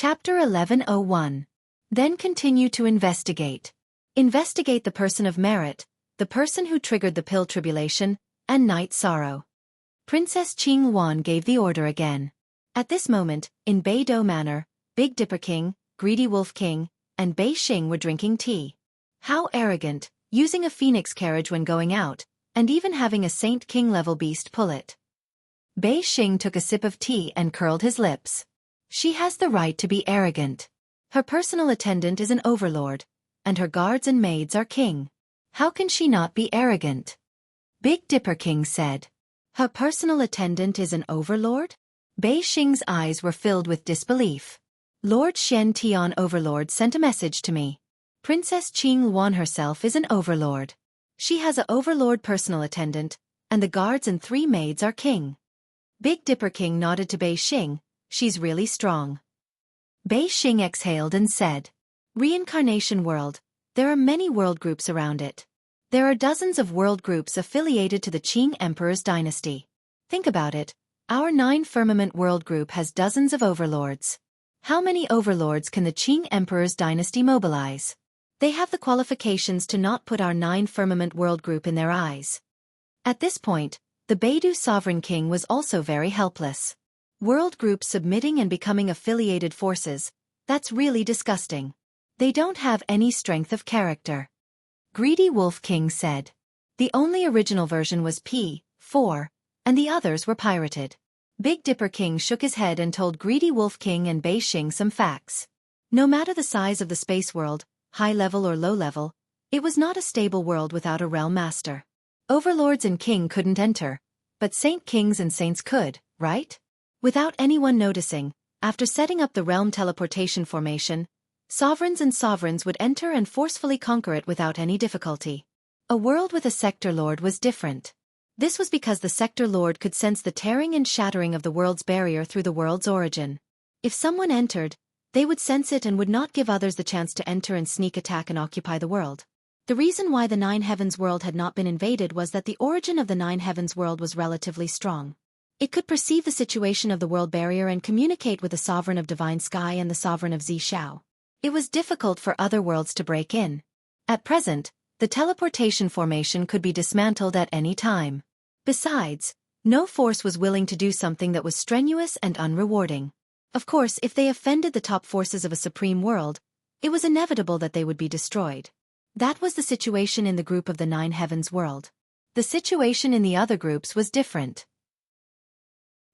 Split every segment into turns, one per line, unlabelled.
Chapter 1101. Then continue to investigate. Investigate the person of merit, the person who triggered the pill tribulation, and night sorrow. Princess Qing Wan gave the order again. At this moment, in Beidou Manor, Big Dipper King, Greedy Wolf King, and Bei Xing were drinking tea. How arrogant, using a phoenix carriage when going out, and even having a Saint King-level beast pull it. Bei Xing took a sip of tea and curled his lips. She has the right to be arrogant. Her personal attendant is an overlord, and her guards and maids are king. How can she not be arrogant? Big Dipper King said. Her personal attendant is an overlord? Bei Xing's eyes were filled with disbelief. Lord Shen Tian Overlord sent a message to me. Princess Qing Wan herself is an overlord. She has a overlord personal attendant, and the guards and 3 maids are king. Big Dipper King nodded to Bei Xing. She's really strong. Bei Xing exhaled and said, Reincarnation world, there are many world groups around it. There are dozens of world groups affiliated to the Qing Emperor's dynasty. Think about it, our 9 Firmament world group has dozens of overlords. How many overlords can the Qing Emperor's dynasty mobilize? They have the qualifications to not put our 9 Firmament world group in their eyes. At this point, the Beidou Sovereign King was also very helpless. World groups submitting and becoming affiliated forces, that's really disgusting. They don't have any strength of character. Greedy Wolf King said. The only original version was P4, and the others were pirated. Big Dipper King shook his head and told Greedy Wolf King and Bei Xing some facts. No matter the size of the space world, high level or low level, it was not a stable world without a realm master. Overlords and king couldn't enter, but Saint Kings and Saints could, right? Without anyone noticing, after setting up the realm teleportation formation, sovereigns and sovereigns would enter and forcefully conquer it without any difficulty. A world with a sector lord was different. This was because the sector lord could sense the tearing and shattering of the world's barrier through the world's origin. If someone entered, they would sense it and would not give others the chance to enter and sneak attack and occupy the world. The reason why the 9 Heavens world had not been invaded was that the origin of the 9 Heavens world was relatively strong. It could perceive the situation of the world barrier and communicate with the sovereign of Divine Sky and the sovereign of Xiao. It was difficult for other worlds to break in. At present, the teleportation formation could be dismantled at any time. Besides, no force was willing to do something that was strenuous and unrewarding. Of course, if they offended the top forces of a supreme world, it was inevitable that they would be destroyed. That was the situation in the group of the 9 Heavens world. The situation in the other groups was different.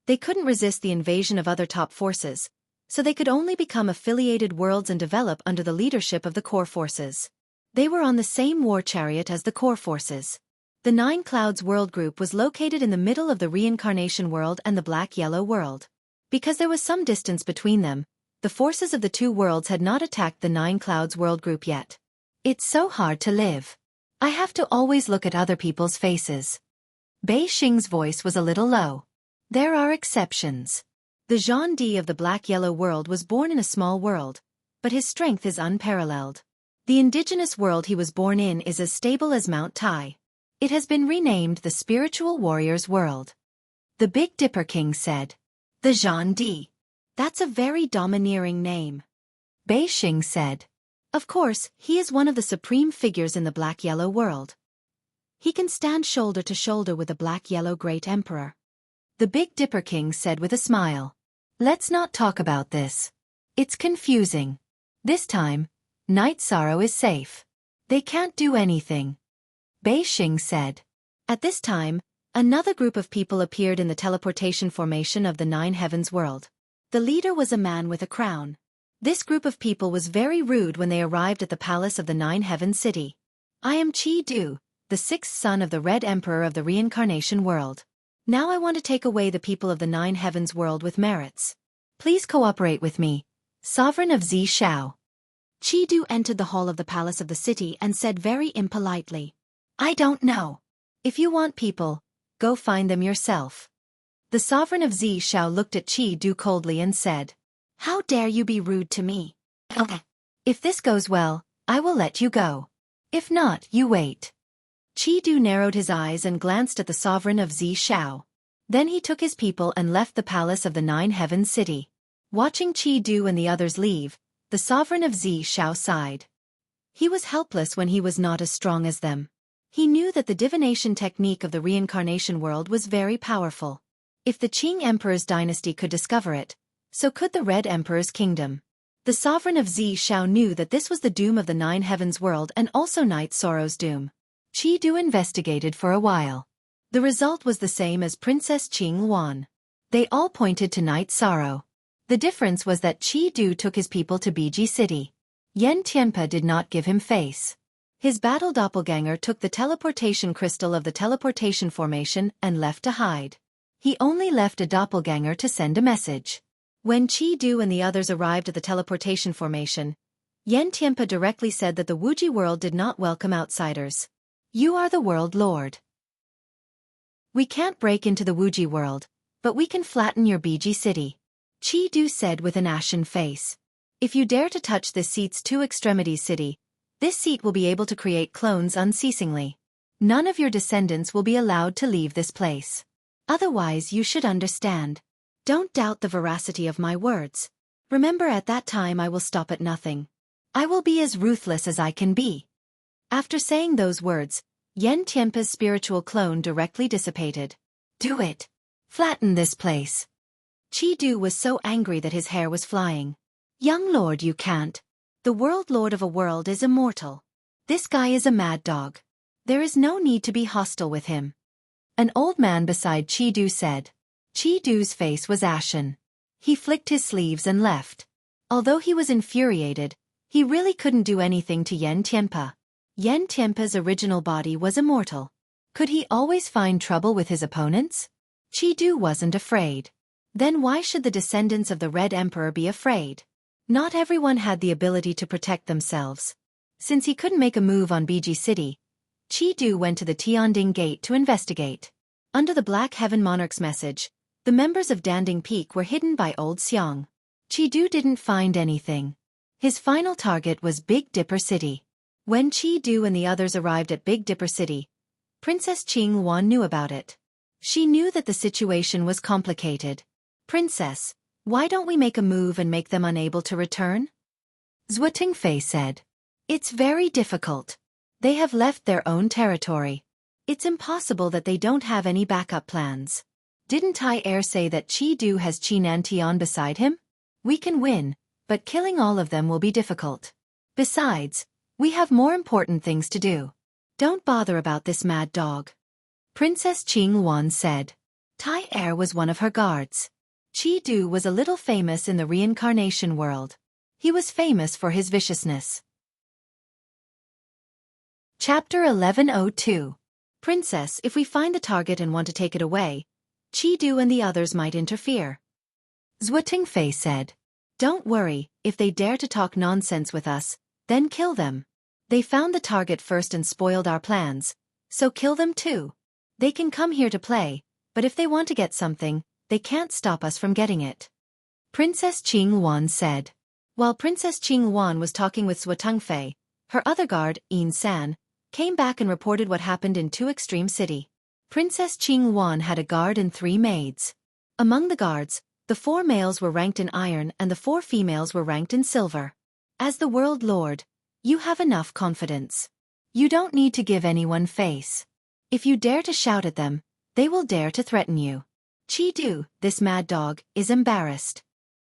They couldn't resist the invasion of other top forces, so they could only become affiliated worlds and develop under the leadership of the core forces. They were on the same war chariot as the core forces. The 9 Clouds world group was located in the middle of the reincarnation world and the black-yellow world. Because there was some distance between them, the forces of the 2 worlds had not attacked the 9 Clouds world group yet. It's so hard to live. I have to always look at other people's faces. Bei Xing's voice was a little low. There are exceptions. The Jean D of the black-yellow world was born in a small world, but his strength is unparalleled. The indigenous world he was born in is as stable as Mount Tai. It has been renamed the Spiritual Warrior's World. The Big Dipper King said. The Jean D. That's a very domineering name. Bei Xing said. Of course, he is one of the supreme figures in the black-yellow world. He can stand shoulder to shoulder with the black-yellow Great Emperor. The Big Dipper King said with a smile. Let's not talk about this. It's confusing. This time, Night Sorrow is safe. They can't do anything. Bei Xing said. At this time, another group of people appeared in the teleportation formation of the 9 Heavens world. The leader was a man with a crown. This group of people was very rude when they arrived at the palace of the 9 Heavens city. I am Qi Du, the 6th son of the Red Emperor of the reincarnation world. Now I want to take away the people of the 9 Heavens world with merits. Please cooperate with me, Sovereign of Xiao. Qi Du entered the hall of the palace of the city and said very impolitely. I don't know. If you want people, go find them yourself. The Sovereign of Xiao looked at Qi Du coldly and said. How dare you be rude to me? Okay. If this goes well, I will let you go. If not, you wait. Qi Du narrowed his eyes and glanced at the sovereign of Xiao. Then he took his people and left the palace of the 9 Heavens city. Watching Qi Du and the others leave, the sovereign of Xiao sighed. He was helpless when he was not as strong as them. He knew that the divination technique of the reincarnation world was very powerful. If the Qing Emperor's dynasty could discover it, so could the Red Emperor's kingdom. The sovereign of Xiao knew that this was the doom of the Nine Heavens world and also Night Sorrow's doom. Qi Du investigated for a while. The result was the same as Princess Qing Wan. They all pointed to Night Sorrow. The difference was that Qi Du took his people to Biji City. Yan Tianpe did not give him face. His battle doppelganger took the teleportation crystal of the teleportation formation and left to hide. He only left a doppelganger to send a message. When Qi Du and the others arrived at the teleportation formation, Yan Tianpe directly said that the Wuji world did not welcome outsiders. You are the world lord. We can't break into the Wuji world, but we can flatten your Biji city. Qi Du said with an ashen face. If you dare to touch this seat's two extremities city, this seat will be able to create clones unceasingly. None of your descendants will be allowed to leave this place. Otherwise you should understand. Don't doubt the veracity of my words. Remember, at that time I will stop at nothing. I will be as ruthless as I can be. After saying those words, Yan Tianpe's spiritual clone directly dissipated. Do it. Flatten this place. Qi Du was so angry that his hair was flying. Young lord, you can't. The world lord of a world is immortal. This guy is a mad dog. There is no need to be hostile with him. An old man beside Qi Du said. Qi Du's face was ashen. He flicked his sleeves and left. Although he was infuriated, he really couldn't do anything to Yan Tianpe. Yan Tianpe's original body was immortal. Could he always find trouble with his opponents? Qi Du wasn't afraid. Then why should the descendants of the Red Emperor be afraid? Not everyone had the ability to protect themselves. Since he couldn't make a move on Biji City, Qi Du went to the Tianding Gate to investigate. Under the Black Heaven Monarch's message, the members of Danding Peak were hidden by Old Xiong. Qi Du didn't find anything. His final target was Big Dipper City. When Qi Du and the others arrived at Big Dipper City, Princess Qing Wan knew about it. She knew that the situation was complicated. Princess, why don't we make a move and make them unable to return? Zhuo Tingfei said. It's very difficult. They have left their own territory. It's impossible that they don't have any backup plans. Didn't Tai Er say that Qi Du has Qi Nantian beside him? We can win, but killing all of them will be difficult. Besides, we have more important things to do. Don't bother about this mad dog. Princess Qing Wan said. Tai Er was one of her guards. Qi Du was a little famous in the reincarnation world. He was famous for his viciousness. Chapter 1102. Princess, if we find the target and want to take it away, Qi Du and the others might interfere. Zhuo Tingfei said. Don't worry, if they dare to talk nonsense with us, then kill them. They found the target first and spoiled our plans, so kill them too. They can come here to play, but if they want to get something, they can't stop us from getting it. Princess Qing Wan said. While Princess Qing Wan was talking with Zhuo Tingfei, her other guard, Yin San, came back and reported what happened in Two Extreme City. Princess Qing Wan had a guard and 3 maids. Among the guards, the 4 males were ranked in iron and the 4 females were ranked in silver. As the world lord, you have enough confidence. You don't need to give anyone face. If you dare to shout at them, they will dare to threaten you. Qi Du, this mad dog, is embarrassed.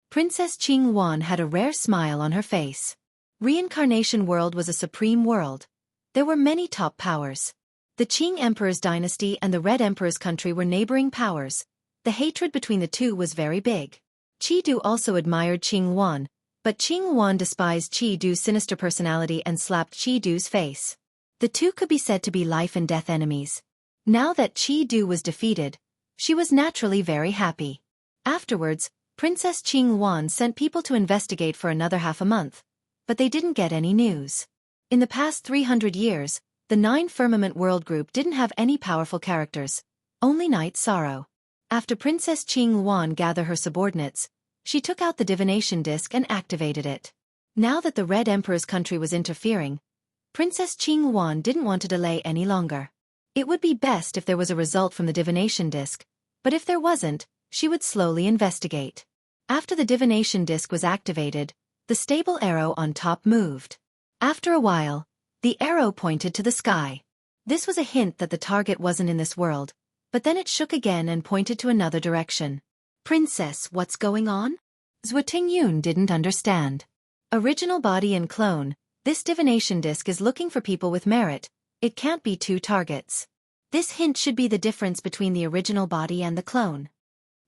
Princess Qing Wan had a rare smile on her face. Reincarnation world was a supreme world. There were many top powers. The Qing Emperor's dynasty and the Red Emperor's country were neighboring powers. The hatred between the two was very big. Qi Du also admired Qing Wan, but Qing Wan despised Qi Du's sinister personality and slapped Qi Du's face. The two could be said to be life and death enemies. Now that Qi Du was defeated, she was naturally very happy. Afterwards, Princess Qing Wan sent people to investigate for another half a month, but they didn't get any news. In the past 300 years, the 9 Firmament World Group didn't have any powerful characters, only Night Sorrow. After Princess Qing Wan gathered her subordinates, she took out the divination disc and activated it. Now that the Red Emperor's country was interfering, Princess Qing Wan didn't want to delay any longer. It would be best if there was a result from the divination disc, but if there wasn't, she would slowly investigate. After the divination disc was activated, the stable arrow on top moved. After a while, the arrow pointed to the sky. This was a hint that the target wasn't in this world, but then it shook again and pointed to another direction. Princess, what's going on? Zhou Tingyun didn't understand. Original body and clone, this divination disc is looking for people with merit, it can't be two targets. This hint should be the difference between the original body and the clone.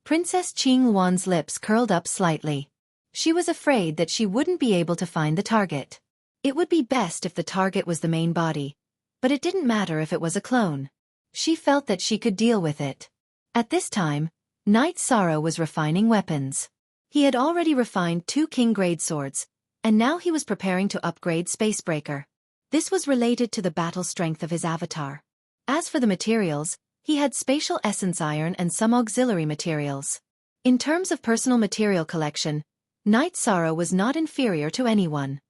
Princess Qing Wan's lips curled up slightly. She was afraid that she wouldn't be able to find the target. It would be best if the target was the main body, but it didn't matter if it was a clone. She felt that she could deal with it. At this time, Knight Sorrow was refining weapons. He had already refined 2 king-grade swords, and now he was preparing to upgrade Spacebreaker. This was related to the battle strength of his avatar. As for the materials, he had spatial essence iron and some auxiliary materials. In terms of personal material collection, Knight Sorrow was not inferior to anyone.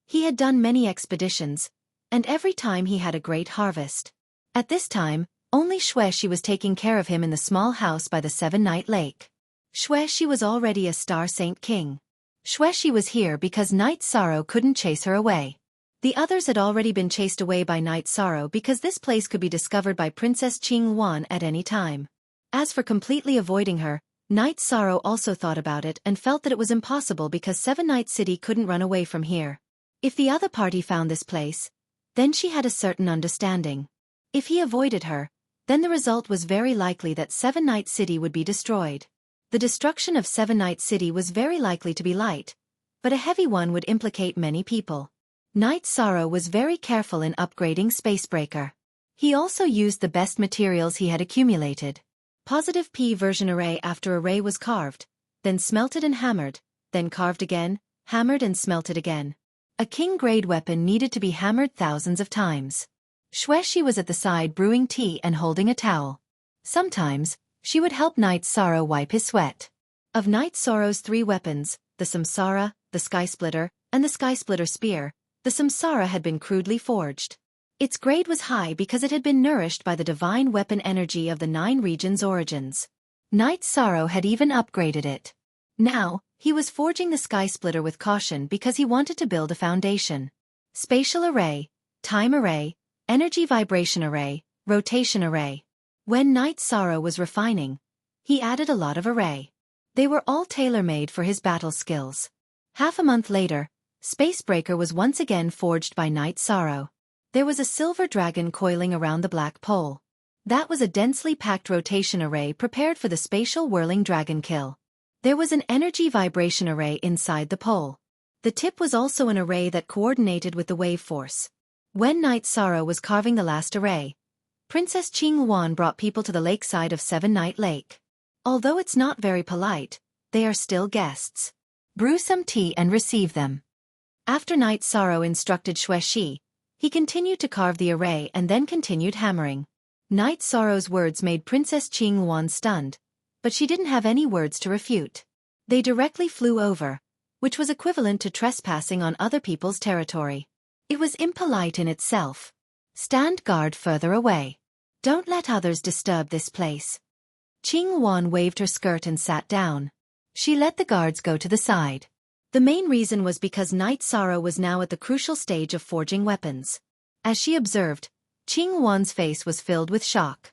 He had done many expeditions, and every time he had a great harvest. At this time, only Xueshi was taking care of him in the small house by the Seven-Night Lake. Xueshi was already a Star Saint King. Xueshi was here because Knight Sorrow couldn't chase her away. The others had already been chased away by Knight Sorrow because this place could be discovered by Princess Qing Wan at any time. As for completely avoiding her, Knight Sorrow also thought about it and felt that it was impossible because Seven Night City couldn't run away from here. If the other party found this place, then she had a certain understanding. If he avoided her, then the result was very likely that Seven Night City would be destroyed. The destruction of Seven Night City was very likely to be light, but a heavy one would implicate many people. Knight Sorrow was very careful in upgrading Spacebreaker. He also used the best materials he had accumulated. Positive P version array after array was carved, then smelted and hammered, then carved again, hammered and smelted again. A king-grade weapon needed to be hammered thousands of times. Xueshi was at the side brewing tea and holding a towel. Sometimes, she would help Knight Sorrow wipe his sweat. Of Knight Sorrow's 3 weapons, the Samsara, the Sky Splitter, and the Sky Splitter Spear, the Samsara had been crudely forged. Its grade was high because it had been nourished by the divine weapon energy of the 9 regions' origins. Knight Sorrow had even upgraded it. Now, he was forging the Sky Splitter with caution because he wanted to build a foundation. Spatial array, time array, energy vibration array, rotation array. When Knight Sorrow was refining, he added a lot of array. They were all tailor-made for his battle skills. Half a month later, Spacebreaker was once again forged by Knight Sorrow. There was a silver dragon coiling around the black pole. That was a densely packed rotation array prepared for the spatial whirling dragon kill. There was an energy vibration array inside the pole. The tip was also an array that coordinated with the wave force. When Knight Sorrow was carving the last array, Princess Qing Wan brought people to the lakeside of Seven Night Lake. Although it's not very polite, they are still guests. Brew some tea and receive them. After Knight Sorrow instructed Xueshi, he continued to carve the array and then continued hammering. Knight Sorrow's words made Princess Qing Wan stunned, but she didn't have any words to refute. They directly flew over, which was equivalent to trespassing on other people's territory. It was impolite in itself. Stand guard further away. Don't let others disturb this place. Qing Wan waved her skirt and sat down. She let the guards go to the side. The main reason was because Knight Sorrow was now at the crucial stage of forging weapons. As she observed, Qing Wan's face was filled with shock.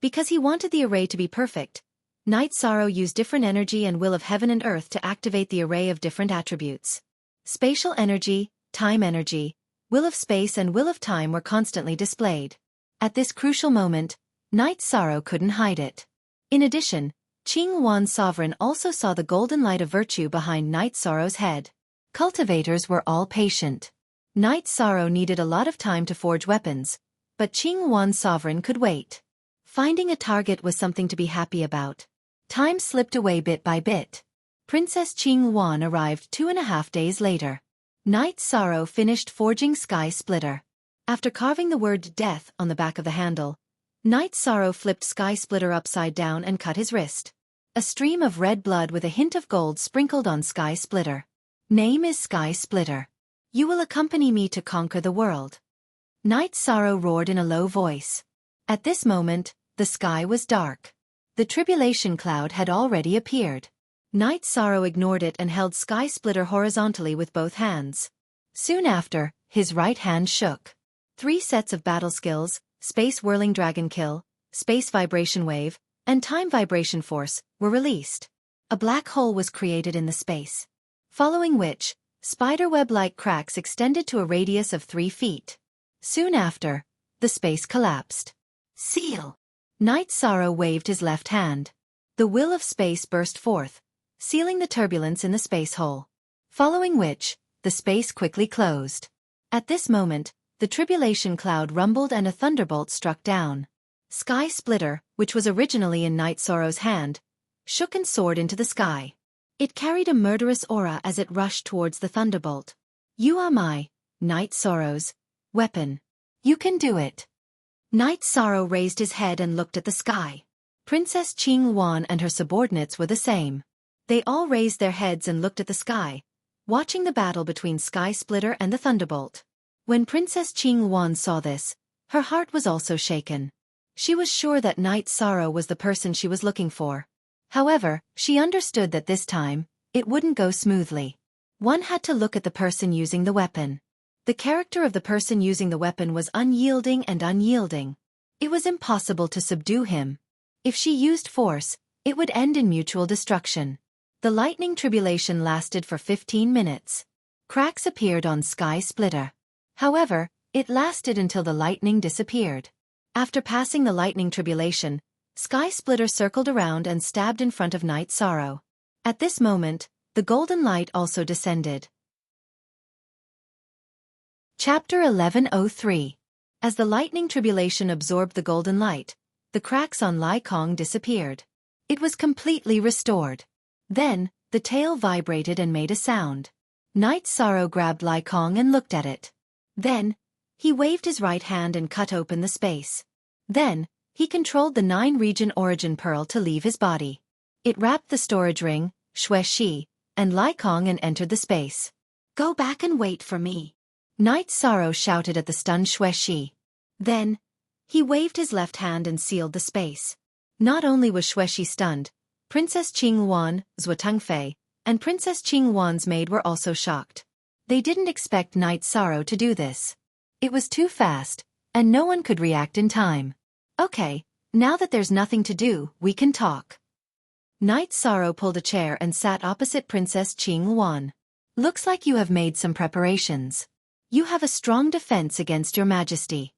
Because he wanted the array to be perfect, Knight Sorrow used different energy and will of heaven and earth to activate the array of different attributes. Spatial energy, time energy, will of space and will of time were constantly displayed. At this crucial moment, Knight Sorrow couldn't hide it. In addition, Qing Wan's sovereign also saw the golden light of virtue behind Knight Sorrow's head. Cultivators were all patient. Knight Sorrow needed a lot of time to forge weapons, but Qing Wan's sovereign could wait. Finding a target was something to be happy about. Time slipped away bit by bit. Princess Qing Wan arrived 2.5 days later. Knight Sorrow finished forging Sky Splitter. After carving the word death on the back of the handle, Knight Sorrow flipped Sky Splitter upside down and cut his wrist. A stream of red blood with a hint of gold sprinkled on Sky Splitter. Name is Sky Splitter. You will accompany me to conquer the world. Knight Sorrow roared in a low voice. At this moment, the sky was dark. The tribulation cloud had already appeared. Night Sorrow ignored it and held Sky Splitter horizontally with both hands. Soon after, his right hand shook. 3 sets of battle skills, Space Whirling Dragon Kill, Space Vibration Wave, and Time Vibration Force, were released. A black hole was created in the space. Following which, spiderweb-like cracks extended to a radius of 3 feet. Soon after, the space collapsed. Seal! Night Sorrow waved his left hand. The will of space burst forth, sealing the turbulence in the space hole. Following which, the space quickly closed. At this moment, the tribulation cloud rumbled and a thunderbolt struck down. Sky Splitter, which was originally in Night Sorrow's hand, shook and soared into the sky. It carried a murderous aura as it rushed towards the thunderbolt. You are my, Night Sorrow's, weapon. You can do it. Night Sorrow raised his head and looked at the sky. Princess Qing Wan and her subordinates were the same. They all raised their heads and looked at the sky, watching the battle between Sky Splitter and the thunderbolt. When Princess Qing Wan saw this, her heart was also shaken. She was sure that Night Sorrow was the person she was looking for. However, she understood that this time, it wouldn't go smoothly. One had to look at the person using the weapon. The character of the person using the weapon was unyielding and unyielding. It was impossible to subdue him. If she used force, it would end in mutual destruction. The lightning tribulation lasted for 15 minutes. Cracks appeared on Sky Splitter. However, it lasted until the lightning disappeared. After passing the lightning tribulation, Sky Splitter circled around and stabbed in front of Night Sorrow. At this moment, the golden light also descended. Chapter 1103. As the lightning tribulation absorbed the golden light, the cracks on Lai Kong disappeared. It was completely restored. Then, the tail vibrated and made a sound. Night Sorrow grabbed Lai Kong and looked at it. Then, he waved his right hand and cut open the space. Then, he controlled the 9-region origin pearl to leave his body. It wrapped the storage ring, Xue Shi, and Lai Kong and entered the space. Go back and wait for me. Night Sorrow shouted at the stunned Xue Shi. Then, he waved his left hand and sealed the space. Not only was Xue Shi stunned, Princess Qing Wan, Zhuo Tengfei, and Princess Qing Wan's maid were also shocked. They didn't expect Night Sorrow to do this. It was too fast, and no one could react in time. Okay, now that there's nothing to do, we can talk. Night Sorrow pulled a chair and sat opposite Princess Qing Wan. Looks like you have made some preparations. You have a strong defense against your majesty.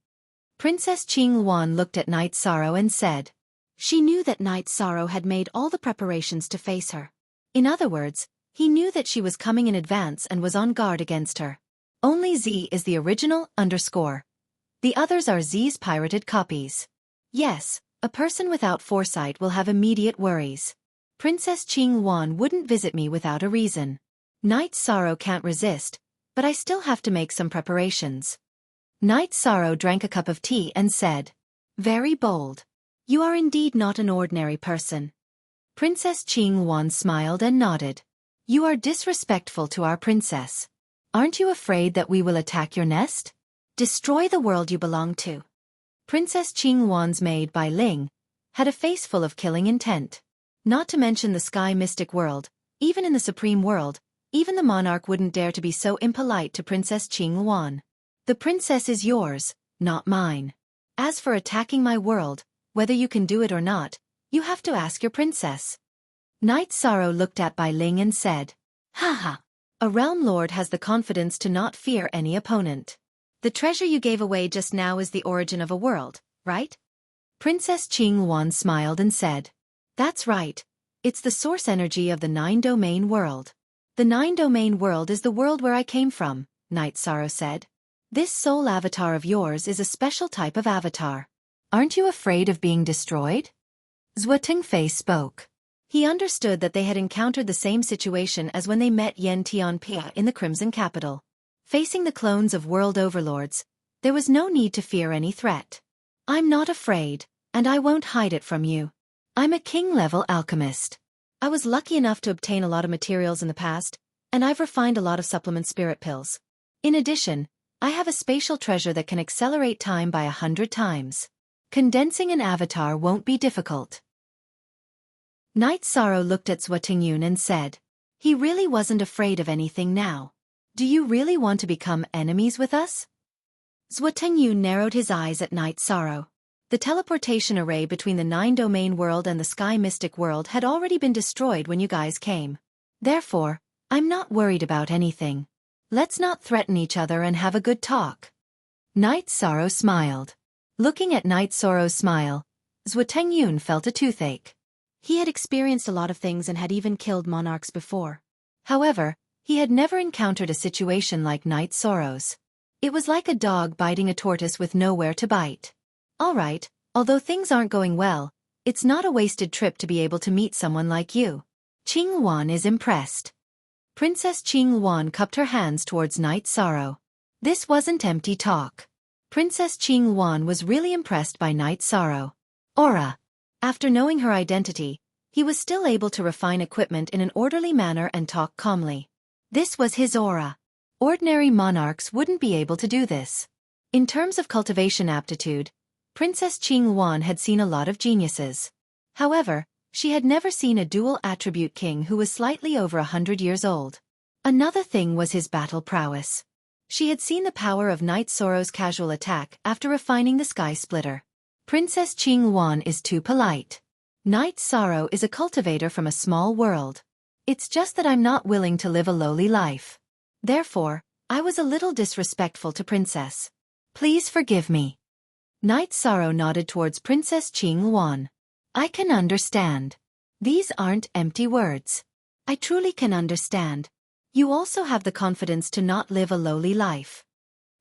Princess Qing Wan looked at Night Sorrow and said. She knew that Night Sorrow had made all the preparations to face her. In other words, he knew that she was coming in advance and was on guard against her. Only Z is the original _. The others are Z's pirated copies. Yes, a person without foresight will have immediate worries. Princess Qing Wan wouldn't visit me without a reason. Night Sorrow can't resist, but I still have to make some preparations. Night Sorrow drank a cup of tea and said, very bold. You are indeed not an ordinary person. Princess Qing Wan smiled and nodded. You are disrespectful to our princess. Aren't you afraid that we will attack your nest? Destroy the world you belong to. Princess Qing Wan's maid Bai Ling had a face full of killing intent. Not to mention the sky mystic world, even in the supreme world, even the monarch wouldn't dare to be so impolite to Princess Qing Wan. The princess is yours, not mine. As for attacking my world, whether you can do it or not, you have to ask your princess. Night Sorrow looked at Bai Ling and said, haha. A realm lord has the confidence to not fear any opponent. The treasure you gave away just now is the origin of a world, right? Princess Qing Wan smiled and said, that's right. It's the source energy of the 9-domain world. The 9-domain world is the world where I came from, Night Sorrow said. This soul avatar of yours is a special type of avatar. Aren't you afraid of being destroyed? Zhuo Tengfei spoke. He understood that they had encountered the same situation as when they met Yen Tianpia in the Crimson Capital. Facing the clones of world overlords, there was no need to fear any threat. I'm not afraid, and I won't hide it from you. I'm a king-level alchemist. I was lucky enough to obtain a lot of materials in the past, and I've refined a lot of supplement spirit pills. In addition, I have a spatial treasure that can accelerate time by 100 times. Condensing an avatar won't be difficult. Night Sorrow looked at Zhuotingyun and said, "He really wasn't afraid of anything now. Do you really want to become enemies with us?" Zhuotingyun narrowed his eyes at Night Sorrow. The teleportation array between the 9-domain world and the Sky Mystic world had already been destroyed when you guys came. Therefore, I'm not worried about anything. Let's not threaten each other and have a good talk. Night Sorrow smiled. Looking at Night Sorrow's smile, Zhuotingyun felt a toothache. He had experienced a lot of things and had even killed monarchs before. However, he had never encountered a situation like Night Sorrow's. It was like a dog biting a tortoise with nowhere to bite. Alright, although things aren't going well, it's not a wasted trip to be able to meet someone like you. Qing Wan is impressed. Princess Qing Wan cupped her hands towards Night Sorrow. This wasn't empty talk. Princess Qing Wan was really impressed by Night Sorrow. Aura. After knowing her identity, he was still able to refine equipment in an orderly manner and talk calmly. This was his aura. Ordinary monarchs wouldn't be able to do this. In terms of cultivation aptitude, Princess Qing Wan had seen a lot of geniuses. However, she had never seen a dual-attribute king who was slightly over 100 years old. Another thing was his battle prowess. She had seen the power of Night Sorrow's casual attack after refining the Sky Splitter. Princess Qing Wan is too polite. Night Sorrow is a cultivator from a small world. It's just that I'm not willing to live a lowly life. Therefore, I was a little disrespectful to Princess. Please forgive me. Night Sorrow nodded towards Princess Qing Wan. I can understand. These aren't empty words. I truly can understand. You also have the confidence to not live a lowly life.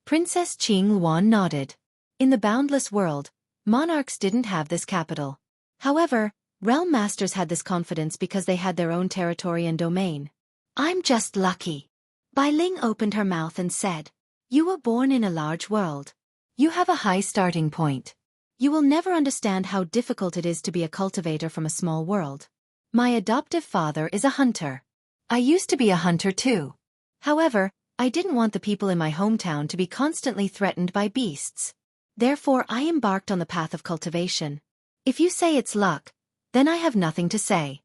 Princess Qing Wan nodded. In the boundless world, monarchs didn't have this capital. However, realm masters had this confidence because they had their own territory and domain. I'm just lucky. Bai Ling opened her mouth and said, "You were born in a large world. You have a high starting point. You will never understand how difficult it is to be a cultivator from a small world. My adoptive father is a hunter. I used to be a hunter too. However, I didn't want the people in my hometown to be constantly threatened by beasts. Therefore I embarked on the path of cultivation. If you say it's luck, then I have nothing to say."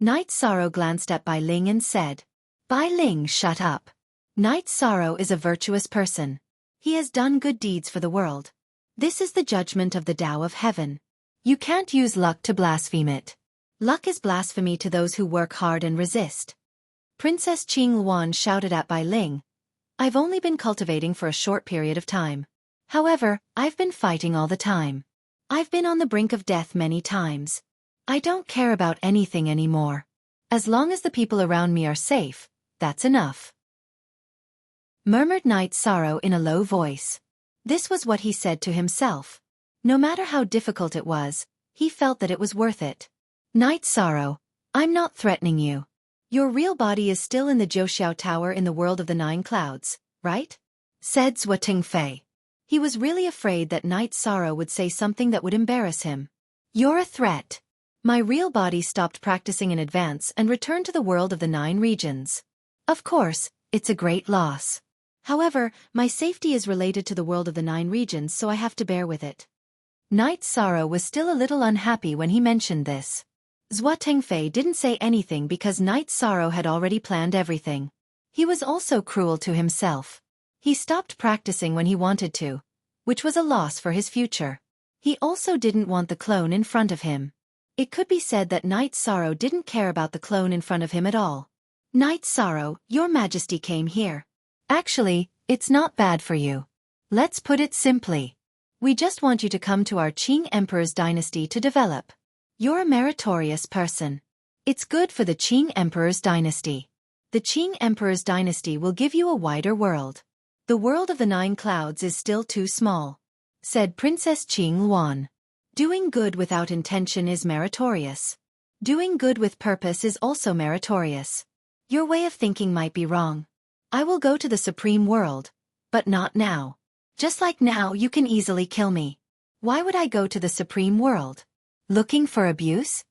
Night Sorrow glanced at Bai Ling and said, "Bai Ling, shut up. Night Sorrow is a virtuous person. He has done good deeds for the world. This is the judgment of the Tao of Heaven. You can't use luck to blaspheme it. Luck is blasphemy to those who work hard and resist." Princess Qing Wan shouted at Bai Ling, "I've only been cultivating for a short period of time. However, I've been fighting all the time. I've been on the brink of death many times. I don't care about anything anymore. As long as the people around me are safe, that's enough," murmured Night Sorrow in a low voice. This was what he said to himself. No matter how difficult it was, he felt that it was worth it. "Night Sorrow, I'm not threatening you. Your real body is still in the Zhouxiao Tower in the world of the 9 clouds, right?" said Zhuotingfei. He was really afraid that Night Sorrow would say something that would embarrass him. "You're a threat. My real body stopped practicing in advance and returned to the world of the 9 regions. Of course, it's a great loss. However, my safety is related to the world of the 9 regions, so I have to bear with it." Night Sorrow was still a little unhappy when he mentioned this. Zhuotingfei didn't say anything because Night Sorrow had already planned everything. He was also cruel to himself. He stopped practicing when he wanted to, which was a loss for his future. He also didn't want the clone in front of him. It could be said that Night Sorrow didn't care about the clone in front of him at all. "Night Sorrow, Your Majesty came here. Actually, it's not bad for you. Let's put it simply. We just want you to come to our Qing Emperor's dynasty to develop. You're a meritorious person. It's good for the Qing Emperor's dynasty. The Qing Emperor's dynasty will give you a wider world. The world of the 9 clouds is still too small," said Princess Qing Wan. "Doing good without intention is meritorious. Doing good with purpose is also meritorious. Your way of thinking might be wrong. I will go to the Supreme World, but not now. Just like now you can easily kill me. Why would I go to the Supreme World? Looking for abuse?"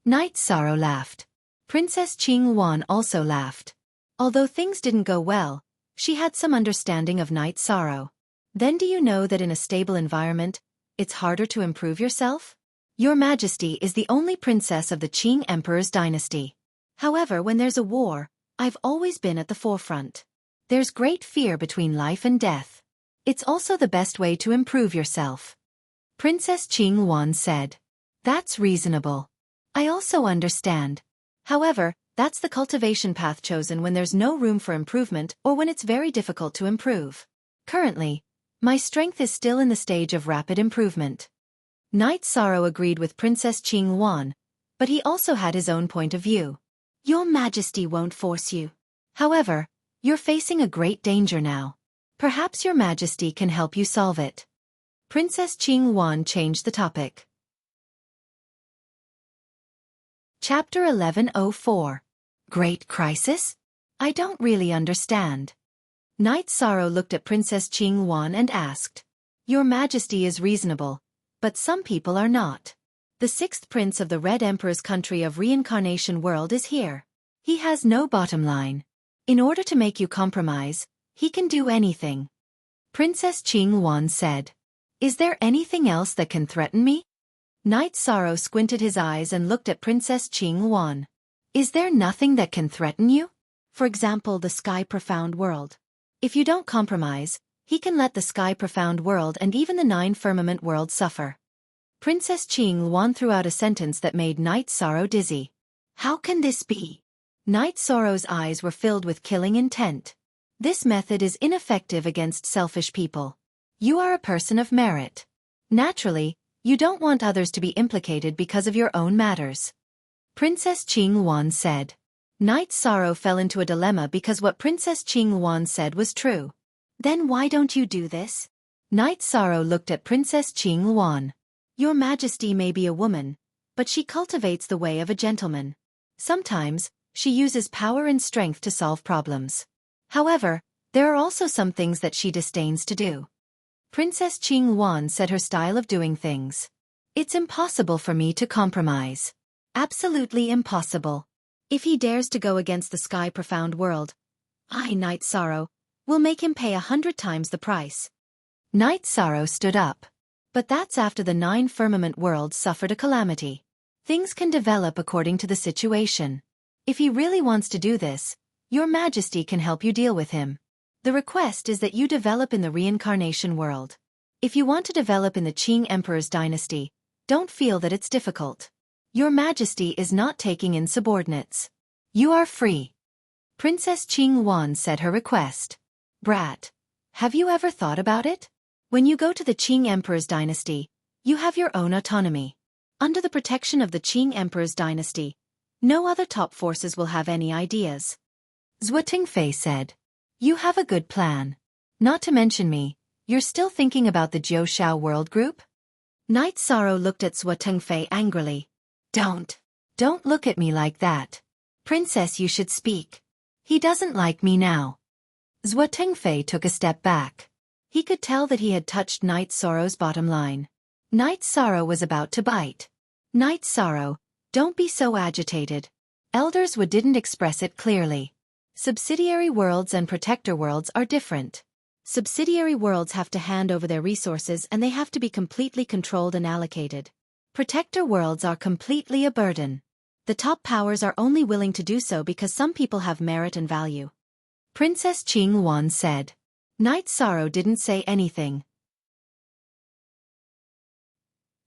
Night Sorrow laughed. Princess Qing Wan also laughed. Although things didn't go well, she had some understanding of Night Sorrow. "Then do you know that in a stable environment, it's harder to improve yourself? Your Majesty is the only princess of the Qing Emperor's dynasty. However, when there's a war, I've always been at the forefront. There's great fear between life and death. It's also the best way to improve yourself. Princess Qing Wan said. That's reasonable. I also understand. However, that's the cultivation path chosen when there's no room for improvement or when it's very difficult to improve. Currently, my strength is still in the stage of rapid improvement. Knight Sorrow agreed with Princess Qing Wan, but he also had his own point of view. Your Majesty won't force you. However, you're facing a great danger now. Perhaps Your Majesty can help you solve it. Princess Qing Wan changed the topic. Chapter 1104. Great Crisis? I don't really understand. Knight Sorrow looked at Princess Qing Wan and asked. Your Majesty is reasonable, but some people are not. The sixth prince of the Red Emperor's country of reincarnation world is here. He has no bottom line. In order to make you compromise, he can do anything. Princess Qing Wan said. Is there anything else that can threaten me? Knight Sorrow squinted his eyes and looked at Princess Qing Wan. Is there nothing that can threaten you? For example, the Sky Profound World. If you don't compromise, he can let the Sky Profound World and even the 9 Firmament Worlds suffer. Princess Qing Wan threw out a sentence that made Knight Sorrow dizzy. How can this be? Knight Sorrow's eyes were filled with killing intent. This method is ineffective against selfish people. You are a person of merit. Naturally, you don't want others to be implicated because of your own matters. Princess Qing Wan said. Knight Sorrow fell into a dilemma because what Princess Qing Wan said was true. Then why don't you do this? Knight Sorrow looked at Princess Qing Wan. Your Majesty may be a woman, but she cultivates the way of a gentleman. Sometimes, she uses power and strength to solve problems. However, there are also some things that she disdains to do. Princess Qing Wan said her style of doing things. It's impossible for me to compromise. Absolutely impossible. If he dares to go against the Sky Profound World, I, Knight Sorrow, will make him pay 100 times the price. Knight Sorrow stood up. But that's after the 9 Firmament Worlds suffered a calamity. Things can develop according to the situation. If he really wants to do this, Your Majesty can help you deal with him. The request is that you develop in the reincarnation world. If you want to develop in the Qing Emperor's dynasty, don't feel that it's difficult. Your Majesty is not taking in subordinates. You are free. Princess Qing Wan said her request. Brat, have you ever thought about it? When you go to the Qing Emperor's dynasty, you have your own autonomy. Under the protection of the Qing Emperor's dynasty, no other top forces will have any ideas. Zhuo Tingfei said. You have a good plan. Not to mention me, you're still thinking about the Jiuxiao World Group? Knight Sorrow looked at Zhuo Tingfei angrily. Don't look at me like that. Princess, you should speak. He doesn't like me now. Zhuo Tingfei took a step back. He could tell that he had touched Knight Sorrow's bottom line. Knight Sorrow was about to bite. Knight Sorrow, don't be so agitated. Elders didn't express it clearly. Subsidiary worlds and protector worlds are different. Subsidiary worlds have to hand over their resources and they have to be completely controlled and allocated. Protector worlds are completely a burden. The top powers are only willing to do so because some people have merit and value. Princess Qing Wan said. Knight Sorrow didn't say anything.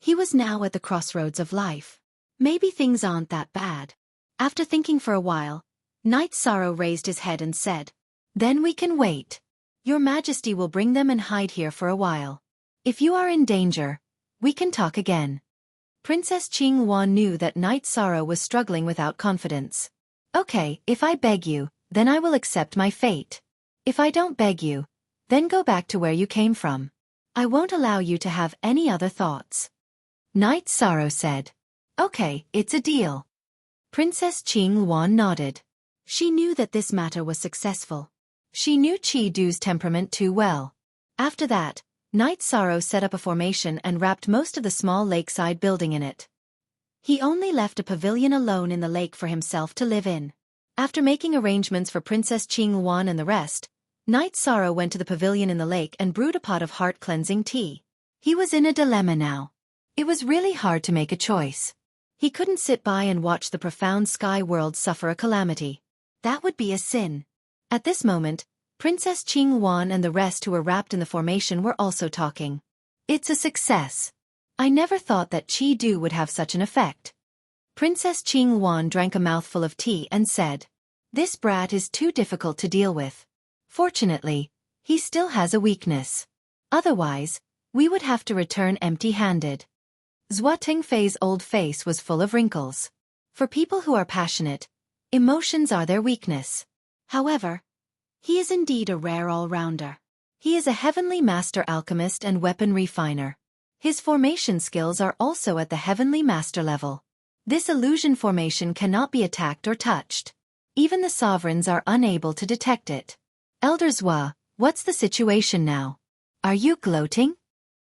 He was now at the crossroads of life. Maybe things aren't that bad. After thinking for a while, Knight Sorrow raised his head and said, Then we can wait. Your Majesty will bring them and hide here for a while. If you are in danger, we can talk again. Princess Qing Wan knew that Knight Sorrow was struggling without confidence. Okay, if I beg you, then I will accept my fate. If I don't beg you, then go back to where you came from. I won't allow you to have any other thoughts. Knight Sorrow said. Okay, it's a deal. Princess Qing Wan nodded. She knew that this matter was successful. She knew Qi Du's temperament too well. After that, Knight Sorrow set up a formation and wrapped most of the small lakeside building in it. He only left a pavilion alone in the lake for himself to live in. After making arrangements for Princess Qing Wan and the rest, Knight Sorrow went to the pavilion in the lake and brewed a pot of heart-cleansing tea. He was in a dilemma now. It was really hard to make a choice. He couldn't sit by and watch the profound sky world suffer a calamity. That would be a sin. At this moment, Princess Qingwan and the rest who were wrapped in the formation were also talking. It's a success. I never thought that Qi-Du would have such an effect. Princess Qingwan drank a mouthful of tea and said, "This brat is too difficult to deal with. Fortunately, he still has a weakness. Otherwise, we would have to return empty-handed." Zhua Tingfei's old face was full of wrinkles. For people who are passionate, emotions are their weakness. However, he is indeed a rare all-rounder. He is a heavenly master alchemist and weapon refiner. His formation skills are also at the heavenly master level. This illusion formation cannot be attacked or touched. Even the sovereigns are unable to detect it. Elder Zhua, what's the situation now? Are you gloating?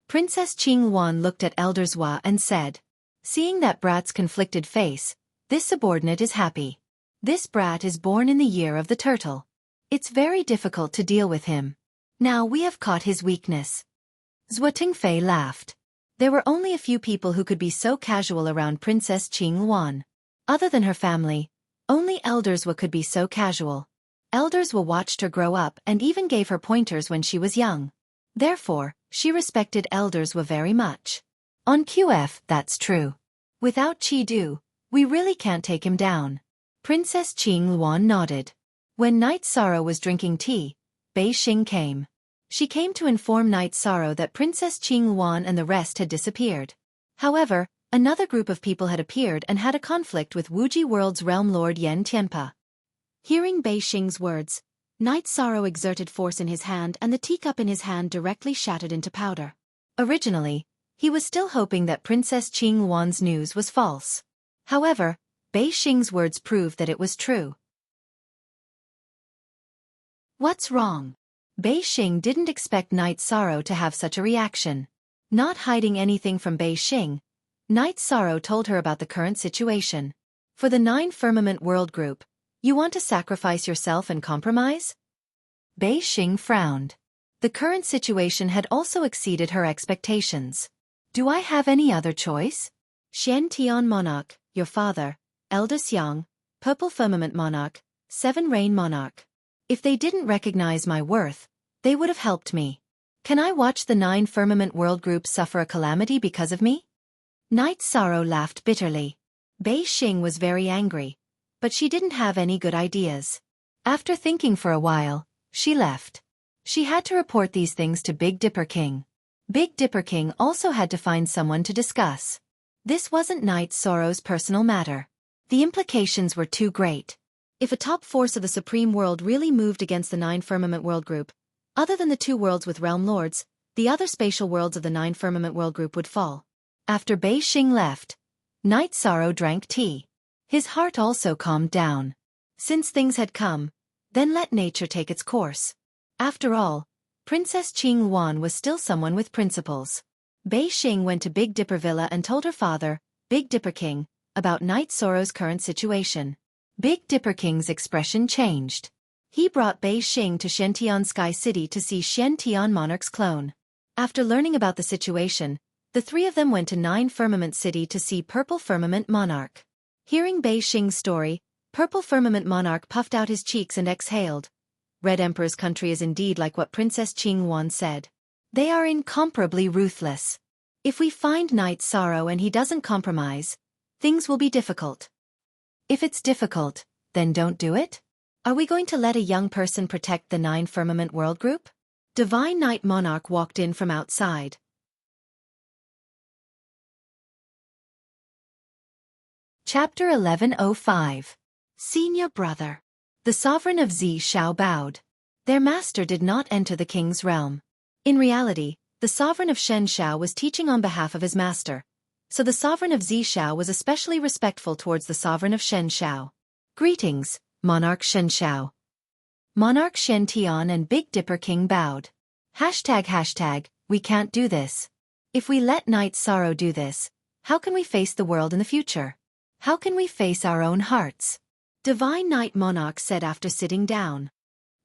Princess Qingwan looked at Elder Zhua and said, seeing that brat's conflicted face, this subordinate is happy. This brat is born in the year of the turtle. It's very difficult to deal with him. Now we have caught his weakness. Zhua Tingfei laughed. There were only a few people who could be so casual around Princess Qingwan. Other than her family, only Elder Zhua could be so casual. Elder Zhua watched her grow up and even gave her pointers when she was young. Therefore, she respected Elder Zhua very much. On QF, that's true. Without Qi-Du, we really can't take him down. Princess Qingwan nodded. When Night Sorrow was drinking tea, Bei Xing came. She came to inform Night Sorrow that Princess Qingwan and the rest had disappeared. However, another group of people had appeared and had a conflict with Wuji World's realm lord Yan Tianpa. Hearing Bei Xing's words, Night Sorrow exerted force in his hand and the teacup in his hand directly shattered into powder. Originally, he was still hoping that Princess Qingwan's news was false. However, Bei Xing's words proved that it was true. What's wrong? Bei Xing didn't expect Night Sorrow to have such a reaction. Not hiding anything from Bei Xing, Night Sorrow told her about the current situation. For the 9 Firmament World Group, you want to sacrifice yourself and compromise? Bei Xing frowned. The current situation had also exceeded her expectations. Do I have any other choice? Shen Tian Monarch, your father, Elder Xiang, Purple Firmament Monarch, 7 Rain Monarch. If they didn't recognize my worth, they would have helped me. Can I watch the 9 Firmament World Group suffer a calamity because of me? Night Sorrow laughed bitterly. Bei Xing was very angry, but she didn't have any good ideas. After thinking for a while, she left. She had to report these things to Big Dipper King. Big Dipper King also had to find someone to discuss. This wasn't Night Sorrow's personal matter. The implications were too great. If a top force of the Supreme World really moved against the 9 Firmament World Group, other than the 2 worlds with Realm Lords, the other spatial worlds of the 9 Firmament World Group would fall. After Bei Xing left, Night Sorrow drank tea. His heart also calmed down. Since things had come, then let nature take its course. After all, Princess Qingwan was still someone with principles. Bei Xing went to Big Dipper Villa and told her father, Big Dipper King, about Night Sorrow's current situation. Big Dipper King's expression changed. He brought Bei Xing to Shentian Sky City to see Shen Tian Monarch's clone. After learning about the situation, the 3 of them went to 9 Firmament City to see Purple Firmament Monarch. Hearing Bei Xing's story, Purple Firmament Monarch puffed out his cheeks and exhaled. Red Emperor's country is indeed like what Princess Qingwan said. They are incomparably ruthless. If we find Night Sorrow and he doesn't compromise, things will be difficult. If it's difficult, then don't do it? Are we going to let a young person protect the 9 Firmament World Group? Divine Night Monarch walked in from outside. Chapter 1105. Senior Brother. The sovereign of Xiao bowed. Their master did not enter the king's realm. In reality, the sovereign of Xiao was teaching on behalf of his master, so the sovereign of Xiao was especially respectful towards the sovereign of Xiao. Greetings, Monarch Xiao. Monarch Shen Tian and Big Dipper King bowed. We can't do this. If we let Night Sorrow do this, how can we face the world in the future? How can we face our own hearts? Divine Night Monarch said after sitting down.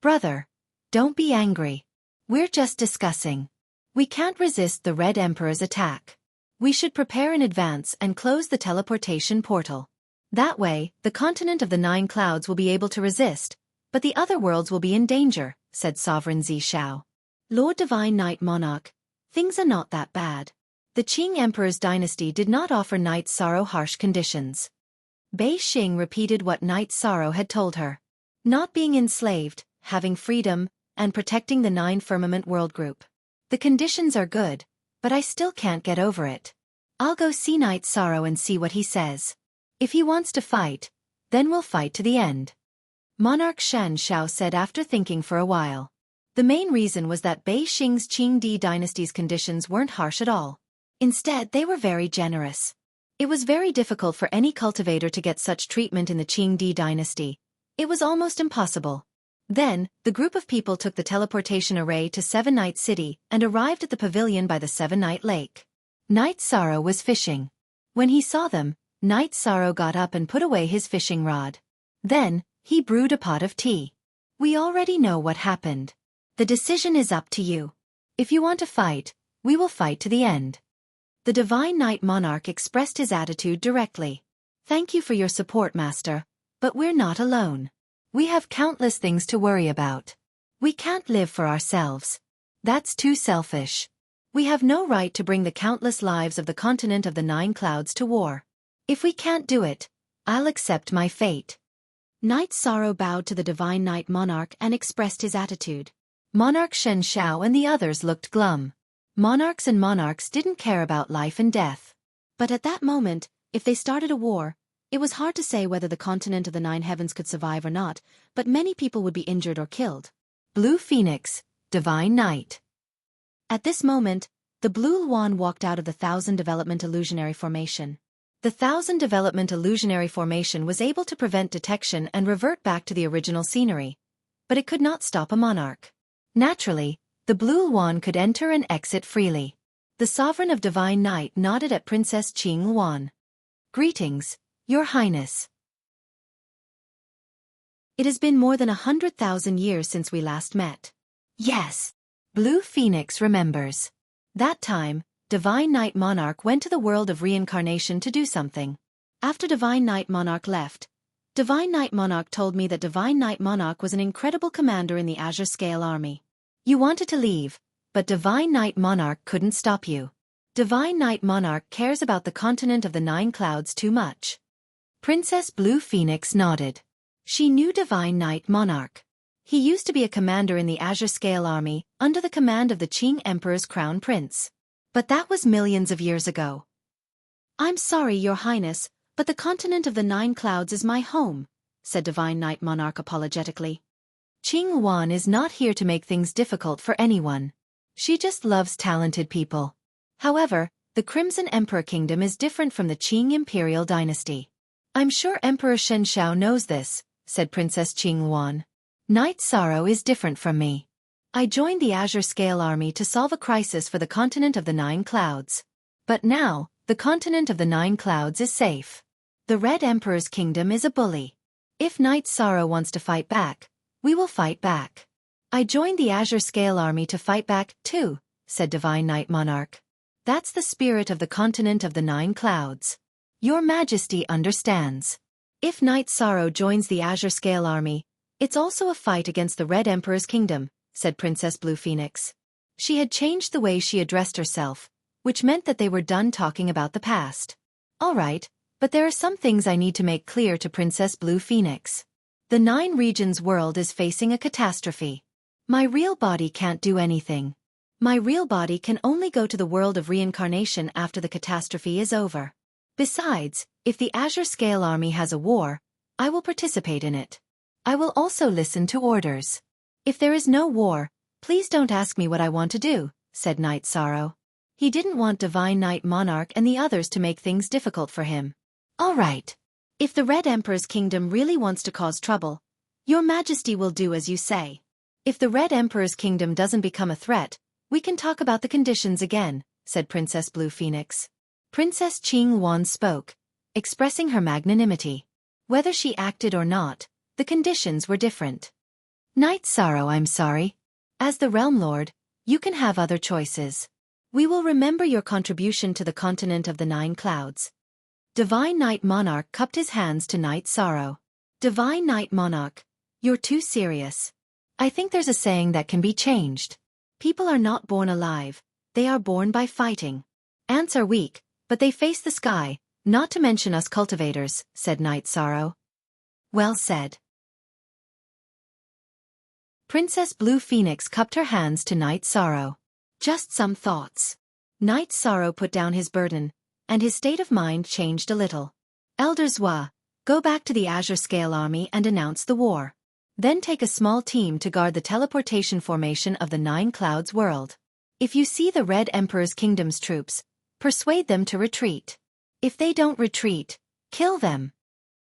Brother, don't be angry. We're just discussing. We can't resist the Red Emperor's attack. We should prepare in advance and close the teleportation portal. That way, the continent of the 9 clouds will be able to resist, but the other worlds will be in danger, said Sovereign Zishao. Lord Divine Knight Monarch, things are not that bad. The Qing Emperor's dynasty did not offer Knight Sorrow harsh conditions. Bei Xing repeated what Knight Sorrow had told her. Not being enslaved, having freedom, and protecting the 9 firmament world group. The conditions are good, but I still can't get over it. I'll go see Knight Sorrow and see what he says. If he wants to fight, then we'll fight to the end. Monarch Shen Shao said after thinking for a while. The main reason was that Bei Xing's Qing dynasty's conditions weren't harsh at all. Instead, they were very generous. It was very difficult for any cultivator to get such treatment in the Qing dynasty. It was almost impossible. Then, the group of people took the teleportation array to Seven Night City and arrived at the pavilion by the Seven Night Lake. Knight Sorrow was fishing. When he saw them, Knight Sorrow got up and put away his fishing rod. Then, he brewed a pot of tea. We already know what happened. The decision is up to you. If you want to fight, we will fight to the end. The Divine Knight Monarch expressed his attitude directly. Thank you for your support, Master, but we're not alone. We have countless things to worry about. We can't live for ourselves. That's too selfish. We have no right to bring the countless lives of the continent of the 9 clouds to war. If we can't do it, I'll accept my fate. Knight Sorrow bowed to the Divine Knight Monarch and expressed his attitude. Monarch Shen Shao and the others looked glum. Monarchs and monarchs didn't care about life and death. But at that moment, if they started a war, it was hard to say whether the continent of the 9 heavens could survive or not, but many people would be injured or killed. Blue Phoenix, Divine Knight. At this moment, the Blue Luan walked out of the 1000 Development Illusionary Formation. The 1000 Development Illusionary Formation was able to prevent detection and revert back to the original scenery. But it could not stop a monarch. Naturally, the Blue Luan could enter and exit freely. The Sovereign of Divine Knight nodded at Princess Qing Luan. Greetings, Your Highness. It has been more than 100,000 years since we last met. Yes. Blue Phoenix remembers. That time, Divine Knight Monarch went to the world of reincarnation to do something. After Divine Knight Monarch left, Divine Knight Monarch told me that Divine Knight Monarch was an incredible commander in the Azure Scale Army. You wanted to leave, but Divine Knight Monarch couldn't stop you. Divine Knight Monarch cares about the continent of the 9 clouds too much. Princess Blue Phoenix nodded. She knew Divine Knight Monarch. He used to be a commander in the Azure Scale Army, under the command of the Qing Emperor's Crown Prince. But that was millions of years ago. I'm sorry, Your Highness, but the continent of the 9 clouds is my home, said Divine Knight Monarch apologetically. Qing Luan is not here to make things difficult for anyone. She just loves talented people. However, the Crimson Emperor Kingdom is different from the Qing Imperial Dynasty. I'm sure Emperor Shen Shao knows this, said Princess Qing Luan. Knight Sorrow is different from me. I joined the Azure Scale Army to solve a crisis for the continent of the 9 clouds. But now, the continent of the 9 clouds is safe. The Red Emperor's kingdom is a bully. If Knight Sorrow wants to fight back, we will fight back. I joined the Azure Scale Army to fight back, too, said Divine Knight Monarch. That's the spirit of the continent of the 9 clouds. Your Majesty understands. If Knight Sorrow joins the Azure Scale Army, it's also a fight against the Red Emperor's kingdom, said Princess Blue Phoenix. She had changed the way she addressed herself, which meant that they were done talking about the past. All right, but there are some things I need to make clear to Princess Blue Phoenix. The 9 regions world is facing a catastrophe. My real body can't do anything. My real body can only go to the world of reincarnation after the catastrophe is over. Besides, if the Azure Scale Army has a war, I will participate in it. I will also listen to orders. If there is no war, please don't ask me what I want to do, said Knight Sorrow. He didn't want Divine Knight Monarch and the others to make things difficult for him. All right. If the Red Emperor's kingdom really wants to cause trouble, Your Majesty will do as you say. If the Red Emperor's kingdom doesn't become a threat, we can talk about the conditions again, said Princess Blue Phoenix. Princess Qing Luan spoke, expressing her magnanimity. Whether she acted or not, the conditions were different. Knight Sorrow, I'm sorry. As the Realm Lord, you can have other choices. We will remember your contribution to the continent of the 9 clouds. Divine Night Monarch cupped his hands to Night Sorrow. Divine Night Monarch, you're too serious. I think there's a saying that can be changed. People are not born alive, they are born by fighting. Ants are weak, but they face the sky, not to mention us cultivators, said Night Sorrow. Well said. Princess Blue Phoenix cupped her hands to Night Sorrow. Just some thoughts. Night Sorrow put down his burden, and his state of mind changed a little. Elder Zwa, go back to the Azure Scale Army and announce the war. Then take a small team to guard the teleportation formation of the 9 Clouds world. If you see the Red Emperor's Kingdom's troops, persuade them to retreat. If they don't retreat, kill them.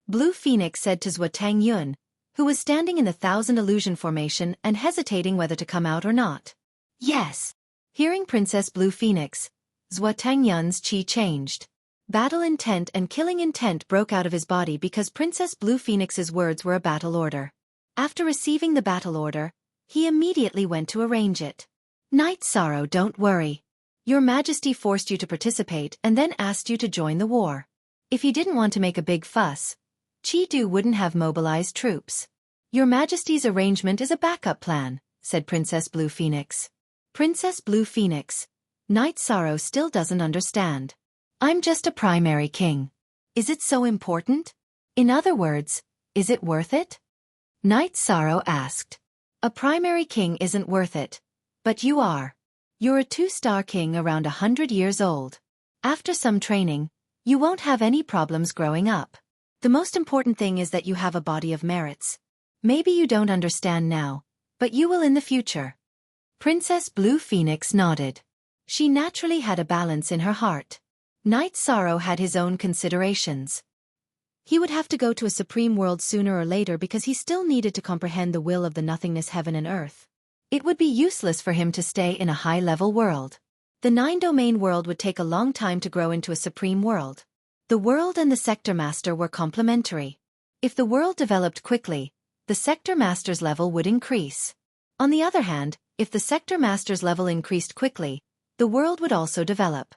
Blue Phoenix said to Zwa Tang Yun, who was standing in the 1000 illusion formation and hesitating whether to come out or not. Yes. Hearing Princess Blue Phoenix, Zwa Tang Yun's chi changed. Battle intent and killing intent broke out of his body because Princess Blue Phoenix's words were a battle order. After receiving the battle order, he immediately went to arrange it. Night Sorrow, don't worry. Your Majesty forced you to participate and then asked you to join the war. If he didn't want to make a big fuss, Chi-Du wouldn't have mobilized troops. Your Majesty's arrangement is a backup plan, said Princess Blue Phoenix. Princess Blue Phoenix, Night Sorrow still doesn't understand. I'm just a primary king. Is it so important? In other words, is it worth it? Night Sorrow asked. A primary king isn't worth it, but you are. You're a 2-star king around 100 years old. After some training, you won't have any problems growing up. The most important thing is that you have a body of merits. Maybe you don't understand now, but you will in the future. Princess Blue Phoenix nodded. She naturally had a balance in her heart. Night Sorrow had his own considerations. He would have to go to a supreme world sooner or later because he still needed to comprehend the will of the nothingness heaven and earth. It would be useless for him to stay in a high-level world. The 9-domain world would take a long time to grow into a supreme world. The world and the sector master were complementary. If the world developed quickly, the sector master's level would increase. On the other hand, if the sector master's level increased quickly, the world would also develop.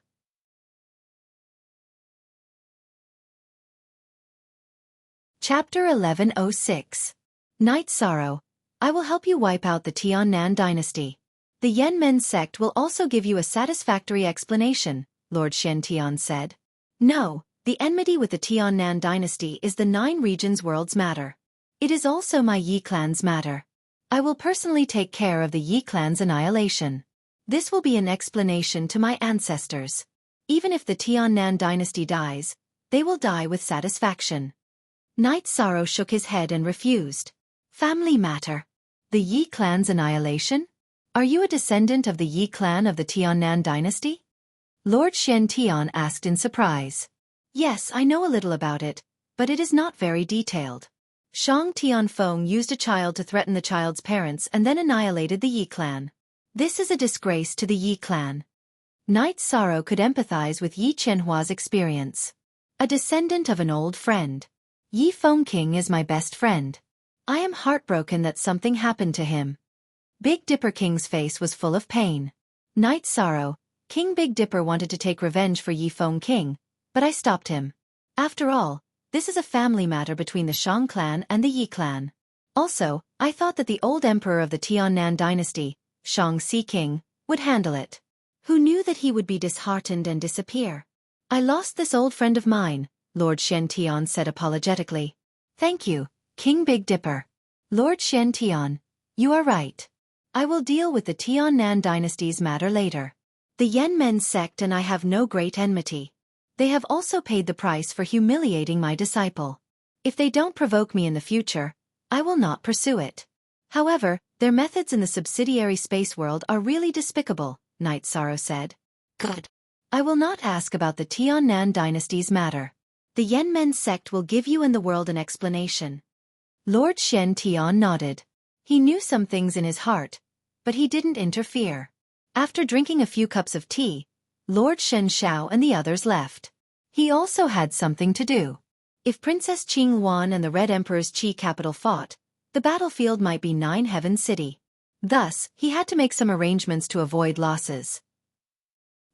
Chapter 1106. Night Sorrow, I will help you wipe out the Tiannan dynasty. The Yanmen sect will also give you a satisfactory explanation, Lord Shen Tian said. No, the enmity with the Tiannan dynasty is the 9 regions world's matter. It is also my Yi clan's matter. I will personally take care of the Yi clan's annihilation. This will be an explanation to my ancestors. Even if the Tiannan dynasty dies, they will die with satisfaction. Night Sorrow shook his head and refused. Family matter. The Yi clan's annihilation? Are you a descendant of the Yi clan of the Tiannan dynasty? Lord Shen Tian asked in surprise. Yes, I know a little about it, but it is not very detailed. Shang Tianfeng used a child to threaten the child's parents and then annihilated the Yi clan. This is a disgrace to the Yi clan. Night Sorrow could empathize with Yi Chenhua's experience. A descendant of an old friend. Yi Fengking is my best friend. I am heartbroken that something happened to him. Big Dipper King's face was full of pain. Night Sorrow, King Big Dipper wanted to take revenge for Yi Fengking, but I stopped him. After all, this is a family matter between the Shang clan and the Yi clan. Also, I thought that the old emperor of the Tiannan dynasty, Shang Si King, would handle it. Who knew that he would be disheartened and disappear? I lost this old friend of mine, Lord Shen Tian said apologetically. Thank you, King Big Dipper. Lord Shen Tian, you are right. I will deal with the Tiannan dynasty's matter later. The Yanmen sect and I have no great enmity. They have also paid the price for humiliating my disciple. If they don't provoke me in the future, I will not pursue it. However, their methods in the subsidiary space world are really despicable, Night Sorrow said. Good. I will not ask about the Tiannan dynasty's matter. The Yanmen sect will give you and the world an explanation. Lord Shen Tian nodded. He knew some things in his heart, but he didn't interfere. After drinking a few cups of tea, Lord Shen Shao and the others left. He also had something to do. If Princess Qing Wan and the Red Emperor's Qi capital fought, the battlefield might be 9 Heaven City. Thus, he had to make some arrangements to avoid losses.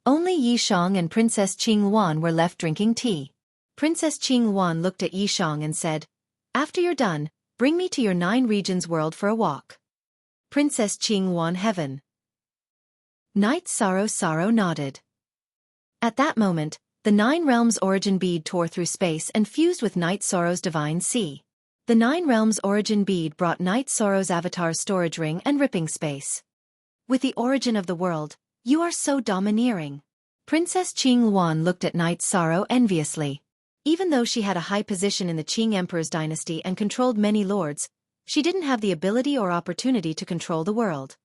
Only Yi Shang and Princess Qing Wan were left drinking tea. Princess Qing Wan looked at Yi Shang and said, "After you're done, bring me to your 9 regions world for a walk." Princess Qing Wan Heaven. Knight Sorrow nodded. At that moment, the 9 realms origin bead tore through space and fused with Knight Sorrow's divine sea. The 9 realms origin bead brought Knight Sorrow's avatar's storage ring and ripping space. With the origin of the world, you are so domineering. Princess Qing Wan looked at Knight Sorrow enviously. Even though she had a high position in the Qing Emperor's dynasty and controlled many lords, she didn't have the ability or opportunity to control the world.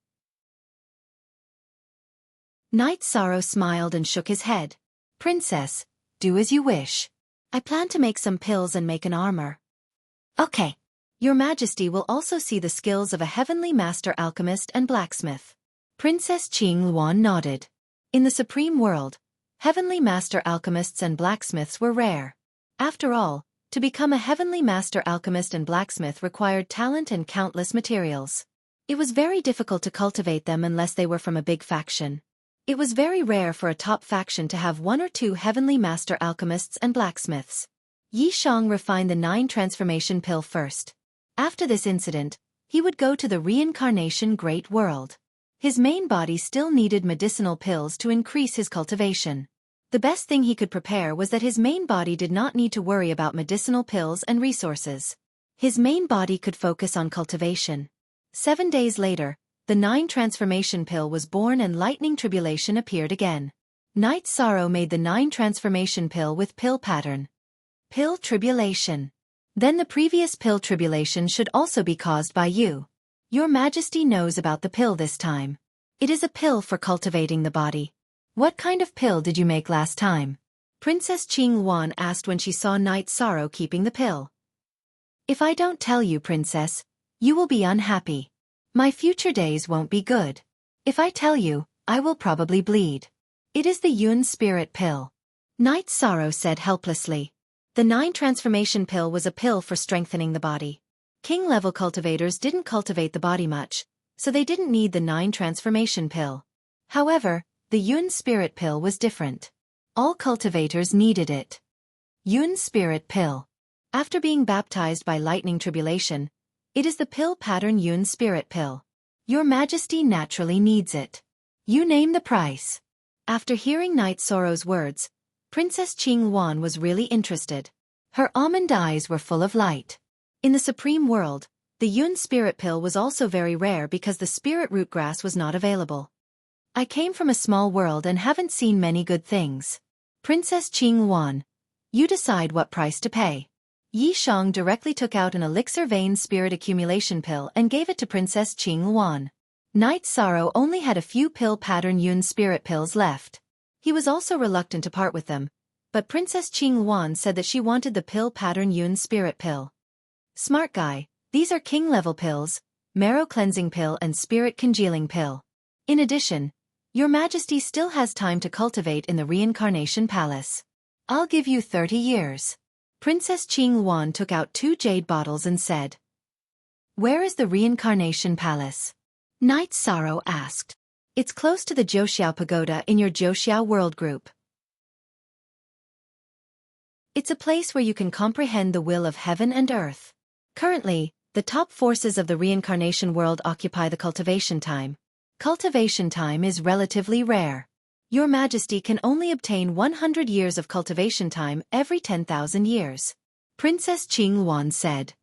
Knight Sorrow smiled and shook his head. "Princess, do as you wish. I plan to make some pills and make an armor." "Okay. Your Majesty will also see the skills of a heavenly master alchemist and blacksmith." Princess Qing Wan nodded. In the supreme world, heavenly master alchemists and blacksmiths were rare. After all, to become a heavenly master alchemist and blacksmith required talent and countless materials. It was very difficult to cultivate them unless they were from a big faction. It was very rare for a top faction to have 1 or 2 heavenly master alchemists and blacksmiths. Yi Shang refined the 9 transformation pill first. After this incident, he would go to the reincarnation great world. His main body still needed medicinal pills to increase his cultivation. The best thing he could prepare was that his main body did not need to worry about medicinal pills and resources. His main body could focus on cultivation. 7 days later, the 9 transformation pill was born and lightning tribulation appeared again. Knight Sorrow made the 9 transformation pill with pill pattern. Pill tribulation. Then the previous pill tribulation should also be caused by you. Your Majesty knows about the pill this time. It is a pill for cultivating the body. What kind of pill did you make last time? Princess Qing Wan asked when she saw Knight Sorrow keeping the pill. "If I don't tell you, Princess, you will be unhappy. My future days won't be good. If I tell you, I will probably bleed. It is the Yun Spirit Pill." Knight Sorrow said helplessly. The 9 transformation pill was a pill for strengthening the body. King-level cultivators didn't cultivate the body much, so they didn't need the 9 transformation pill. However, the Yun Spirit Pill was different. All cultivators needed it. Yun Spirit Pill. After being baptized by lightning tribulation, it is the pill pattern Yun Spirit Pill. Your Majesty naturally needs it. You name the price. After hearing Knight Sorrow's words, Princess Qing Wan was really interested. Her almond eyes were full of light. In the supreme world, the Yun Spirit Pill was also very rare because the spirit root grass was not available. "I came from a small world and haven't seen many good things. Princess Qing Wan, you decide what price to pay." Yi Shang directly took out an elixir vein spirit accumulation pill and gave it to Princess Qing Wan. Knight Sorrow only had a few pill pattern Yun Spirit pills left. He was also reluctant to part with them, but Princess Qing Wan said that she wanted the pill pattern Yun Spirit Pill. "Smart guy, these are king-level pills, marrow cleansing pill and spirit congealing pill. In addition, Your Majesty still has time to cultivate in the Reincarnation Palace. I'll give you 30 years. Princess Qing Wan took out 2 jade bottles and said, "Where is the Reincarnation Palace?" Knight Sorrow asked. "It's close to the Jiuxiao Pagoda in your Jiuxiao World Group. It's a place where you can comprehend the will of heaven and earth. Currently, the top forces of the reincarnation world occupy the cultivation time. Cultivation time is relatively rare. Your Majesty can only obtain 100 years of cultivation time every 10,000 years. Princess Qing Wan said.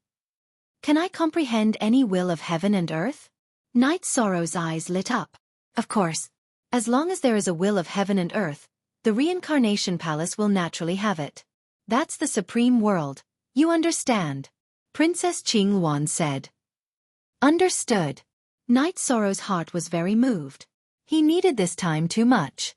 "Can I comprehend any will of heaven and earth?" Knight Sorrow's eyes lit up. "Of course. As long as there is a will of heaven and earth, the Reincarnation Palace will naturally have it. That's the supreme world, you understand?" Princess Qing Wan said. "Understood." Knight Sorrow's heart was very moved. He needed this time too much.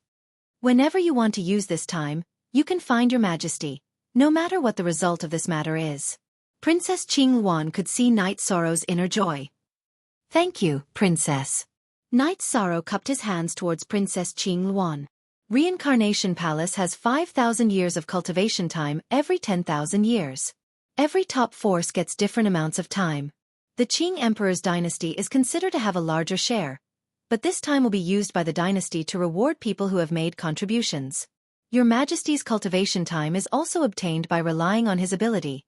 "Whenever you want to use this time, you can find Your Majesty, no matter what the result of this matter is." Princess Qing Wan could see Knight Sorrow's inner joy. "Thank you, Princess." Knight Sorrow cupped his hands towards Princess Qing Wan. Reincarnation Palace has 5,000 years of cultivation time every 10,000 years. Every top force gets different amounts of time. The Qing Emperor's dynasty is considered to have a larger share, but this time will be used by the dynasty to reward people who have made contributions. Your Majesty's cultivation time is also obtained by relying on his ability,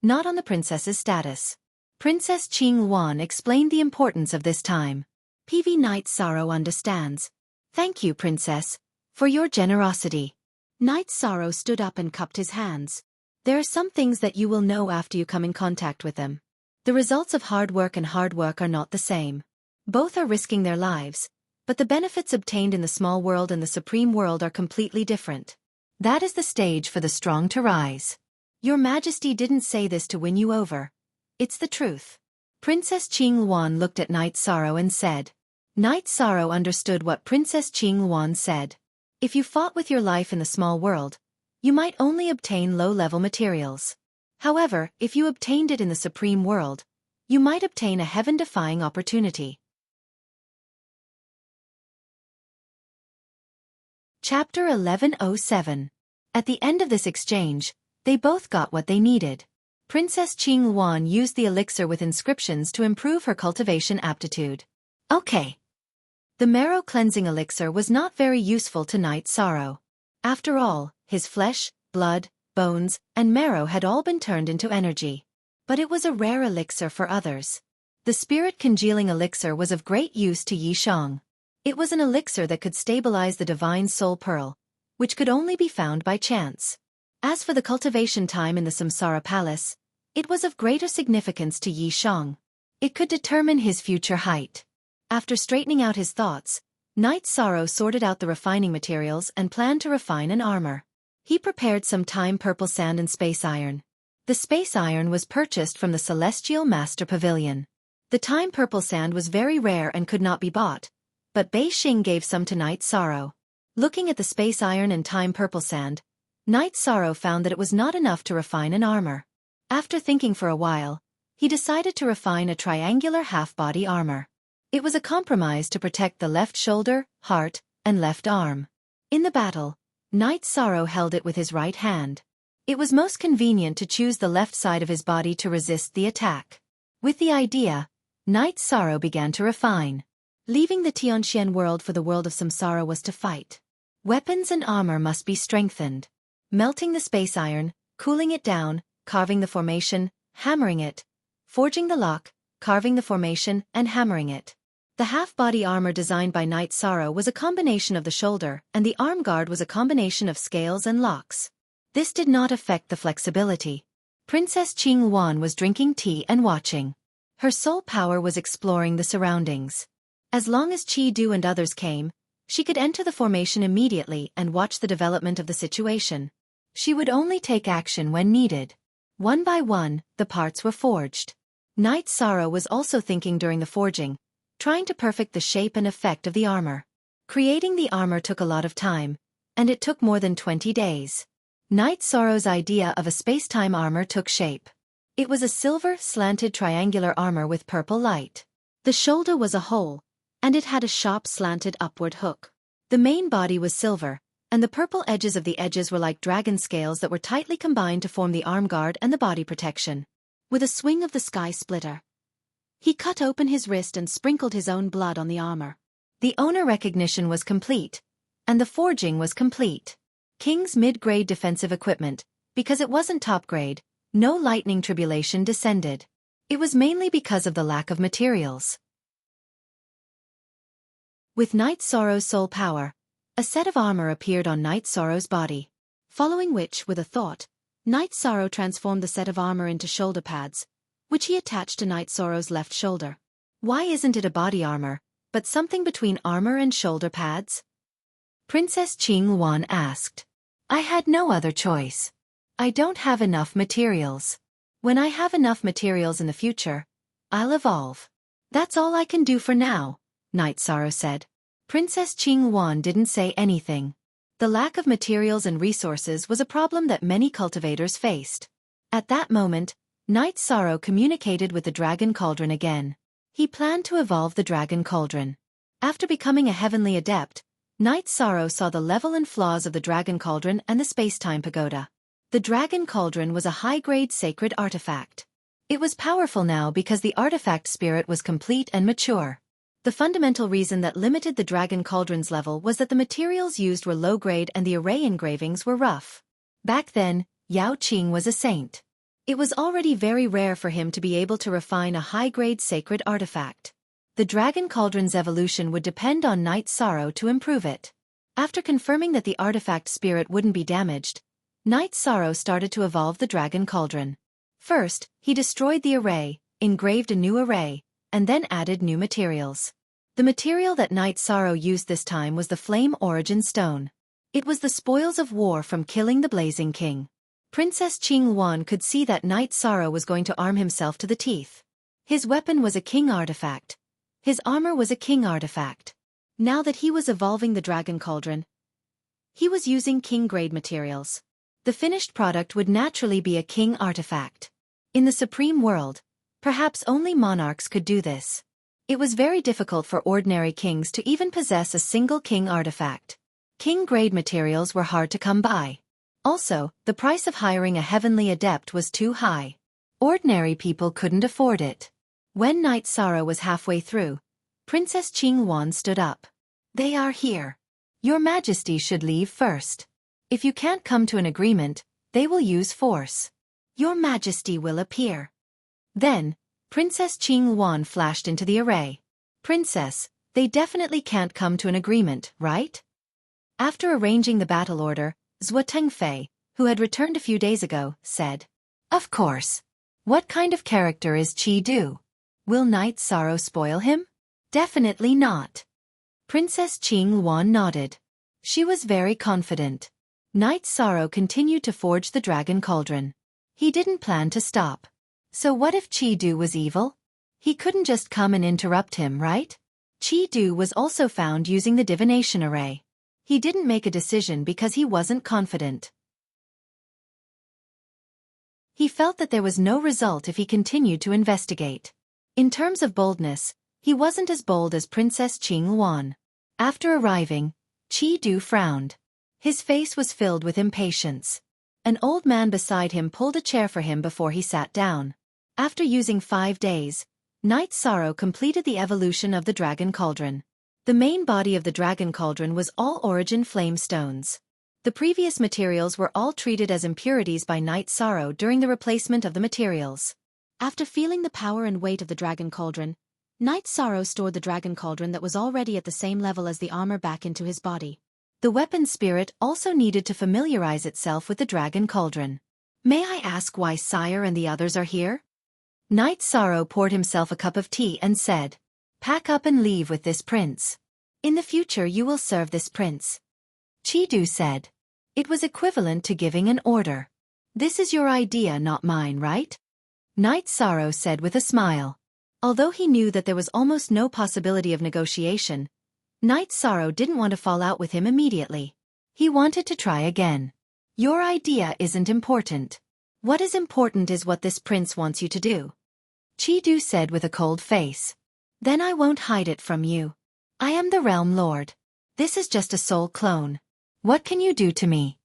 not on the princess's status. Princess Qing Wan explained the importance of this time. PV Knight Sorrow understands. Thank you, Princess, for your generosity. Knight Sorrow stood up and cupped his hands. There are some things that you will know after you come in contact with them. The results of hard work are not the same. Both are risking their lives, but the benefits obtained in the small world and the supreme world are completely different. That is the stage for the strong to rise. Your Majesty didn't say this to win you over. It's the truth. Princess Qing Wan looked at Knight Sorrow and said. Knight Sorrow understood what Princess Qing Wan said. If you fought with your life in the small world, you might only obtain low-level materials. However, if you obtained it in the supreme world, you might obtain a heaven-defying opportunity. Chapter 1107. At the end of this exchange, they both got what they needed. Princess Qing Wan used the elixir with inscriptions to improve her cultivation aptitude. Okay. The marrow cleansing elixir was not very useful to Knight Sorrow. After all, his flesh, blood, bones, and marrow had all been turned into energy. But it was a rare elixir for others. The spirit congealing elixir was of great use to Yi Shang. It was an elixir that could stabilize the divine soul pearl, which could only be found by chance. As for the cultivation time in the Samsara Palace, it was of greater significance to Yi Shang. It could determine his future height. After straightening out his thoughts, Knight Sorrow sorted out the refining materials and planned to refine an armor. He prepared some time purple sand and space iron. The space iron was purchased from the Celestial Master Pavilion. The time purple sand was very rare and could not be bought, but Bei Xing gave some to Knight Sorrow. Looking at the space iron and time purple sand, Knight Sorrow found that it was not enough to refine an armor. After thinking for a while, he decided to refine a triangular half-body armor. It was a compromise to protect the left shoulder, heart, and left arm. In the battle, Knight Sorrow held it with his right hand. It was most convenient to choose the left side of his body to resist the attack. With the idea, Knight Sorrow began to refine. Leaving the Tianxian world for the world of Samsara was to fight. Weapons and armor must be strengthened. Melting the space iron, cooling it down, carving the formation, hammering it, forging the lock, carving the formation, and hammering it. The half-body armor designed by Knight Sorrow was a combination of the shoulder, and the arm guard was a combination of scales and locks. This did not affect the flexibility. Princess Qing Wan was drinking tea and watching. Her sole power was exploring the surroundings. As long as Qi Du and others came, she could enter the formation immediately and watch the development of the situation. She would only take action when needed. One by one, the parts were forged. Knight Sorrow was also thinking during the forging, trying to perfect the shape and effect of the armor. Creating the armor took a lot of time, and it took more than 20 days. Knight Sorrow's idea of a space-time armor took shape. It was a silver, slanted triangular armor with purple light. The shoulder was a hole, and it had a sharp slanted upward hook. The main body was silver, and the purple edges of the edges were like dragon scales that were tightly combined to form the arm guard and the body protection. With a swing of the sky splitter, he cut open his wrist and sprinkled his own blood on the armor. The owner recognition was complete, and the forging was complete. King's mid-grade defensive equipment, because it wasn't top-grade, no lightning tribulation descended. It was mainly because of the lack of materials. With Knight Sorrow's soul power, a set of armor appeared on Knight Sorrow's body. Following which, with a thought, Knight Sorrow transformed the set of armor into shoulder pads, which he attached to Knight Sorrow's left shoulder. Why isn't it a body armor, but something between armor and shoulder pads? Princess Qing Wan asked. I had no other choice. I don't have enough materials. When I have enough materials in the future, I'll evolve. That's all I can do for now, Knight Sorrow said. Princess Qing Wan didn't say anything. The lack of materials and resources was a problem that many cultivators faced. At that moment, Knight Sorrow communicated with the Dragon Cauldron again. He planned to evolve the Dragon Cauldron. After becoming a heavenly adept, Knight Sorrow saw the level and flaws of the Dragon Cauldron and the Space-Time Pagoda. The Dragon Cauldron was a high-grade sacred artifact. It was powerful now because the artifact spirit was complete and mature. The fundamental reason that limited the Dragon Cauldron's level was that the materials used were low-grade and the array engravings were rough. Back then, Yao Qing was a saint. It was already very rare for him to be able to refine a high-grade sacred artifact. The Dragon Cauldron's evolution would depend on Night Sorrow to improve it. After confirming that the artifact spirit wouldn't be damaged, Night Sorrow started to evolve the Dragon Cauldron. First, he destroyed the array, engraved a new array, and then added new materials. The material that Night Sorrow used this time was the Flame Origin Stone. It was the spoils of war from killing the Blazing King. Princess Qingwan could see that Night Sorrow was going to arm himself to the teeth. His weapon was a king artifact. His armor was a king artifact. Now that he was evolving the Dragon Cauldron, he was using king-grade materials. The finished product would naturally be a king artifact. In the Supreme World, perhaps only monarchs could do this. It was very difficult for ordinary kings to even possess a single king artifact. King-grade materials were hard to come by. Also, the price of hiring a heavenly adept was too high. Ordinary people couldn't afford it. When Night Sorrow was halfway through, Princess Qingwan stood up. "They are here. Your Majesty should leave first. If you can't come to an agreement, they will use force. Your Majesty will appear." Then, Princess Qingwan flashed into the array. "Princess, they definitely can't come to an agreement, right?" After arranging the battle order, Zhuo Tengfei, who had returned a few days ago, said, "Of course. What kind of character is Qi Du? Will Night Sorrow spoil him?" "Definitely not." Princess Qingwan nodded. She was very confident. Night Sorrow continued to forge the Dragon Cauldron. He didn't plan to stop. So what if Qi Du was evil? He couldn't just come and interrupt him, right? Qi Du was also found using the divination array. He didn't make a decision because he wasn't confident. He felt that there was no result if he continued to investigate. In terms of boldness, he wasn't as bold as Princess Qingwan. After arriving, Qi Du frowned. His face was filled with impatience. An old man beside him pulled a chair for him before he sat down. After using 5 days, Night Sorrow completed the evolution of the Dragon Cauldron. The main body of the Dragon Cauldron was all origin flame stones. The previous materials were all treated as impurities by Night Sorrow during the replacement of the materials. After feeling the power and weight of the Dragon Cauldron, Night Sorrow stored the Dragon Cauldron that was already at the same level as the armor back into his body. The weapon spirit also needed to familiarize itself with the Dragon Cauldron. "May I ask why Sire and the others are here?" Night Sorrow poured himself a cup of tea and said, "Pack up and leave with this prince. In the future you will serve this prince." Qi Du said. It was equivalent to giving an order. "This is your idea, not mine, right?" Night Sorrow said with a smile. Although he knew that there was almost no possibility of negotiation, Night Sorrow didn't want to fall out with him immediately. He wanted to try again. "Your idea isn't important. What is important is what this prince wants you to do," Qi Du said with a cold face. "Then I won't hide it from you. I am the Realm Lord. This is just a soul clone. What can you do to me?"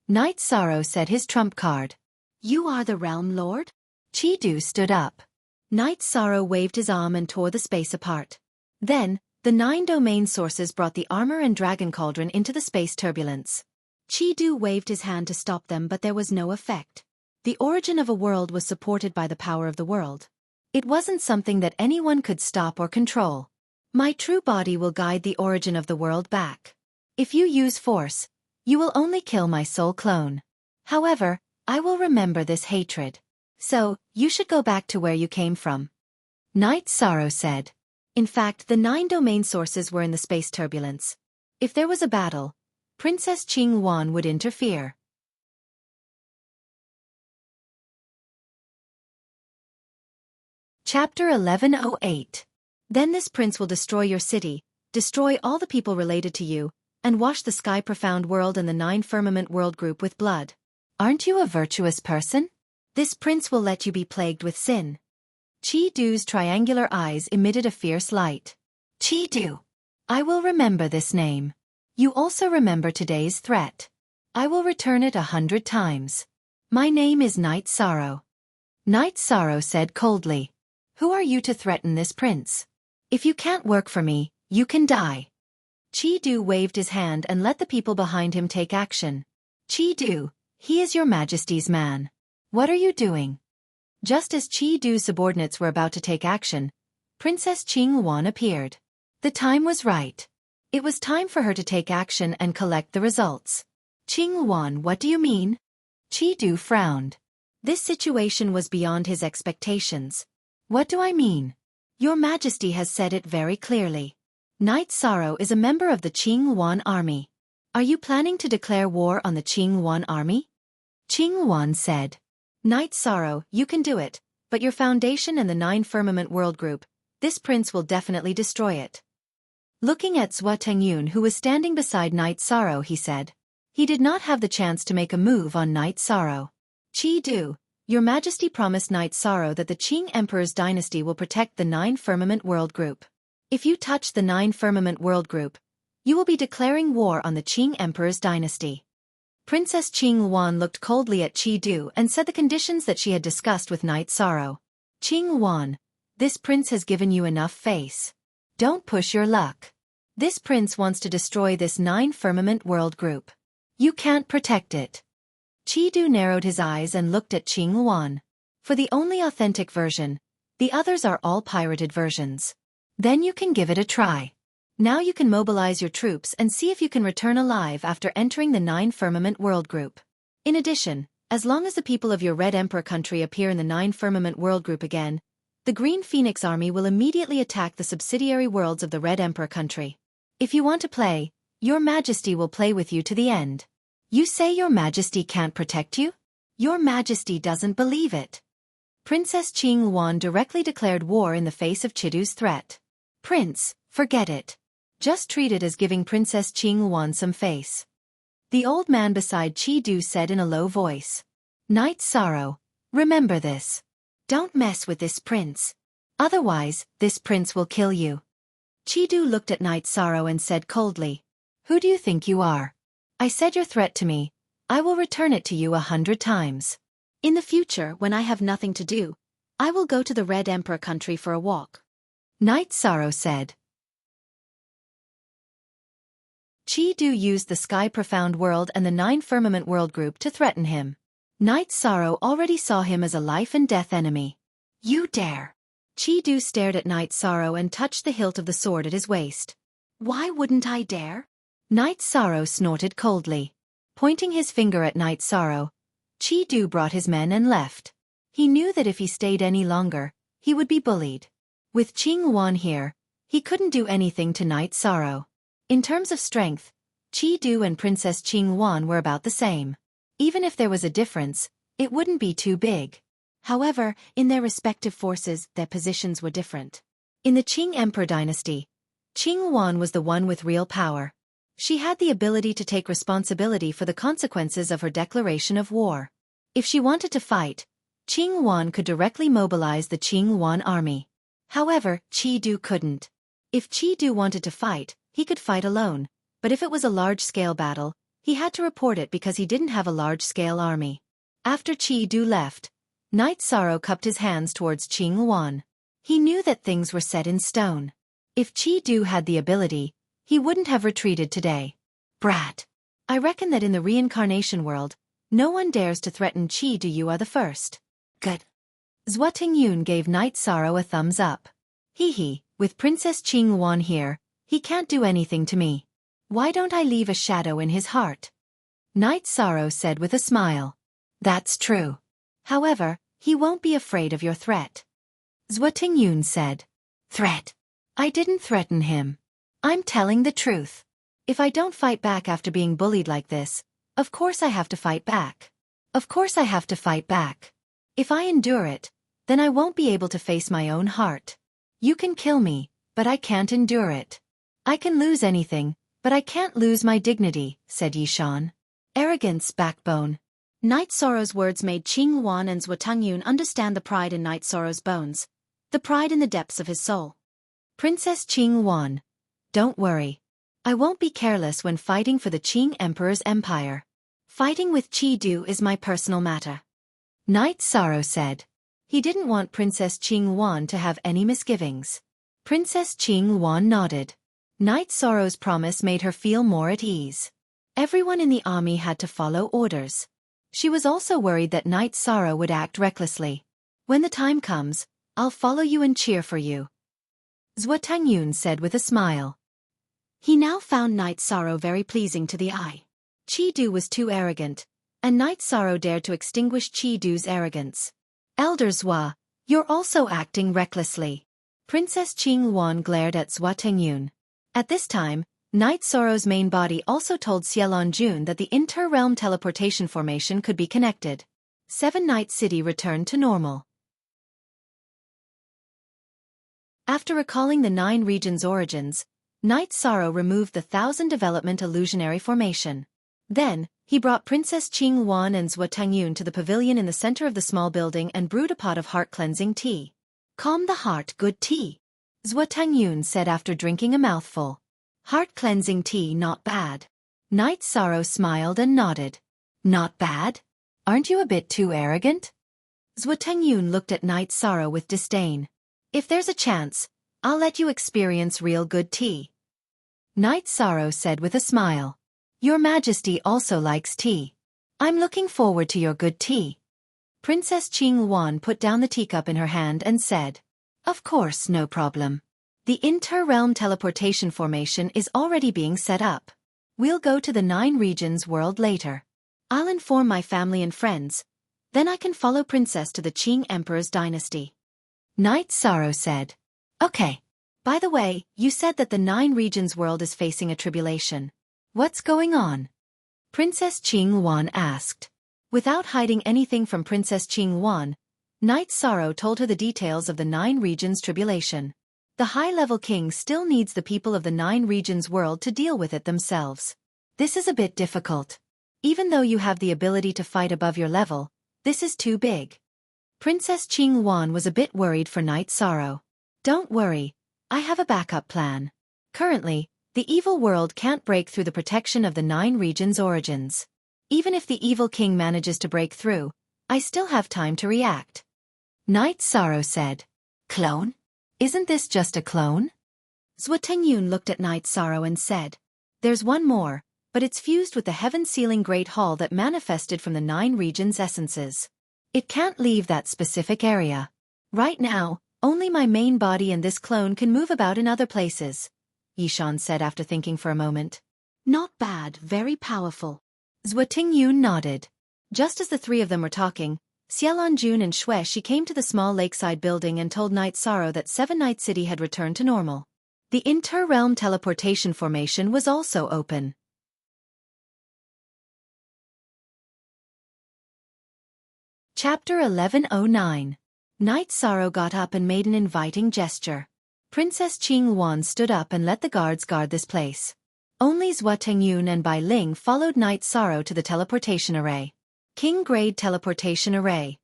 Night Sorrow said his trump card. "You are the Realm Lord?" Qi Du stood up. Night Sorrow waved his arm and tore the space apart. Then, the 9 domain sources brought the armor and Dragon Cauldron into the space turbulence. Qi Du waved his hand to stop them, but there was no effect. The origin of a world was supported by the power of the world. It wasn't something that anyone could stop or control. "My true body will guide the origin of the world back. If you use force, you will only kill my soul clone. However, I will remember this hatred. So, you should go back to where you came from," Night Sorrow said. In fact, the 9 domain sources were in the space turbulence. If there was a battle, Princess Qingwan would interfere. Chapter 1108. Then this prince will destroy your city, destroy all the people related to you, and wash the sky profound world and the 9 firmament world group with blood. Aren't you a virtuous person? This prince will let you be plagued with sin. Qi Du's triangular eyes emitted a fierce light. "Qi Du. I will remember this name. You also remember today's threat. I will return it 100 times. My name is Night Sorrow." Night Sorrow said coldly. "Who are you to threaten this prince?" If you can't work for me, you can die. Chi-Du waved his hand and let the people behind him take action. Chi-Du, he is your majesty's man. What are you doing? Just as Chi-Du's subordinates were about to take action, Princess Qing appeared. The time was right. It was time for her to take action and collect the results. Qing, what do you mean? Chi-Du frowned. This situation was beyond his expectations. What do I mean? Your Majesty has said it very clearly. Knight Sorrow is a member of the Qing army. Are you planning to declare war on the Qing army? Qing said. Knight Sorrow, you can do it, but your foundation and the 9 Firmament World Group, this prince will definitely destroy it. Looking at Zhua Tengyun, who was standing beside Knight Sorrow, he said. He did not have the chance to make a move on Knight Sorrow. Chi-Du, your Majesty promised Knight Sorrow that the Qing Emperor's dynasty will protect the 9 Firmament World Group. If you touch the 9 Firmament World Group, you will be declaring war on the Qing Emperor's dynasty. Princess Qing looked coldly at Chi-Du and said the conditions that she had discussed with Knight Sorrow. Qing, this prince has given you enough face. Don't push your luck. This prince wants to destroy this 9 Firmament World Group. You can't protect it. Chi-Du narrowed his eyes and looked at Qing. For the only authentic version, the others are all pirated versions. Then you can give it a try. Now you can mobilize your troops and see if you can return alive after entering the 9 Firmament World Group. In addition, as long as the people of your Red Emperor country appear in the 9 Firmament World Group again, the Green Phoenix Army will immediately attack the subsidiary worlds of the Red Emperor country. If you want to play, your Majesty will play with you to the end. You say your Majesty can't protect you? Your Majesty doesn't believe it. Princess Qing directly declared war in the face of Chi-Du's threat. Prince, forget it. Just treat it as giving Princess Qing some face. The old man beside Chi-Du said in a low voice. Knight Sorrow, remember this. Don't mess with this prince. Otherwise, this prince will kill you. Chi-Du looked at Knight Sorrow and said coldly. Who do you think you are? I said your threat to me. I will return it to you 100 times. In the future, when I have nothing to do, I will go to the Red Emperor country for a walk. Knight Sorrow said. Chi-Du used the Sky Profound World and the 9 Firmament World Group to threaten him. Knight Sorrow already saw him as a life-and-death enemy. You dare! Chi-Du stared at Knight Sorrow and touched the hilt of the sword at his waist. Why wouldn't I dare? Knight Sorrow snorted coldly. Pointing his finger at Knight Sorrow, Chi-Du brought his men and left. He knew that if he stayed any longer, he would be bullied. With Qing here, he couldn't do anything to Knight Sorrow. In terms of strength, Chi-Du and Princess Qing were about the same. Even if there was a difference, it wouldn't be too big. However, in their respective forces, their positions were different. In the Qing Emperor dynasty, Qing was the one with real power. She had the ability to take responsibility for the consequences of her declaration of war. If she wanted to fight, Qing could directly mobilize the Qing army. However, Chi-Du couldn't. If Chi-Du wanted to fight, he could fight alone, but if it was a large-scale battle, he had to report it because he didn't have a large-scale army. After Chi-Du left, Knight Sorrow cupped his hands towards Qing. He knew that things were set in stone. If Chi-Du had the ability, he wouldn't have retreated today. Brat! I reckon that in the reincarnation world, no one dares to threaten Chi-Du. You are the first. Good. Zhua Tengyun gave Knight Sorrow a thumbs up. Hee, with Princess Qing here, he can't do anything to me. Why don't I leave a shadow in his heart? Knight Sorrow said with a smile. That's true. However, he won't be afraid of your threat. Zhua Tengyun said. Threat? I didn't threaten him. I'm telling the truth. If I don't fight back after being bullied like this, of course I have to fight back. Of course I have to fight back. If I endure it, then I won't be able to face my own heart. You can kill me, but I can't endure it. I can lose anything, but I can't lose my dignity, said Yishan. Arrogance, backbone. Knight Sorrow's words made Qing and Zhua Tengyun understand the pride in Knight Sorrow's bones, the pride in the depths of his soul. Princess Qing, don't worry. I won't be careless when fighting for the Qing Emperor's empire. Fighting with Chi-Du is my personal matter. Knight Sorrow said. He didn't want Princess Qing to have any misgivings. Princess Qing Yuan nodded. Night Sorrow's promise made her feel more at ease. Everyone in the army had to follow orders. She was also worried that Night Sorrow would act recklessly. When the time comes, I'll follow you and cheer for you, Zhuo Tangyun said with a smile. He now found Night Sorrow very pleasing to the eye. Qi Du was too arrogant, and Night Sorrow dared to extinguish Qi Du's arrogance. Elder Zhuo, you're also acting recklessly. Princess Qing Yuan glared at Zhuo Tangyun. At this time, Night Sorrow's main body also told Xiaolon Jun that the inter-realm teleportation formation could be connected. Seven Night City returned to normal. After recalling the 9 regions' origins, Night Sorrow removed the 1000 development illusionary formation. Then, he brought Princess Qing Yuan and Zhuo Tangyun to the pavilion in the center of the small building and brewed a pot of heart-cleansing tea. Calm the heart, good tea, Zhuo Tangyun said after drinking a mouthful. Heart-cleansing tea, not bad. Night Sorrow smiled and nodded. Not bad? Aren't you a bit too arrogant? Zhuo Tangyun looked at Night Sorrow with disdain. If there's a chance, I'll let you experience real good tea, Night Sorrow said with a smile. Your Majesty also likes tea. I'm looking forward to your good tea. Princess Qing Yuan put down the teacup in her hand and said, Of course, no problem. The inter-realm teleportation formation is already being set up. We'll go to the 9 regions world later. I'll inform my family and friends. Then I can follow Princess to the Qing Emperor's dynasty. Night Sorrow said. Okay. By the way, you said that the 9 regions world is facing a tribulation. What's going on? Princess Qing Yuan asked. Without hiding anything from Princess Qing Yuan, Night Sorrow told her the details of the 9 regions tribulation. The high-level king still needs the people of the 9 regions world to deal with it themselves. This is a bit difficult. Even though you have the ability to fight above your level, this is too big. Princess Qing Yuan was a bit worried for Night Sorrow. Don't worry, I have a backup plan. Currently, the evil world can't break through the protection of the 9 regions' origins. Even if the evil king manages to break through, I still have time to react. Night Sorrow said. Clone? Isn't this just a clone? Zhuo Tangyun looked at Night Sorrow and said. There's one more, but it's fused with the heaven-sealing Great Hall that manifested from the 9 regions' essences. It can't leave that specific area. Right now, only my main body and this clone can move about in other places, Yishan said after thinking for a moment. Not bad, very powerful. Zhuo Tingyun nodded. Just as the 3 of them were talking, Xiaolon Jun and Xue Shi came to the small lakeside building and told Night Sorrow that 7 Night City had returned to normal. The inter-realm teleportation formation was also open. Chapter 1109. Night Sorrow got up and made an inviting gesture. Princess Qing Yuan stood up and let the guards guard this place. Only Zhuo Tengyun and Bai Ling followed Night Sorrow to the teleportation array. King-grade teleportation array.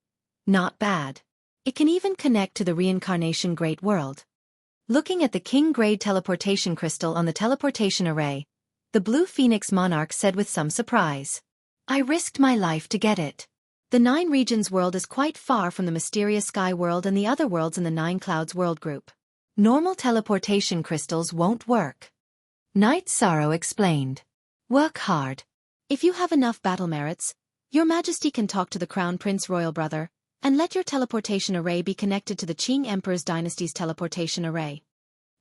Not bad. It can even connect to the reincarnation Great World. Looking at the King-grade teleportation crystal on the teleportation array, the Blue Phoenix Monarch said with some surprise. I risked my life to get it. The 9 regions world is quite far from the mysterious sky world and the other worlds in the 9 clouds world group. Normal teleportation crystals won't work. Night Sorrow explained. Work hard. If you have enough battle merits, Your Majesty can talk to the Crown Prince Royal Brother, and let your teleportation array be connected to the Qing Emperor's dynasty's teleportation array.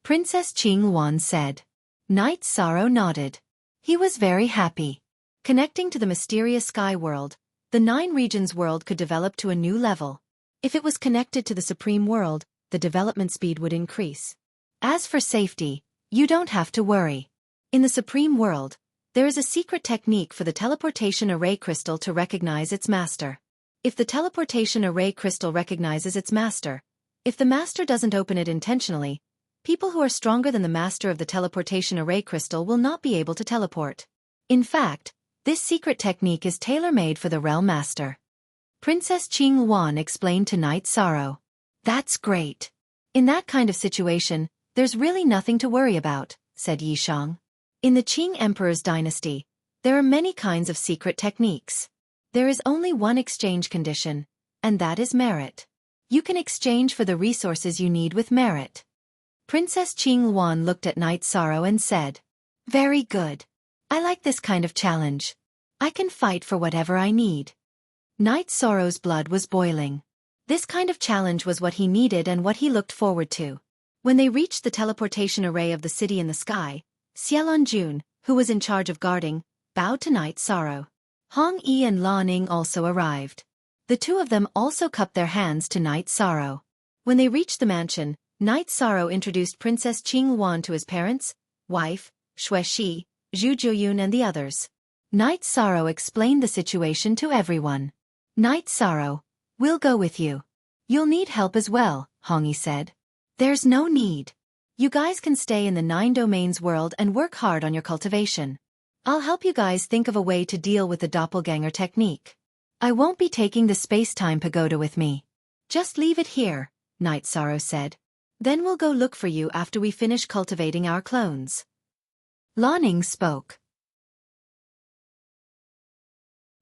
Princess Qing Yuan said. Night Sorrow nodded. He was very happy. Connecting to the mysterious sky world, the 9 regions world could develop to a new level. If it was connected to the Supreme World, the development speed would increase. As for safety, you don't have to worry. In the Supreme World, there is a secret technique for the teleportation array crystal to recognize its master. If the teleportation array crystal recognizes its master, if the master doesn't open it intentionally, people who are stronger than the master of the teleportation array crystal will not be able to teleport. In fact, this secret technique is tailor-made for the Realm Master. Princess Qing Yuan explained to Night Sorrow. That's great. In that kind of situation, there's really nothing to worry about, said Yishang. In the Qing Emperor's dynasty, there are many kinds of secret techniques. There is only one exchange condition, and that is merit. You can exchange for the resources you need with merit. Princess Qingluan looked at Night Sorrow and said, "Very good. I like this kind of challenge. I can fight for whatever I need." Night Sorrow's blood was boiling. This kind of challenge was what he needed and what he looked forward to. When they reached the teleportation array of the city in the sky, Xiaolonjun, who was in charge of guarding, bowed to Night Sorrow. Hong Yi and Lan Ning also arrived. The two of them also cupped their hands to Night Sorrow. When they reached the mansion, Night Sorrow introduced Princess Qingluan to his parents, wife, Xuexi, Zhu Jiuyun and the others. Night Sorrow explained the situation to everyone. "Night Sorrow, we'll go with you. You'll need help as well," Hong Yi said. "There's no need. You guys can stay in the 9 domains world and work hard on your cultivation. I'll help you guys think of a way to deal with the doppelganger technique. I won't be taking the space-time pagoda with me. Just leave it here," Night Sorrow said. "Then we'll go look for you after we finish cultivating our clones." Lan Ning spoke.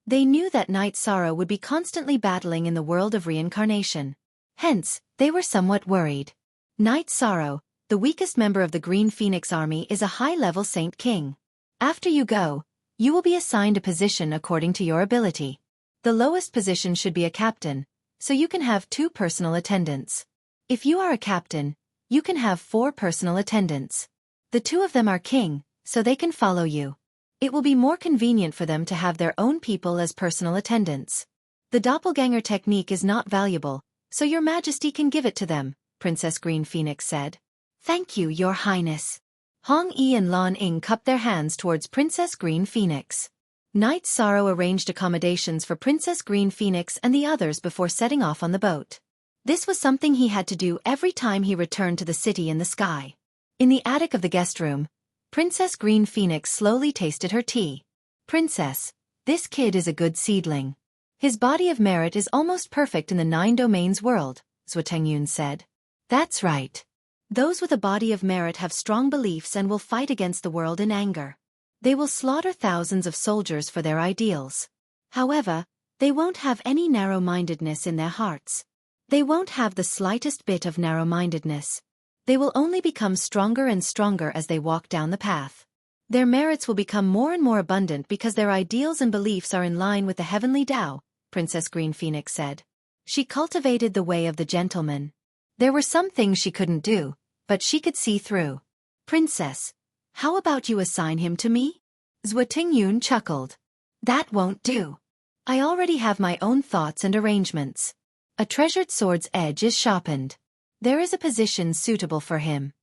They knew that Night Sorrow would be constantly battling in the world of reincarnation. Hence, they were somewhat worried. Night Sorrow, the weakest member of the Green Phoenix Army, is a high-level Saint King. After you go, you will be assigned a position according to your ability. The lowest position should be a captain, so you can have 2 personal attendants. If you are a captain, you can have 4 personal attendants. The 2 of them are king, so they can follow you. It will be more convenient for them to have their own people as personal attendants. The doppelganger technique is not valuable, so your majesty can give it to them," Princess Green Phoenix said. "Thank you, your highness." Hong Yi and Lan Ning cupped their hands towards Princess Green Phoenix. Night Sorrow arranged accommodations for Princess Green Phoenix and the others before setting off on the boat. This was something he had to do every time he returned to the city in the sky. In the attic of the guest room, Princess Green Phoenix slowly tasted her tea. "Princess, this kid is a good seedling. His body of merit is almost perfect in the 9 domains world," Zhuotengyun said. "That's right. Those with a body of merit have strong beliefs and will fight against the world in anger. They will slaughter thousands of soldiers for their ideals. However, they won't have any narrow-mindedness in their hearts. They won't have the slightest bit of narrow-mindedness. They will only become stronger and stronger as they walk down the path. Their merits will become more and more abundant because their ideals and beliefs are in line with the heavenly Tao," Princess Green Phoenix said. She cultivated the way of the gentleman. There were some things she couldn't do, but she could see through. "Princess, how about you assign him to me?" Zhuotengyun chuckled. "That won't do. I already have my own thoughts and arrangements. A treasured sword's edge is sharpened. There is a position suitable for him."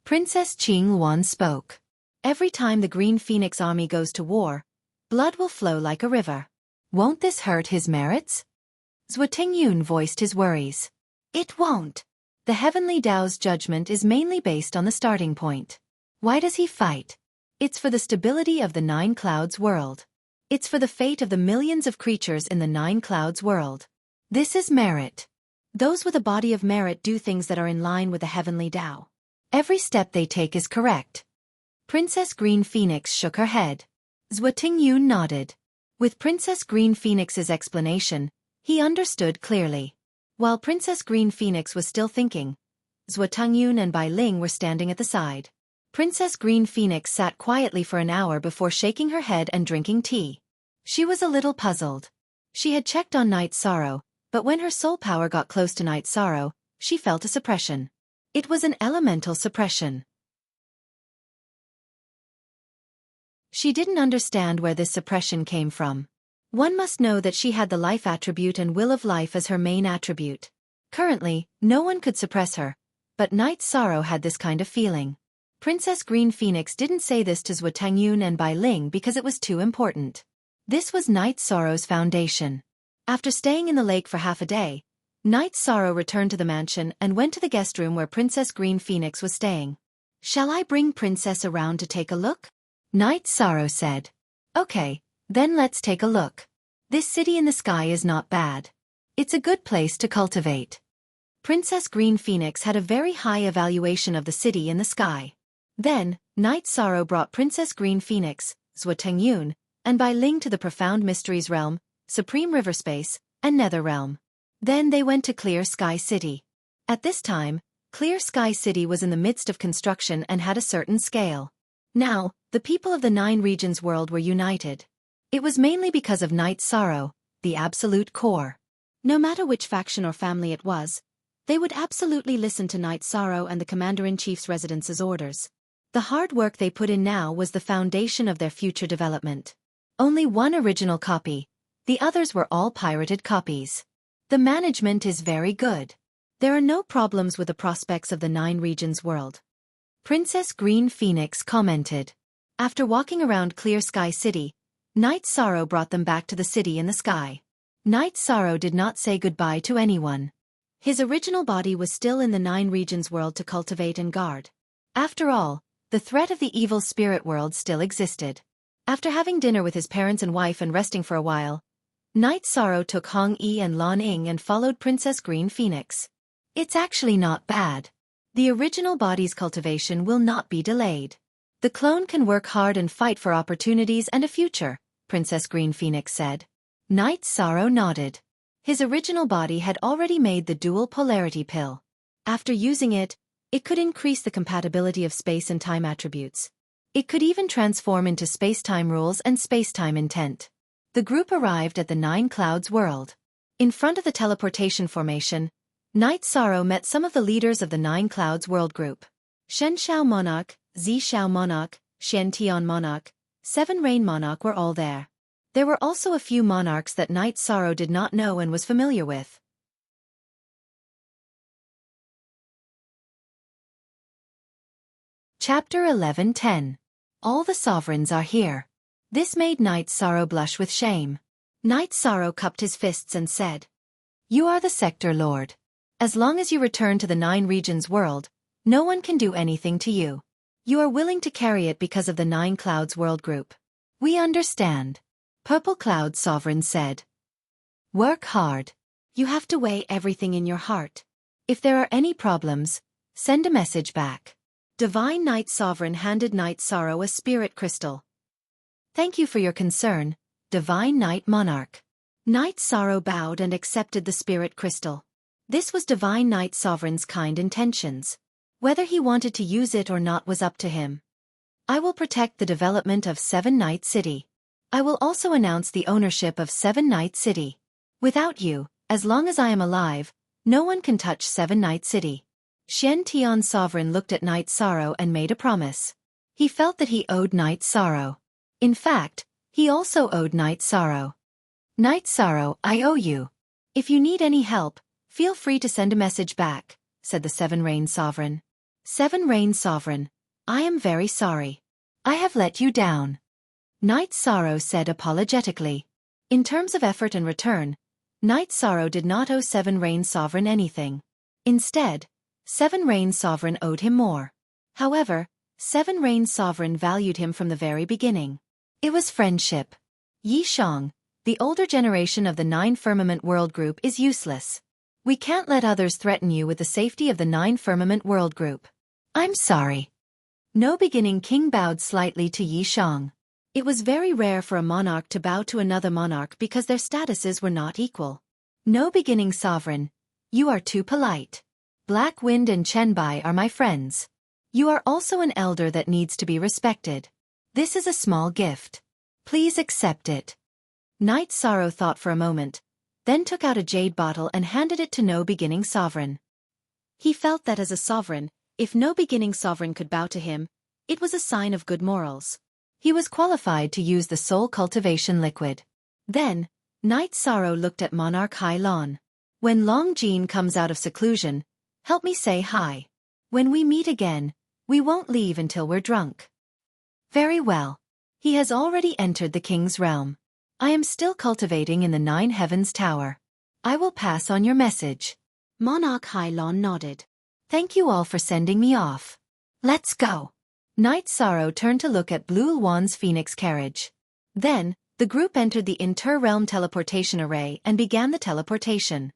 Princess Qingluan spoke. "Every time the Green Phoenix Army goes to war, blood will flow like a river. Won't this hurt his merits?" Zhuotengyun voiced his worries. "It won't. The heavenly Tao's judgment is mainly based on the starting point. Why does he fight? It's for the stability of the 9 clouds world. It's for the fate of the millions of creatures in the 9 clouds world. This is merit. Those with a body of merit do things that are in line with the heavenly Tao. Every step they take is correct." Princess Green Phoenix shook her head. Zhuotengyun nodded. With Princess Green Phoenix's explanation, he understood clearly. While Princess Green Phoenix was still thinking, Zhuotengyun and Bai Ling were standing at the side. Princess Green Phoenix sat quietly for an hour before shaking her head and drinking tea. She was a little puzzled. She had checked on Night Sorrow, but when her soul power got close to Night Sorrow, she felt a suppression. It was an elemental suppression. She didn't understand where this suppression came from. One must know that she had the life attribute and will of life as her main attribute. Currently, no one could suppress her, but Night Sorrow had this kind of feeling. Princess Green Phoenix didn't say this to Zhuotengyun and Bai Ling because it was too important. This was Night Sorrow's foundation. After staying in the lake for half a day, Night Sorrow returned to the mansion and went to the guest room where Princess Green Phoenix was staying. "Shall I bring Princess around to take a look?" Night Sorrow said. "Okay, then let's take a look. This city in the sky is not bad. It's a good place to cultivate." Princess Green Phoenix had a very high evaluation of the city in the sky. Then, Night Sorrow brought Princess Green Phoenix, Zhuotengyun, and Bai Ling to the Profound Mysteries Realm, Supreme River Space, and Nether Realm. Then they went to Clear Sky City. At this time, Clear Sky City was in the midst of construction and had a certain scale. Now, the people of the 9 regions world were united. It was mainly because of Night Sorrow, the absolute core. No matter which faction or family it was, they would absolutely listen to Night Sorrow and the Commander-in-Chief's residence's orders. The hard work they put in now was the foundation of their future development. Only one original copy. The others were all pirated copies. The management is very good. There are no problems with the prospects of the 9 regions world. Princess Green Phoenix commented. After walking around Clear Sky City, Night Sorrow brought them back to the city in the sky. Night Sorrow did not say goodbye to anyone. His original body was still in the 9 regions world to cultivate and guard. After all, the threat of the evil spirit world still existed. After having dinner with his parents and wife and resting for a while, Night Sorrow took Hong Yi and Lan Ying and followed Princess Green Phoenix. It's actually not bad. The original body's cultivation will not be delayed. The clone can work hard and fight for opportunities and a future, Princess Green Phoenix said. Night Sorrow nodded. His original body had already made the dual polarity pill. After using it, it could increase the compatibility of space and time attributes. It could even transform into space-time rules and space-time intent. The group arrived at the 9 Clouds world. In front of the teleportation formation, Night Sorrow met some of the leaders of the 9 Clouds world group. Shen Shao Monarch, Zi Shao Monarch, Shen Tian Monarch, 7 Rain Monarch were all there. There were also a few monarchs that Night Sorrow did not know and was familiar with. Chapter 11:10. All the sovereigns are here. This made Night Sorrow blush with shame. Night Sorrow cupped his fists and said, "You are the Sector Lord. As long as you return to the 9 regions world, no one can do anything to you. You are willing to carry it because of the 9 Clouds world group. We understand." Purple Cloud Sovereign said, "Work hard. You have to weigh everything in your heart. If there are any problems, send a message back." Divine Night Sovereign handed Night Sorrow a spirit crystal. "Thank you for your concern, Divine Night Monarch." Night Sorrow bowed and accepted the spirit crystal. This was Divine Night Sovereign's kind intentions. Whether he wanted to use it or not was up to him. "I will protect the development of 7 Night City. I will also announce the ownership of 7 Night City. Without you, as long as I am alive, no one can touch 7 Night City." Shen Tian Sovereign looked at Night Sorrow and made a promise. He felt that he owed Night Sorrow. In fact, he also owed Night Sorrow. "Night Sorrow, I owe you. If you need any help, feel free to send a message back," said the 7 Rain Sovereign. 7 Rain Sovereign, I am very sorry. I have let you down." Night Sorrow said apologetically. In terms of effort and return, Night Sorrow did not owe 7 Rain Sovereign anything. Instead, 7 Rain Sovereign owed him more. However, 7 Rain Sovereign valued him from the very beginning. It was friendship. Yi Shang, the older generation of the 9 Firmament World Group, is useless. We can't let others threaten you with the safety of the 9 Firmament World Group. I'm sorry. No Beginning King bowed slightly to Yi Shang. It was very rare for a monarch to bow to another monarch because their statuses were not equal. No Beginning Sovereign, you are too polite. Black Wind and Chenbai are my friends. You are also an elder that needs to be respected. This is a small gift. Please accept it." Night Sorrow thought for a moment, then took out a jade bottle and handed it to No Beginning Sovereign. He felt that as a sovereign, if No Beginning Sovereign could bow to him, it was a sign of good morals. He was qualified to use the soul cultivation liquid. Then, Night Sorrow looked at Monarch Hai Lan. "When Long Jean comes out of seclusion, help me say hi. When we meet again, we won't leave until we're drunk." "Very well. He has already entered the king's realm. I am still cultivating in the 9 Heavens Tower. I will pass on your message." Monarch Hai Lan nodded. "Thank you all for sending me off. Let's go." Night Sorrow turned to look at Blue Wan's Phoenix carriage. Then, the group entered the inter-realm teleportation array and began the teleportation.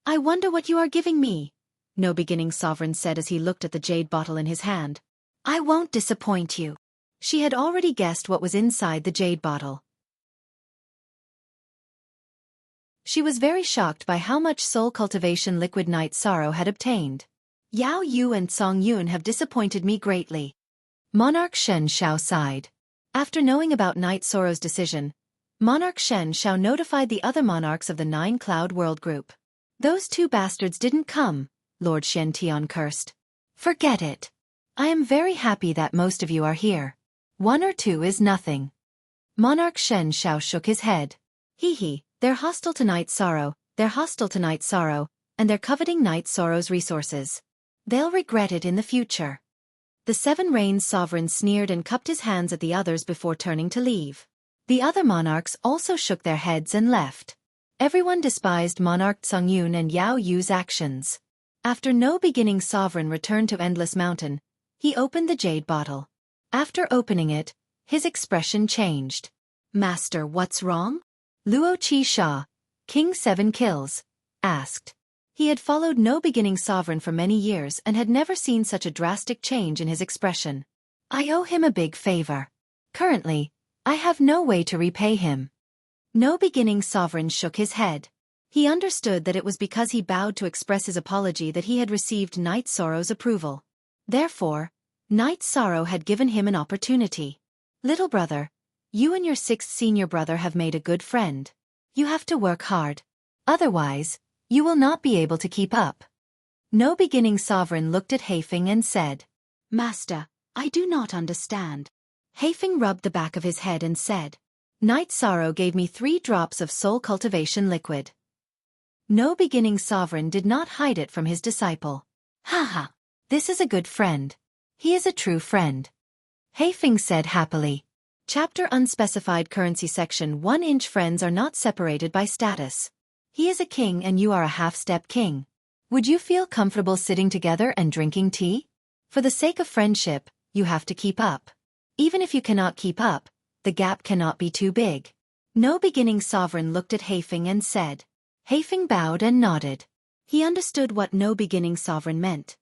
"I wonder what you are giving me," No Beginning Sovereign said as he looked at the jade bottle in his hand. "I won't disappoint you." She had already guessed what was inside the jade bottle. She was very shocked by how much soul cultivation liquid Night Sorrow had obtained. Yao Yu and Song Yun have disappointed me greatly. Monarch Shen Shao sighed. After knowing about Knight Soro's decision, Monarch Shen Shao notified the other monarchs of the Nine Cloud World Group. Those two bastards didn't come, Lord Shen Tian cursed. Forget it. I am very happy that most of you are here. 1 or 2 is nothing. Monarch Shen Shao shook his head. Hee, they're hostile to Knight Soro, and they're coveting Knight Soro's resources. They'll regret it in the future. The Seven Rains sovereign sneered and cupped his hands at the others before turning to leave. The other monarchs also shook their heads and left. Everyone despised Monarch Song Yun and Yao Yu's actions. After No Beginning Sovereign returned to Endless Mountain, he opened the jade bottle. After opening it, his expression changed. Master, what's wrong? Luo Qi Sha, King 7 Kills, asked. He had followed No Beginning Sovereign for many years and had never seen such a drastic change in his expression. I owe him a big favor. Currently, I have no way to repay him. No Beginning Sovereign shook his head. He understood that it was because he bowed to express his apology that he had received Knight Soro's approval. Therefore, Knight Soro had given him an opportunity. Little brother, you and your 6th senior brother have made a good friend. You have to work hard. Otherwise, you will not be able to keep up. No Beginning Sovereign looked at Haifeng and said, Master, I do not understand. Haifeng rubbed the back of his head and said, Knight Soro gave me 3 drops of soul cultivation liquid. No Beginning Sovereign did not hide it from his disciple. Haha, this is a good friend. He is a true friend. Haifeng said happily. Chapter Unspecified Currency Section 1-inch Friends are not separated by status. He is a king and you are a half-step king. Would you feel comfortable sitting together and drinking tea? For the sake of friendship, you have to keep up. Even if you cannot keep up, the gap cannot be too big. No Beginning Sovereign looked at Haifeng and said. Haifeng bowed and nodded. He understood what No Beginning Sovereign meant.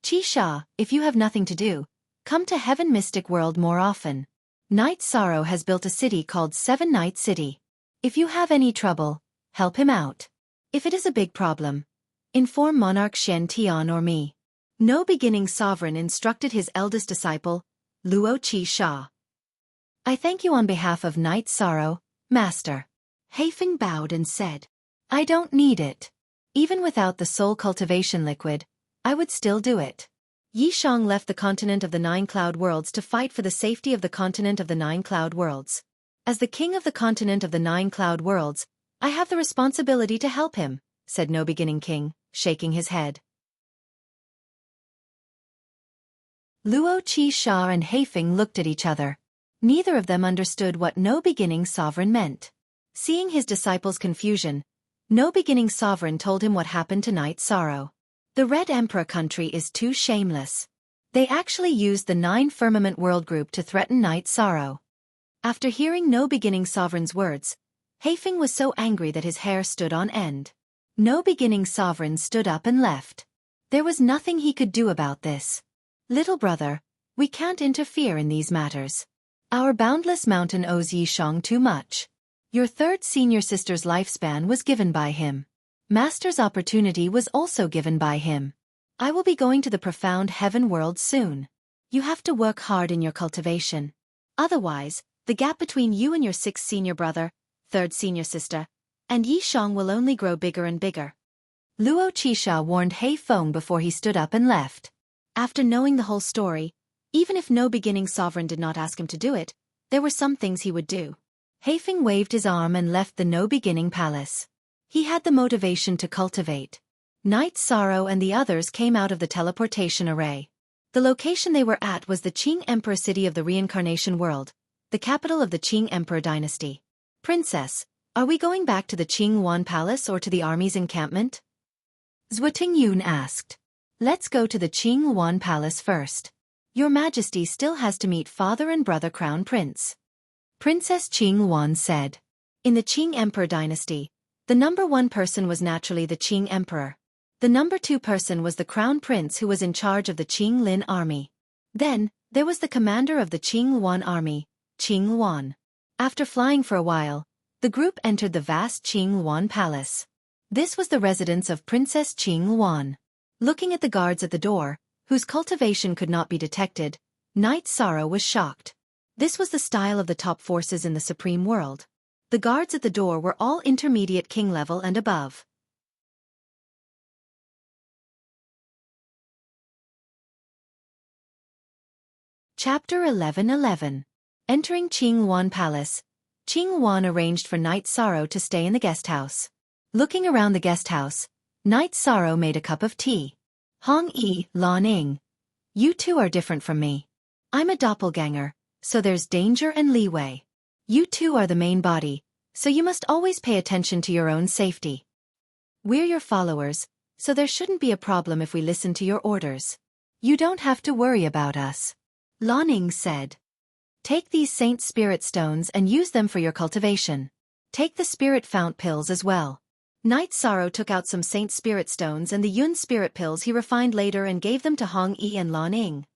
Qi Sha, if you have nothing to do, come to Heaven Mystic World more often. Knight Soro has built a city called 7 Night City. If you have any trouble, help him out. If it is a big problem, inform Monarch Shen Tian or me. No Beginning Sovereign instructed his eldest disciple, Luo Qi Sha. I thank you on behalf of Knight Soro, Master. Haifeng bowed and said, I don't need it. Even without the soul cultivation liquid, I would still do it. Yi Shang left the continent of the 9 Cloud Worlds to fight for the safety of the continent of the 9 Cloud Worlds. As the king of the continent of the 9 Cloud Worlds, I have the responsibility to help him, said No Beginning King, shaking his head. Luo Qi Sha and Haifeng looked at each other. Neither of them understood what No Beginning Sovereign meant. Seeing his disciple's confusion, No Beginning Sovereign told him what happened to Knight Soro. The Red Emperor country is too shameless. They actually used the 9 Firmament World Group to threaten Knight Soro. After hearing No Beginning Sovereign's words, Haifeng was so angry that his hair stood on end. No Beginning Sovereign stood up and left. There was nothing he could do about this. Little brother, we can't interfere in these matters. Our boundless mountain owes Yi Shang too much. Your 3rd senior sister's lifespan was given by him. Master's opportunity was also given by him. I will be going to the profound heaven world soon. You have to work hard in your cultivation. Otherwise, the gap between you and your 6th senior brother, 3rd senior sister, and Yi Shang will only grow bigger and bigger. Luo Qisha warned Haifeng before he stood up and left. After knowing the whole story, even if No Beginning Sovereign did not ask him to do it, there were some things he would do. Haifeng waved his arm and left the No Beginning Palace. He had the motivation to cultivate. Knight Soro and the others came out of the teleportation array. The location they were at was the Qing Emperor city of the reincarnation world, the capital of the Qing Emperor dynasty. Princess, are we going back to the Qing Yuan Palace or to the army's encampment? Zhuting Yun asked. Let's go to the Qing Yuan Palace first. Your Majesty still has to meet father and brother Crown Prince. Princess Qing Yuan said. In the Qing Emperor dynasty, the number 1 person was naturally the Qing Emperor. The number 2 person was the Crown Prince who was in charge of the Qing Lin army. Then, there was the commander of the Qing Yuan army, Qing Yuan. After flying for a while, the group entered the vast Qing Yuan Palace. This was the residence of Princess Qing Yuan. Looking at the guards at the door, whose cultivation could not be detected, Knight Sorrow was shocked. This was the style of the top forces in the Supreme World. The guards at the door were all intermediate king level and above. Chapter 11:11. Entering Qing Wan Palace, Qing Wan arranged for Knight Sorrow to stay in the guest house. Looking around the guest house, Knight Sorrow made a cup of tea. Hong Yi, Lan Ning. You two are different from me. I'm a doppelganger, so there's danger and leeway. You two are the main body, so you must always pay attention to your own safety. We're your followers, so there shouldn't be a problem if we listen to your orders. You don't have to worry about us. Lan Ning said. Take these Saint Spirit Stones and use them for your cultivation. Take the Spirit Fount pills as well. Knight Sorrow took out some Saint Spirit Stones and the Yun Spirit pills he refined later and gave them to Hong Yi and Lan Ning.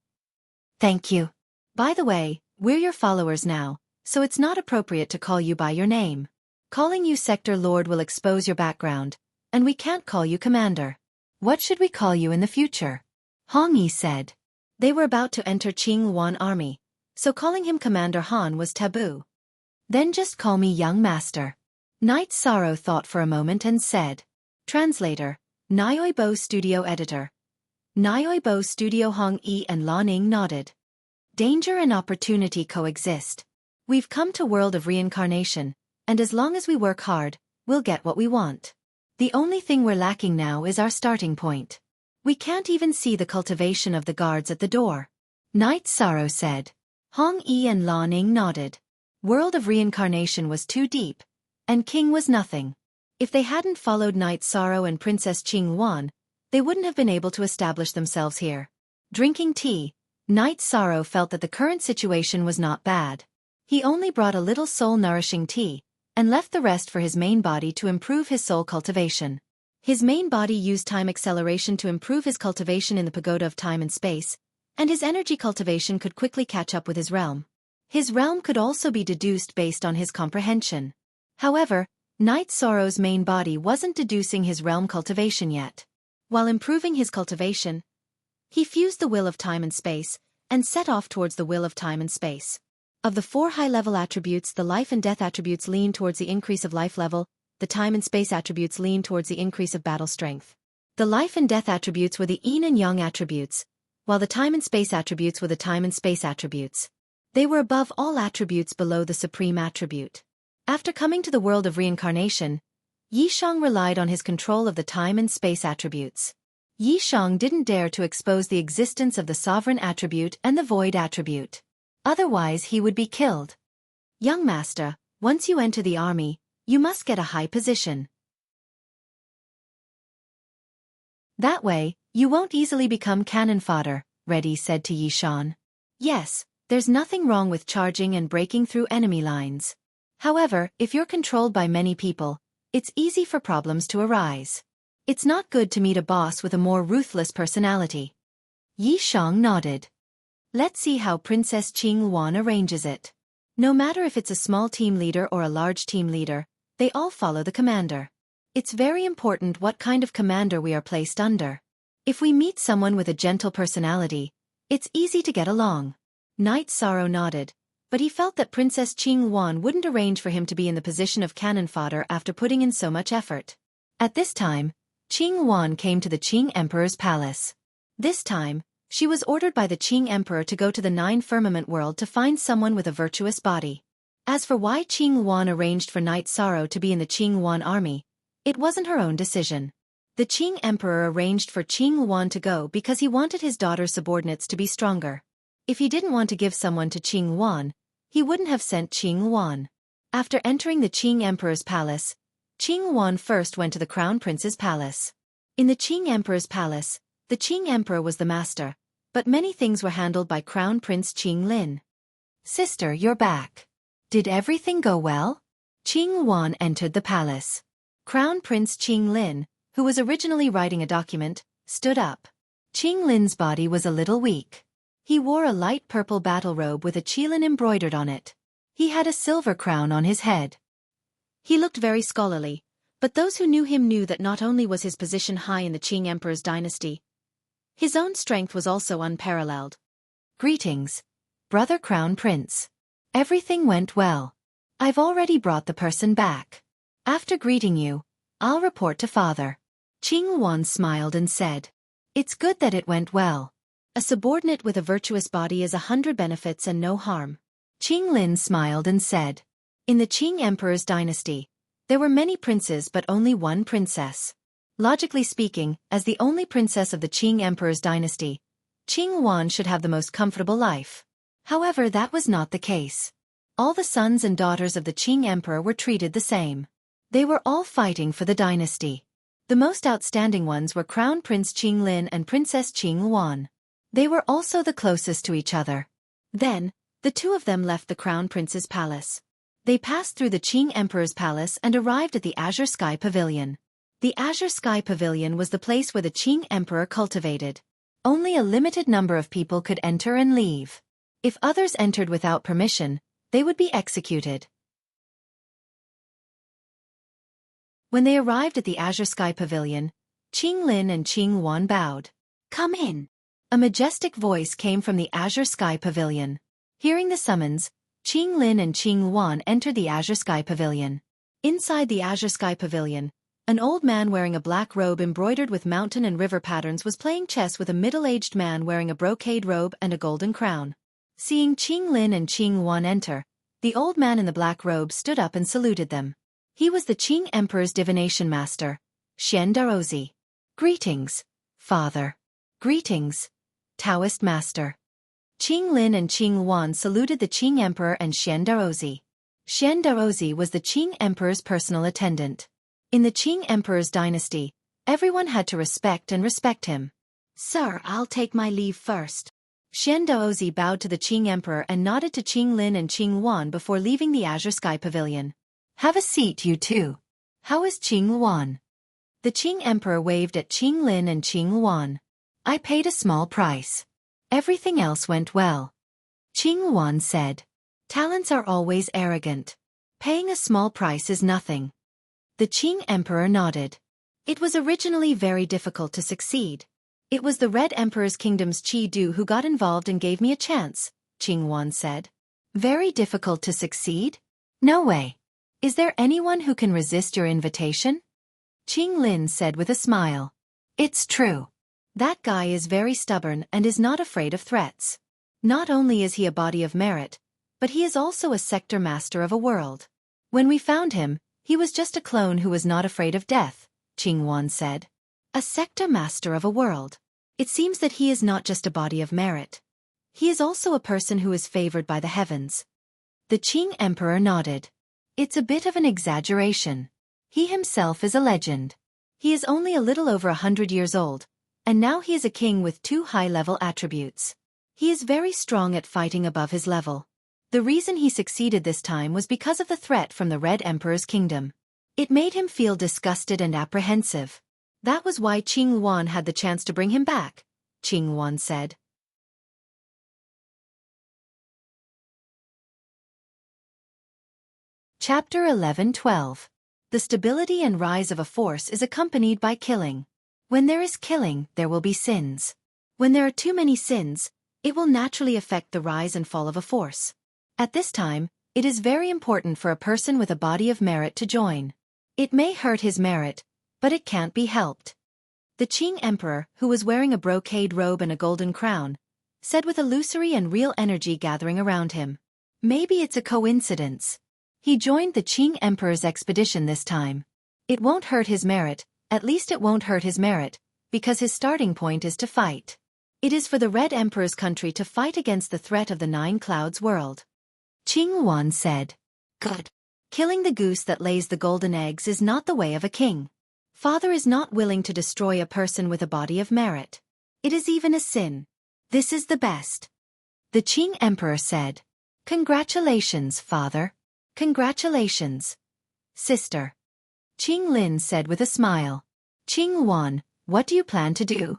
Thank you. By the way, we're your followers now, so it's not appropriate to call you by your name. Calling you Sector Lord will expose your background, and we can't call you Commander. What should we call you in the future? Hong Yi said. They were about to enter Qing Wan army, so calling him Commander Han was taboo. Then just call me Young Master. Knight Sorrow thought for a moment and said. Translator, Nioi Bo Studio Editor. Nioi Bo Studio. Hong Yi and Lan Ning nodded. Danger and opportunity coexist. We've come to world of reincarnation, and as long as we work hard, we'll get what we want. The only thing we're lacking now is our starting point. We can't even see the cultivation of the guards at the door. Knight Sorrow said. Hong Yi and Lan Ning nodded. World of reincarnation was too deep, and king was nothing. If they hadn't followed Knight Sorrow and Princess Qing Wan, they wouldn't have been able to establish themselves here. Drinking tea, Knight Sorrow felt that the current situation was not bad. He only brought a little soul-nourishing tea, and left the rest for his main body to improve his soul cultivation. His main body used time acceleration to improve his cultivation in the pagoda of time and space, and his energy cultivation could quickly catch up with his realm. His realm could also be deduced based on his comprehension. However, Knight Sorrow's main body wasn't deducing his realm cultivation yet. While improving his cultivation, he fused the will of time and space, and set off towards the will of time and space. Of the 4 high-level attributes, the life and death attributes lean towards the increase of life level, the time and space attributes lean towards the increase of battle strength. The life and death attributes were the yin and yang attributes, while the time and space attributes were the time and space attributes. They were above all attributes below the supreme attribute. After coming to the world of reincarnation, Yishang relied on his control of the time and space attributes. Yishang didn't dare to expose the existence of the sovereign attribute and the void attribute. Otherwise he would be killed. Young Master, once you enter the army, you must get a high position. That way, you won't easily become cannon fodder, Reddy said to Yishan. Yes, there's nothing wrong with charging and breaking through enemy lines. However, if you're controlled by many people, it's easy for problems to arise. It's not good to meet a boss with a more ruthless personality. Yishang nodded. Let's see how Princess Qing Wan arranges it. No matter if it's a small team leader or a large team leader, they all follow the commander. It's very important what kind of commander we are placed under. If we meet someone with a gentle personality, it's easy to get along. Knight Sorrow nodded, but he felt that Princess Qing Wan wouldn't arrange for him to be in the position of cannon fodder after putting in so much effort. At this time, Qing Wan came to the Qing Emperor's palace. This time, she was ordered by the Qing Emperor to go to the 9 firmament world to find someone with a virtuous body. As for why Qing Wan arranged for Knight Sorrow to be in the Qing Wan army, it wasn't her own decision. The Qing Emperor arranged for Qing Wan to go because he wanted his daughter's subordinates to be stronger. If he didn't want to give someone to Qing Wan, he wouldn't have sent Qing Wan. After entering the Qing Emperor's palace, Qing Wan first went to the Crown Prince's palace. In the Qing Emperor's palace, the Qing Emperor was the master, but many things were handled by Crown Prince Qing Lin. Sister, you're back. Did everything go well? Qing Wan entered the palace. Crown Prince Qing Lin, who was originally writing a document, stood up. Qing Lin's body was a little weak. He wore a light purple battle robe with a qilin embroidered on it. He had a silver crown on his head. He looked very scholarly, but those who knew him knew that not only was his position high in the Qing Emperor's dynasty, His own strength was also unparalleled. Greetings, Brother Crown Prince. Everything went well. I've already brought the person back. After greeting you, I'll report to Father. Qing Wan smiled and said, It's good that it went well. A subordinate with a virtuous body is 100 benefits and no harm. Qing Lin smiled and said, In the Qing Emperor's dynasty, there were many princes but only one princess. Logically speaking, as the only princess of the Qing Emperor's dynasty, Qing Wan should have the most comfortable life. However, that was not the case. All the sons and daughters of the Qing Emperor were treated the same. They were all fighting for the dynasty. The most outstanding ones were Crown Prince Qing Lin and Princess Qing Wan. They were also the closest to each other. Then, the two of them left the Crown Prince's palace. They passed through the Qing Emperor's palace and arrived at the Azure Sky Pavilion. The Azure Sky Pavilion was the place where the Qing Emperor cultivated. Only a limited number of people could enter and leave. If others entered without permission, they would be executed. When they arrived at the Azure Sky Pavilion, Qing Lin and Qing Wan bowed. Come in. A majestic voice came from the Azure Sky Pavilion. Hearing the summons, Qing Lin and Qing Wan entered the Azure Sky Pavilion. Inside the Azure Sky Pavilion, an old man wearing a black robe embroidered with mountain and river patterns was playing chess with a middle-aged man wearing a brocade robe and a golden crown. Seeing Qing Lin and Qing Wan enter, the old man in the black robe stood up and saluted them. He was the Qing Emperor's divination master, Xian Daozi. Greetings, Father. Greetings, Taoist Master. Qing Lin and Qing Wan saluted the Qing Emperor and Xian Daozi. Xian Daozi was the Qing Emperor's personal attendant. In the Qing Emperor's dynasty, everyone had to respect him. Sir, I'll take my leave first. Xian Daozi bowed to the Qing Emperor and nodded to Qing Lin and Qing Wan before leaving the Azure Sky Pavilion. Have a seat, you two. How is Qing Wan? The Qing Emperor waved at Qing Lin and Qing Wan. I paid a small price. Everything else went well. Qing Wan said. Talents are always arrogant. Paying a small price is nothing. The Qing Emperor nodded. It was originally very difficult to succeed. It was the Red Emperor's kingdom's Qi Du who got involved and gave me a chance, Qing Wan said. Very difficult to succeed? No way. Is there anyone who can resist your invitation? Qing Lin said with a smile. It's true. That guy is very stubborn and is not afraid of threats. Not only is he a body of merit, but he is also a sector master of a world. When we found him, he was just a clone who was not afraid of death, Qing Wan said. A sector master of a world. It seems that he is not just a body of merit. He is also a person who is favored by the heavens. The Qing Emperor nodded. It's a bit of an exaggeration. He himself is a legend. He is only a little over 100 years old, and now he is a king with 2 high-level attributes. He is very strong at fighting above his level. The reason he succeeded this time was because of the threat from the Red Emperor's kingdom. It made him feel disgusted and apprehensive. That was why Qing Wan had the chance to bring him back, Qing Wan said. Chapter 11-12. The stability and rise of a force is accompanied by killing. When there is killing, there will be sins. When there are too many sins, it will naturally affect the rise and fall of a force. At this time, it is very important for a person with a body of merit to join. It may hurt his merit, but it can't be helped. The Qing Emperor, who was wearing a brocade robe and a golden crown, said with illusory and real energy gathering around him. Maybe it's a coincidence. He joined the Qing Emperor's expedition this time. It won't hurt his merit, at least it won't hurt his merit, because his starting point is to fight. It is for the Red Emperor's country to fight against the threat of the 9 Clouds world. Qing Wan said. Good. Killing the goose that lays the golden eggs is not the way of a king. Father is not willing to destroy a person with a body of merit. It is even a sin. This is the best. The Qing Emperor said. Congratulations, Father. Congratulations, sister. Qing Lin said with a smile. Qing Wan, what do you plan to do?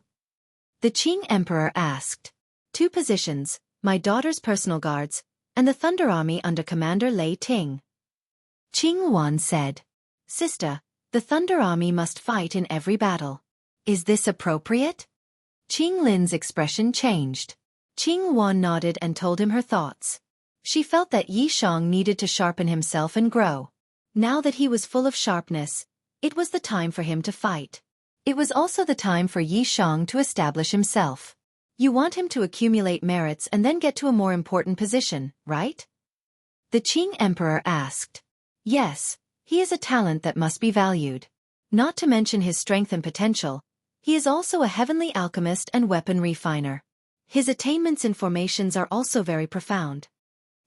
The Qing Emperor asked. 2 positions, my daughter's personal guards, and the Thunder Army under Commander Lei Ting. Qing Wan said. Sister, the Thunder Army must fight in every battle. Is this appropriate? Qing Lin's expression changed. Qing Wan nodded and told him her thoughts. She felt that Yi Shang needed to sharpen himself and grow. Now that he was full of sharpness, it was the time for him to fight. It was also the time for Yi Shang to establish himself. You want him to accumulate merits and then get to a more important position, right? The Qing Emperor asked. Yes, he is a talent that must be valued. Not to mention his strength and potential, he is also a heavenly alchemist and weapon refiner. His attainments in formations are also very profound.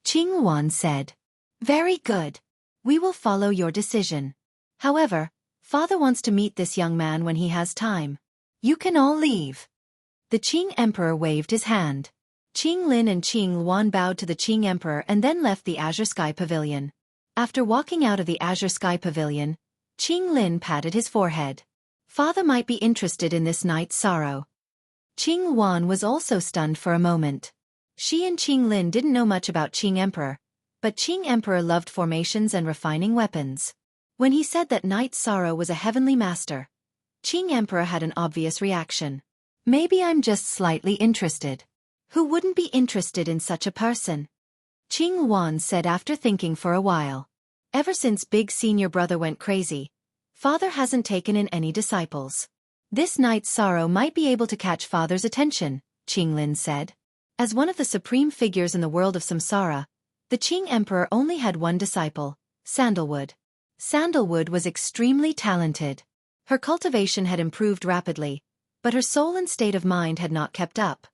Qing Wan said. Very good. We will follow your decision. However, Father wants to meet this young man when he has time. You can all leave. The Qing Emperor waved his hand. Qing Lin and Qing Wan bowed to the Qing Emperor and then left the Azure Sky Pavilion. After walking out of the Azure Sky Pavilion, Qing Lin patted his forehead. Father might be interested in this night's sorrow. Qing Wan was also stunned for a moment. She and Qing Lin didn't know much about Qing Emperor, but Qing Emperor loved formations and refining weapons. When he said that Night Sorrow was a heavenly master, Qing Emperor had an obvious reaction. Maybe I'm just slightly interested. Who wouldn't be interested in such a person? Qing Wan said after thinking for a while. Ever since Big Senior Brother went crazy, Father hasn't taken in any disciples. This Night Sorrow might be able to catch Father's attention, Qing Lin said. As one of the supreme figures in the world of samsara, the Qing Emperor only had one disciple, Sandalwood. Sandalwood was extremely talented. Her cultivation had improved rapidly, but her soul and state of mind had not kept up.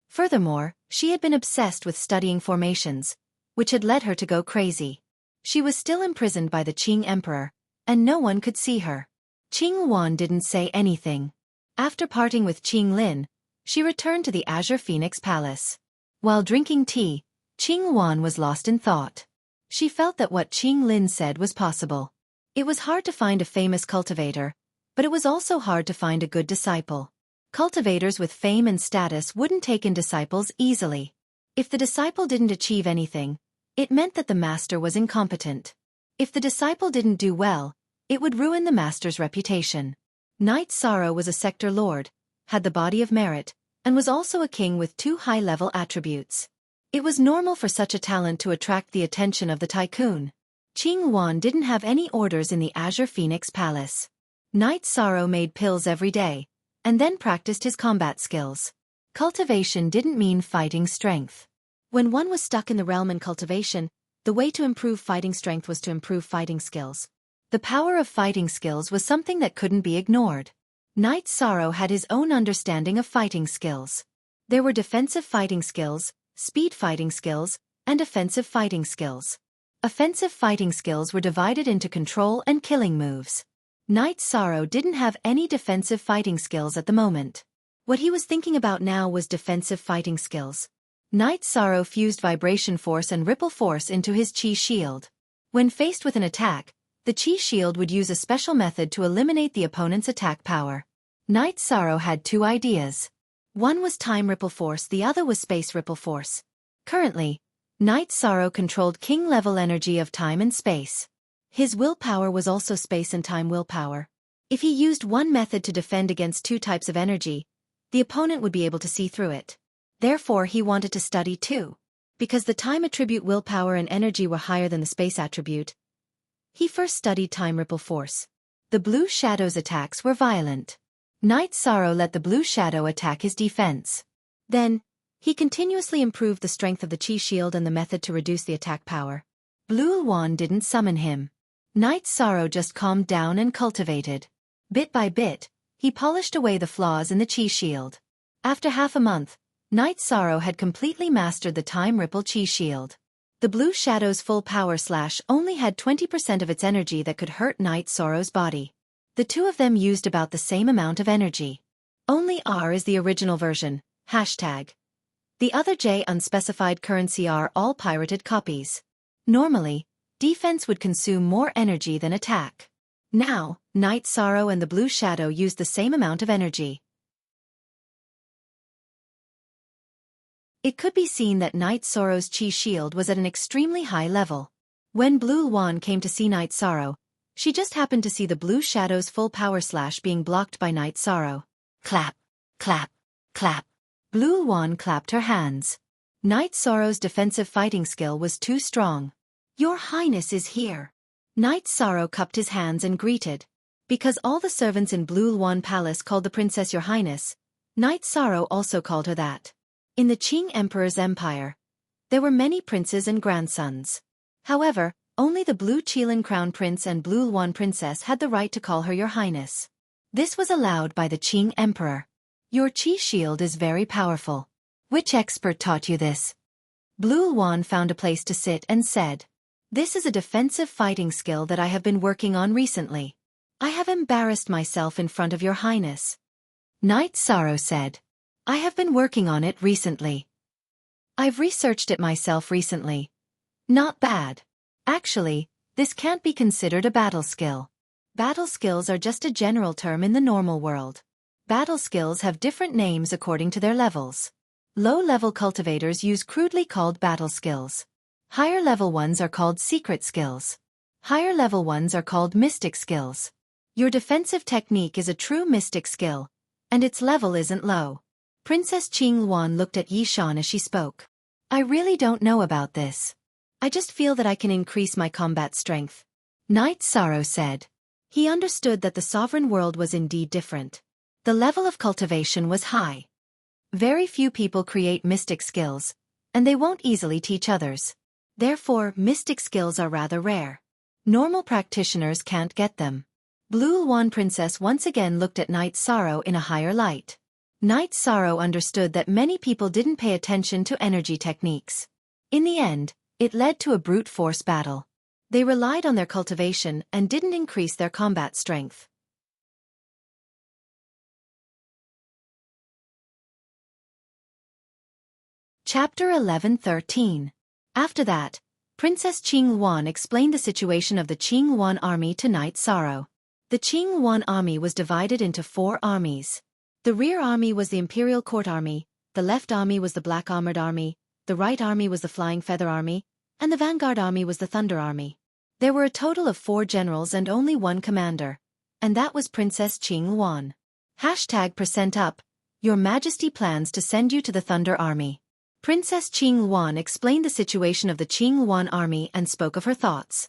Furthermore, she had been obsessed with studying formations, which had led her to go crazy. She was still imprisoned by the Qing Emperor, and no one could see her. Qing Wan didn't say anything. After parting with Qing Lin, she returned to the Azure Phoenix Palace. While drinking tea, Qing Wan was lost in thought. She felt that what Qing Lin said was possible. It was hard to find a famous cultivator, but it was also hard to find a good disciple. Cultivators with fame and status wouldn't take in disciples easily. If the disciple didn't achieve anything, it meant that the master was incompetent. If the disciple didn't do well, it would ruin the master's reputation. Night Sorrow was a sector lord, had the body of merit, and was also a king with 2 high-level attributes. It was normal for such a talent to attract the attention of the tycoon. Qing Wan didn't have any orders in the Azure Phoenix Palace. Night Sorrow made pills every day, and then practiced his combat skills. Cultivation didn't mean fighting strength. When one was stuck in the realm in cultivation, the way to improve fighting strength was to improve fighting skills. The power of fighting skills was something that couldn't be ignored. Night Sorrow had his own understanding of fighting skills. There were defensive fighting skills, speed fighting skills, and offensive fighting skills. Offensive fighting skills were divided into control and killing moves. Night Sorrow didn't have any defensive fighting skills at the moment. What he was thinking about now was defensive fighting skills. Night Sorrow fused vibration force and ripple force into his chi shield. When faced with an attack, the chi shield would use a special method to eliminate the opponent's attack power. Night Sorrow had 2 ideas. One was time ripple force, the other was space ripple force. Currently, Night Sorrow controlled king-level energy of time and space. His willpower was also space and time willpower. If he used one method to defend against 2 types of energy, the opponent would be able to see through it. Therefore, he wanted to study too. Because the time attribute willpower and energy were higher than the space attribute, he first studied time ripple force. The Blue Shadow's attacks were violent. Night Sorrow let the Blue Shadow attack his defense. Then, he continuously improved the strength of the Chi Shield and the method to reduce the attack power. Blue Wan didn't summon him. Night Sorrow just calmed down and cultivated. Bit by bit, he polished away the flaws in the Chi Shield. After half a month, Night Sorrow had completely mastered the Time Ripple Chi Shield. The Blue Shadow's full power slash only had 20% of its energy that could hurt Night Sorrow's body. The 2 of them used about the same amount of energy. Only R is the original version, hashtag. The other J unspecified currency are all pirated copies. Normally, defense would consume more energy than attack. Now, Night Sorrow and the Blue Shadow used the same amount of energy. It could be seen that Night Sorrow's Chi Shield was at an extremely high level. When Blue Wan came to see Night Sorrow, She just happened to see the blue shadow's full power slash being blocked by Night Sorrow. Clap, clap, clap. Blue Luan clapped her hands. Night Sorrow's defensive fighting skill was too strong. Your Highness is here. Night Sorrow cupped his hands and greeted. Because all the servants in Blue Luan Palace called the princess Your Highness, Night Sorrow also called her that. In the Qing Emperor's empire, there were many princes and grandsons. However, only the Blue Qilin Crown Prince and Blue Luan Princess had the right to call her Your Highness. This was allowed by the Qing Emperor. Your Qi shield is very powerful. Which expert taught you this? Blue Luan found a place to sit and said, This is a defensive fighting skill that I have been working on recently. I have embarrassed myself in front of Your Highness. Night Sorrow said, I have been working on it recently. I've researched it myself recently. Not bad. Actually, this can't be considered a battle skill. Battle skills are just a general term in the normal world. Battle skills have different names according to their levels. Low-level cultivators use crudely called battle skills. Higher-level ones are called secret skills. Higher-level ones are called mystic skills. Your defensive technique is a true mystic skill, and its level isn't low. Princess Qing Luan looked at Yi Shan as she spoke. I really don't know about this. I just feel that I can increase my combat strength. Night Sorrow said. He understood that the sovereign world was indeed different. The level of cultivation was high. Very few people create mystic skills, and they won't easily teach others. Therefore, mystic skills are rather rare. Normal practitioners can't get them. Blue Luan Princess once again looked at Night Sorrow in a higher light. Night Sorrow understood that many people didn't pay attention to energy techniques. In the end, it led to a brute force battle. They relied on their cultivation and didn't increase their combat strength. Chapter 11-13. After that, Princess Qing Luan explained the situation of the Qing Luan army to Night Sorrow. The Qing Luan army was divided into 4 armies. The rear army was the Imperial Court Army, the left army was the Black Armored Army, the right army was the Flying Feather Army, and the Vanguard Army was the Thunder Army. There were a total of 4 generals and only 1 commander, and that was Princess Qing Luan. #%up, Your Majesty plans to send you to the Thunder Army. Princess Qing Luan explained the situation of the Qing Luan army and spoke of her thoughts.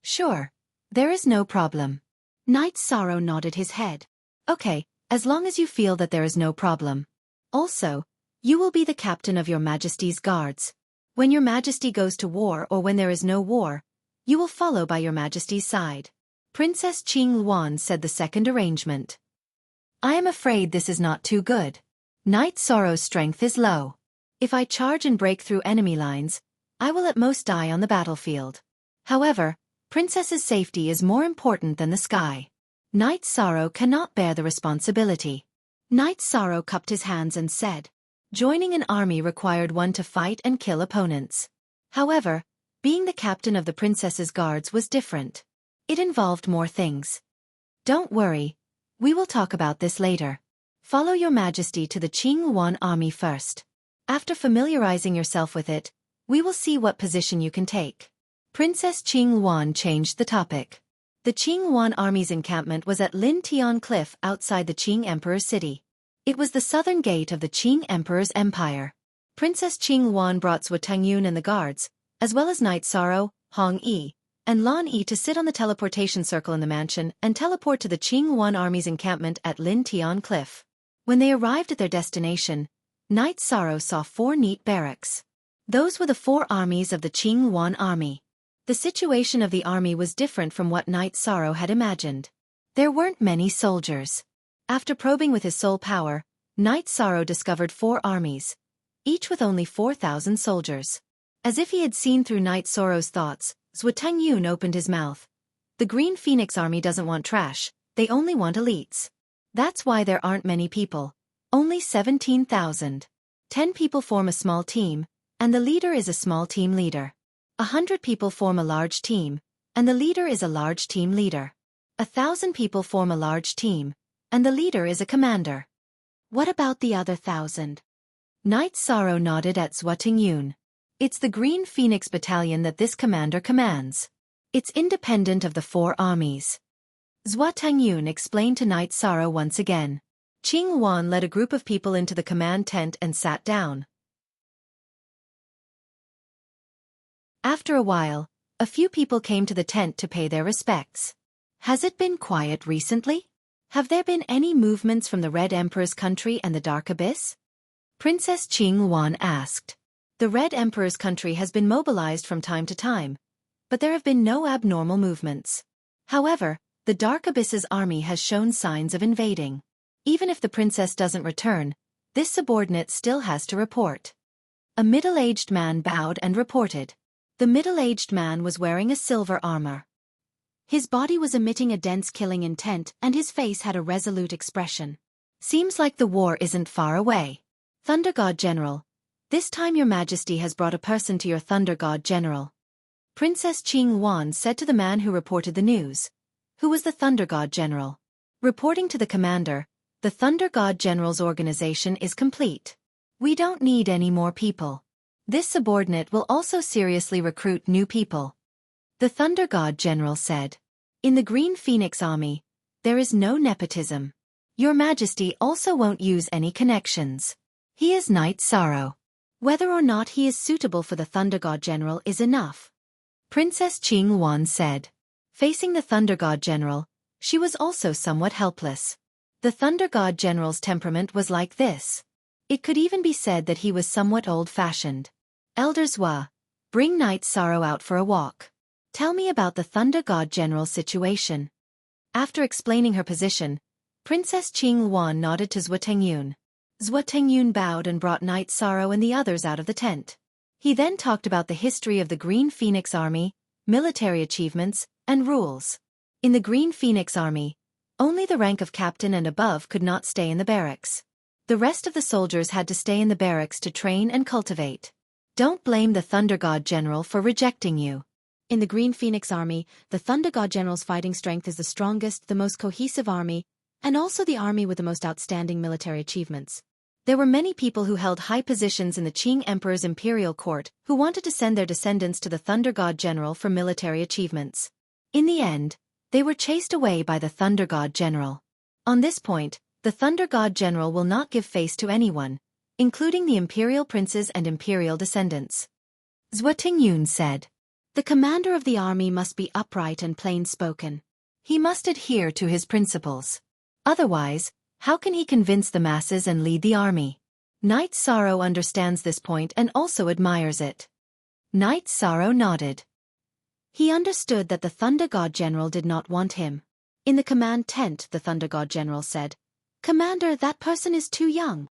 Sure, there is no problem. Night Sorrow nodded his head. Okay, as long as you feel that there is no problem. Also, you will be the captain of Your Majesty's guards. When Your Majesty goes to war or when there is no war, you will follow by Your Majesty's side. Princess Qing Luan said the second arrangement. I am afraid this is not too good. Night Sorrow's strength is low. If I charge and break through enemy lines, I will at most die on the battlefield. However, Princess's safety is more important than the sky. Night Sorrow cannot bear the responsibility. Night Sorrow cupped his hands and said, joining an army required one to fight and kill opponents. However, being the captain of the princess's guards was different. It involved more things. Don't worry, we will talk about this later. Follow Your Majesty to the Qing Luan army first. After familiarizing yourself with it, we will see what position you can take. Princess Qing Luan changed the topic. The Qing Luan army's encampment was at Lin Tian Cliff outside the Qing Emperor's city. It was the southern gate of the Qing Emperor's empire. Princess Qing Luan brought Zhuo Tengyun and the guards, as well as Night Sorrow, Hong Yi, and Lan Yi to sit on the teleportation circle in the mansion and teleport to the Qing Luan army's encampment at Lin Tian Cliff. When they arrived at their destination, Night Sorrow saw 4 neat barracks. Those were the 4 armies of the Qing Luan army. The situation of the army was different from what Night Sorrow had imagined. There weren't many soldiers. After probing with his soul power, Night Sorrow discovered 4 armies, each with only 4,000 soldiers. As if he had seen through Night Sorrow's thoughts, Zhuo Tengyun opened his mouth. The Green Phoenix army doesn't want trash, they only want elites. That's why there aren't many people. Only 17,000. 10 people form a small team, and the leader is a small team leader. 100 people form a large team, and the leader is a large team leader. 1,000 people form a large team, and the leader is a commander. What about the other 1,000? Night Sorrow nodded at Zhuo Tengyun. It's the Green Phoenix Battalion that this commander commands. It's independent of the 4 armies. Zhua Tangyun explained to Night Sorrow once again. Qing Wan led a group of people into the command tent and sat down. After a while, a few people came to the tent to pay their respects. Has it been quiet recently? Have there been any movements from the Red Emperor's country and the Dark Abyss? Princess Qing Wan asked. The Red Emperor's country has been mobilized from time to time, but there have been no abnormal movements. However, the Dark Abyss's army has shown signs of invading. Even if the princess doesn't return, this subordinate still has to report. A middle-aged man bowed and reported. The middle-aged man was wearing a silver armor. His body was emitting a dense killing intent and his face had a resolute expression. Seems like the war isn't far away. Thunder God General, this time your majesty has brought a person to your Thunder God General. Princess Qing Wan said to the man who reported the news. Who was the Thunder God General? Reporting to the commander, the Thunder God General's organization is complete. We don't need any more people. This subordinate will also seriously recruit new people. The Thunder God General said. In the Green Phoenix Army, there is no nepotism. Your Majesty also won't use any connections. He is Night Sorrow. Whether or not he is suitable for the Thunder God General is enough. Princess Qing Wan said. Facing the Thunder God General, she was also somewhat helpless. The Thunder God General's temperament was like this. It could even be said that he was somewhat old-fashioned. Elder Zhua, bring Night Sorrow out for a walk. Tell me about the Thunder God General's situation. After explaining her position, Princess Qing Wan nodded to Zhua Tengyun. Zhua Tengyun bowed and brought Night Sorrow and the others out of the tent. He then talked about the history of the Green Phoenix Army, military achievements, and rules. In the Green Phoenix Army, only the rank of captain and above could not stay in the barracks. The rest of the soldiers had to stay in the barracks to train and cultivate. Don't blame the Thunder God General for rejecting you. In the Green Phoenix Army, the Thunder God General's fighting strength is the strongest, the most cohesive army, and also the army with the most outstanding military achievements. There were many people who held high positions in the Qing Emperor's imperial court who wanted to send their descendants to the Thunder God General for military achievements. In the end, they were chased away by the Thunder God General. On this point, the Thunder God General will not give face to anyone, including the imperial princes and imperial descendants. Zhua Tingyun said. The commander of the army must be upright and plain-spoken. He must adhere to his principles. Otherwise, how can he convince the masses and lead the army? Night Sorrow understands this point and also admires it. Night Sorrow nodded. He understood that the Thunder God General did not want him. In the command tent, the Thunder God General said, Commander, that person is too young.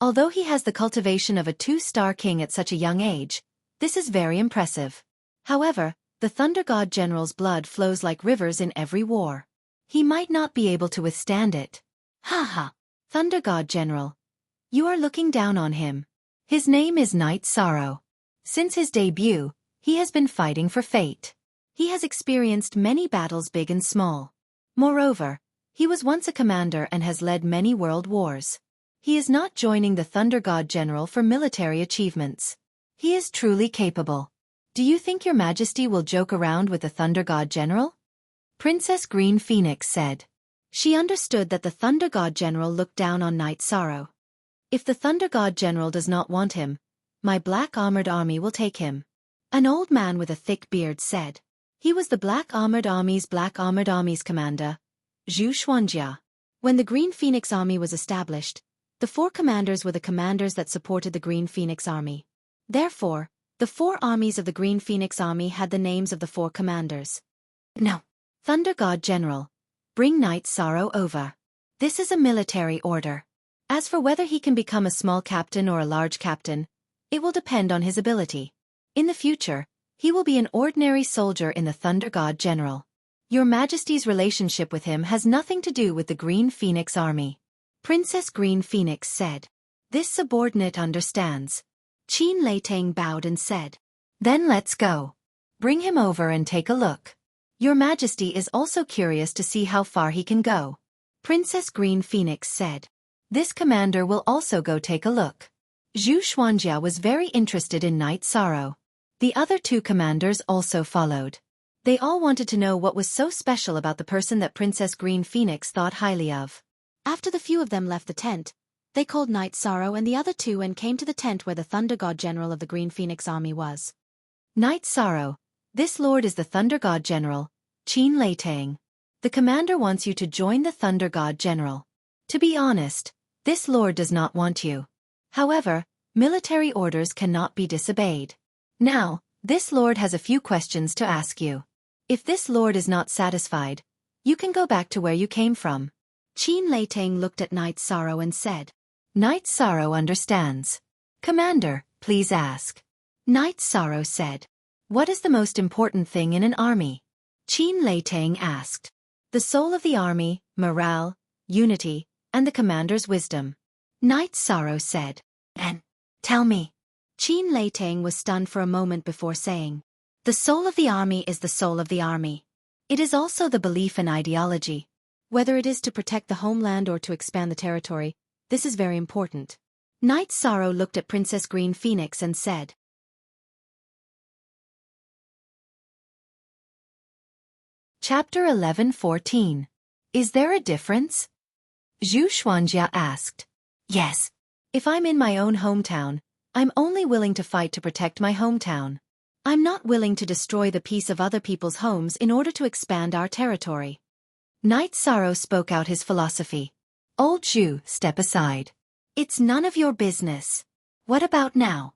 Although he has the cultivation of a 2-star king at such a young age, this is very impressive. However, the Thunder God General's blood flows like rivers in every war. He might not be able to withstand it. Ha! Thunder God General. You are looking down on him. His name is Night Sorrow. Since his debut, he has been fighting for fate. He has experienced many battles big and small. Moreover, he was once a commander and has led many world wars. He is not joining the Thunder God General for military achievements. He is truly capable. Do you think your Majesty will joke around with the Thunder God General? Princess Green Phoenix said. She understood that the Thunder God General looked down on Night Sorrow. If the Thunder God General does not want him, my black armored army will take him. An old man with a thick beard said. He was the Black Armored Army's commander, Zhu Xuanjia. When the Green Phoenix Army was established, the 4 commanders were the commanders that supported the Green Phoenix Army. Therefore, the 4 armies of the Green Phoenix Army had the names of the 4 commanders. No. Thunder God General, bring Night Sorrow over. This is a military order. As for whether he can become a small captain or a large captain, it will depend on his ability. In the future, he will be an ordinary soldier in the Thunder God General. Your Majesty's relationship with him has nothing to do with the Green Phoenix Army. Princess Green Phoenix said. This subordinate understands. Qin Leitang bowed and said. Then let's go. Bring him over and take a look. Your Majesty is also curious to see how far he can go. Princess Green Phoenix said. This commander will also go take a look. Zhu Xuanjia was very interested in Night Sorrow. The other two commanders also followed. They all wanted to know what was so special about the person that Princess Green Phoenix thought highly of. After the few of them left the tent, they called Night Sorrow and the other two and came to the tent where the Thunder God General of the Green Phoenix Army was. Night Sorrow, this lord is the Thunder God General, Qin Lei Tang. The commander wants you to join the Thunder God General. To be honest, this lord does not want you. However, military orders cannot be disobeyed. Now, this lord has a few questions to ask you. If this lord is not satisfied, you can go back to where you came from. Qin Lei Tang looked at Night Sorrow and said. Night Sorrow understands. Commander, please ask. Night Sorrow said. What is the most important thing in an army? Qin Lei Tang asked. The soul of the army, morale, unity, and the commander's wisdom. Night Sorrow said. And tell me. Qin Lei Tang was stunned for a moment before saying. The soul of the army is the soul of the army. It is also the belief and ideology. Whether it is to protect the homeland or to expand the territory, this is very important. Night Sorrow looked at Princess Green Phoenix and said. Chapter 11:14. Is there a difference? Zhu Xuanjia asked. Yes. If I'm in my own hometown, I'm only willing to fight to protect my hometown. I'm not willing to destroy the peace of other people's homes in order to expand our territory. Night Sorrow spoke out his philosophy. Old Zhu, step aside. It's none of your business. What about now?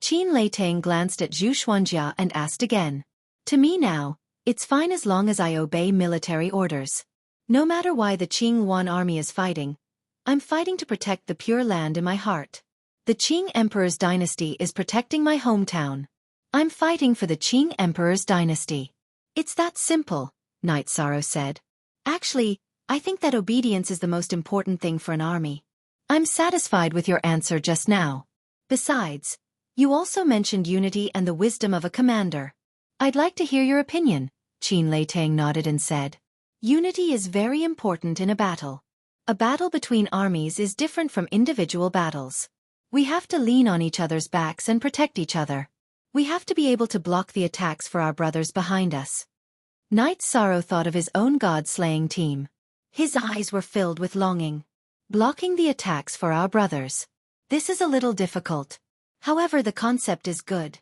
Qin Lei Tang glanced at Zhu Xuanjia and asked again. To me now, it's fine as long as I obey military orders. No matter why the Qing Yuan army is fighting, I'm fighting to protect the pure land in my heart. The Qing Emperor's dynasty is protecting my hometown. I'm fighting for the Qing Emperor's dynasty. It's that simple, Night Sorrow said. Actually, I think that obedience is the most important thing for an army. I'm satisfied with your answer just now. Besides, you also mentioned unity and the wisdom of a commander. I'd like to hear your opinion, Qin Lei Tang nodded and said. Unity is very important in a battle. A battle between armies is different from individual battles. We have to lean on each other's backs and protect each other. We have to be able to block the attacks for our brothers behind us. Night Sorrow thought of his own god-slaying team. His eyes were filled with longing. Blocking the attacks for our brothers. This is a little difficult. However, the concept is good.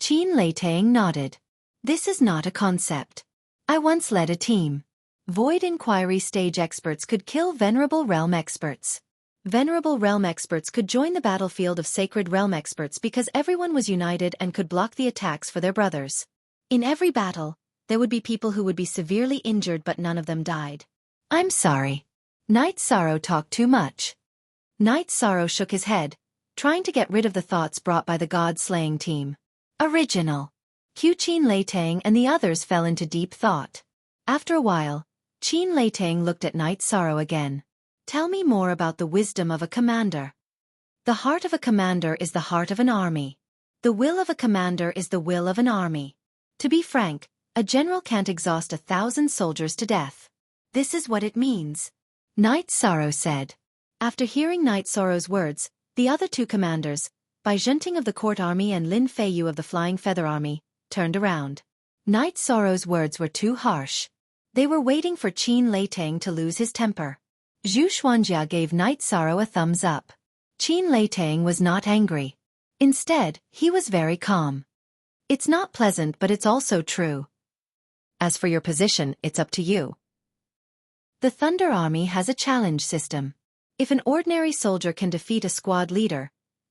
Qin Lei Tang nodded. This is not a concept. I once led a team. Void Inquiry stage experts could kill Venerable Realm experts. Venerable Realm experts could join the battlefield of Sacred Realm experts because everyone was united and could block the attacks for their brothers. In every battle, there would be people who would be severely injured but none of them died. I'm sorry. Night Sorrow talked too much. Night Sorrow shook his head, trying to get rid of the thoughts brought by the god-slaying team. Original. Qin Lei Tang and the others fell into deep thought. After a while, Qin Lei Tang looked at Night Sorrow again. Tell me more about the wisdom of a commander. The heart of a commander is the heart of an army. The will of a commander is the will of an army. To be frank, a general can't exhaust 1,000 soldiers to death. This is what it means. Night Sorrow said. After hearing Night Sorrow's words, the other two commanders, Bai Zhenting of the Court Army and Lin Feiyu of the Flying Feather Army, turned around. Night Sorrow's words were too harsh. They were waiting for Qin Lei Tang to lose his temper. Zhu Xuanjia gave Night Sorrow a thumbs up. Qin Lei Tang was not angry. Instead, he was very calm. It's not pleasant, but it's also true. As for your position, it's up to you. The Thunder Army has a challenge system. If an ordinary soldier can defeat a squad leader,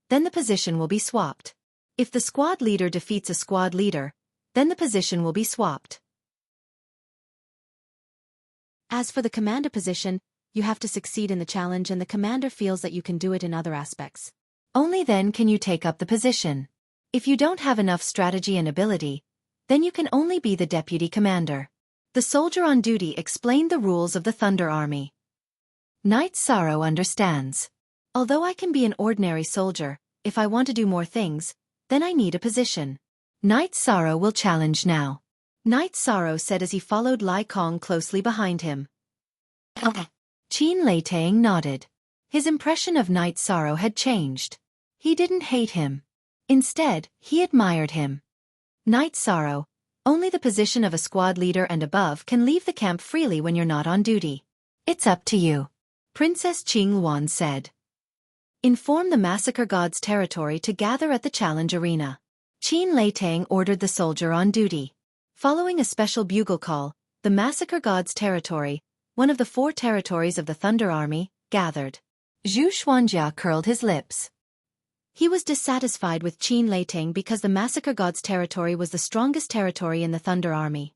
then the position will be swapped. If the squad leader defeats a squad leader, then the position will be swapped. As for the commander position, you have to succeed in the challenge and the commander feels that you can do it in other aspects. Only then can you take up the position. If you don't have enough strategy and ability, then you can only be the deputy commander. The soldier on duty explained the rules of the Thunder Army. Night Sorrow understands. Although I can be an ordinary soldier, if I want to do more things, then I need a position. Night Sorrow will challenge now. Night Sorrow said as he followed Lai Kong closely behind him. Qin Lei Tang nodded. His impression of Night Sorrow had changed. He didn't hate him. Instead, he admired him. Night Sorrow, only the position of a squad leader and above can leave the camp freely when you're not on duty. It's up to you. Princess Qingluan said. Inform the Massacre God's territory to gather at the challenge arena. Qin Leitang ordered the soldier on duty. Following a special bugle call, the Massacre God's territory, one of the 4 territories of the Thunder Army, gathered. Zhu Xuanjia curled his lips. He was dissatisfied with Qin Leitang because the Massacre God's territory was the strongest territory in the Thunder Army.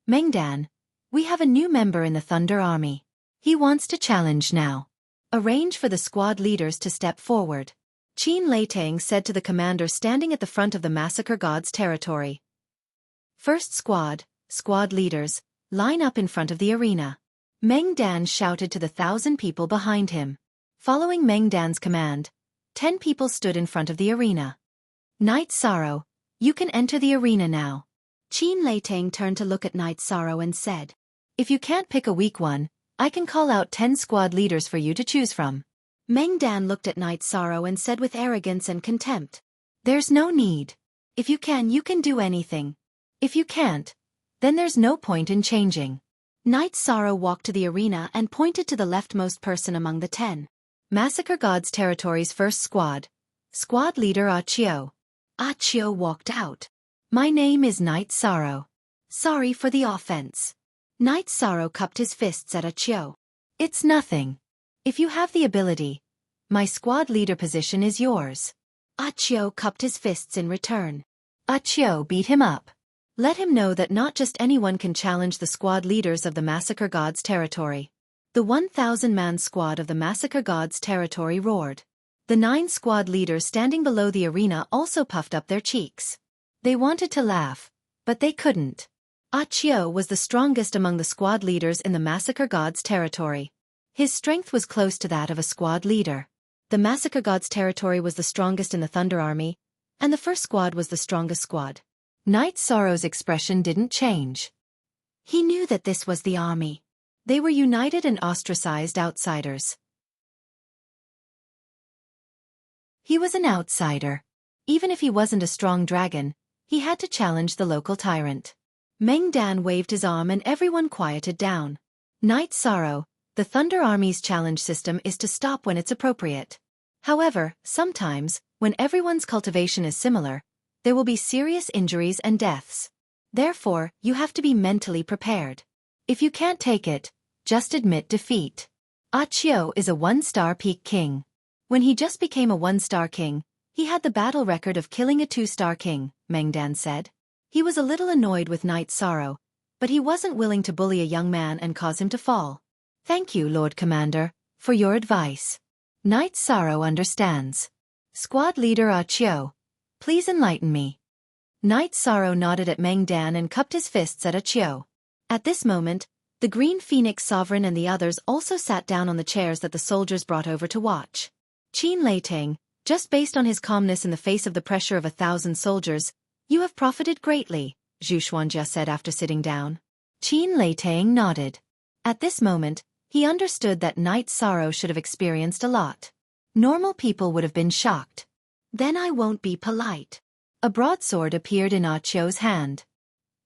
Mengdan, we have a new member in the Thunder Army. He wants to challenge now. Arrange for the squad leaders to step forward. Qin Leitang said to the commander standing at the front of the Massacre God's territory. First squad leaders, line up in front of the arena. Meng Dan shouted to the 1,000 people behind him. Following Meng Dan's command, 10 people stood in front of the arena. Night Sorrow, you can enter the arena now. Qin Leitang turned to look at Night Sorrow and said, if you can't pick a weak one, I can call out 10 squad leaders for you to choose from. Meng Dan looked at Night Sorrow and said with arrogance and contempt, there's no need. If you can do anything. If you can't, then there's no point in changing. Night Sorrow walked to the arena and pointed to the leftmost person among the 10. Massacre God's territory's first squad leader Achio. Achio walked out. My name is Night Sorrow. Sorry for the offense. Night Sorrow cupped his fists at Achio. It's nothing. If you have the ability, my squad leader position is yours. Achio cupped his fists in return. Achio beat him up. Let him know that not just anyone can challenge the squad leaders of the Massacre God's territory. The 1,000-man squad of the Massacre God's territory roared. The 9 squad leaders standing below the arena also puffed up their cheeks. They wanted to laugh, but they couldn't. Achio was the strongest among the squad leaders in the Massacre God's territory. His strength was close to that of a squad leader. The Massacre God's territory was the strongest in the Thunder Army, and the first squad was the strongest squad. Night Sorrow's expression didn't change. He knew that this was the army. They were united and ostracized outsiders. He was an outsider. Even if he wasn't a strong dragon, he had to challenge the local tyrant. Meng Dan waved his arm and everyone quieted down. Night Sorrow, the Thunder Army's challenge system is to stop when it's appropriate. However, sometimes, when everyone's cultivation is similar, there will be serious injuries and deaths. Therefore, you have to be mentally prepared. If you can't take it, just admit defeat. Achio is a 1-star peak king. When he just became a 1-star king, he had the battle record of killing a 2-star king, Meng Dan said. He was a little annoyed with Night Sorrow, but he wasn't willing to bully a young man and cause him to fall. Thank you, Lord Commander, for your advice. Night Sorrow understands. Squad leader Achio, please enlighten me. Night Sorrow nodded at Meng Dan and cupped his fists at Achio. At this moment, the Green Phoenix Sovereign and the others also sat down on the chairs that the soldiers brought over to watch. Qin Leitang, just based on his calmness in the face of the pressure of 1,000 soldiers, you have profited greatly, Zhu Xuanjia said after sitting down. Qin Leitang nodded. At this moment, he understood that Night Sorrow should have experienced a lot. Normal people would have been shocked. Then I won't be polite. A broadsword appeared in Achio's hand.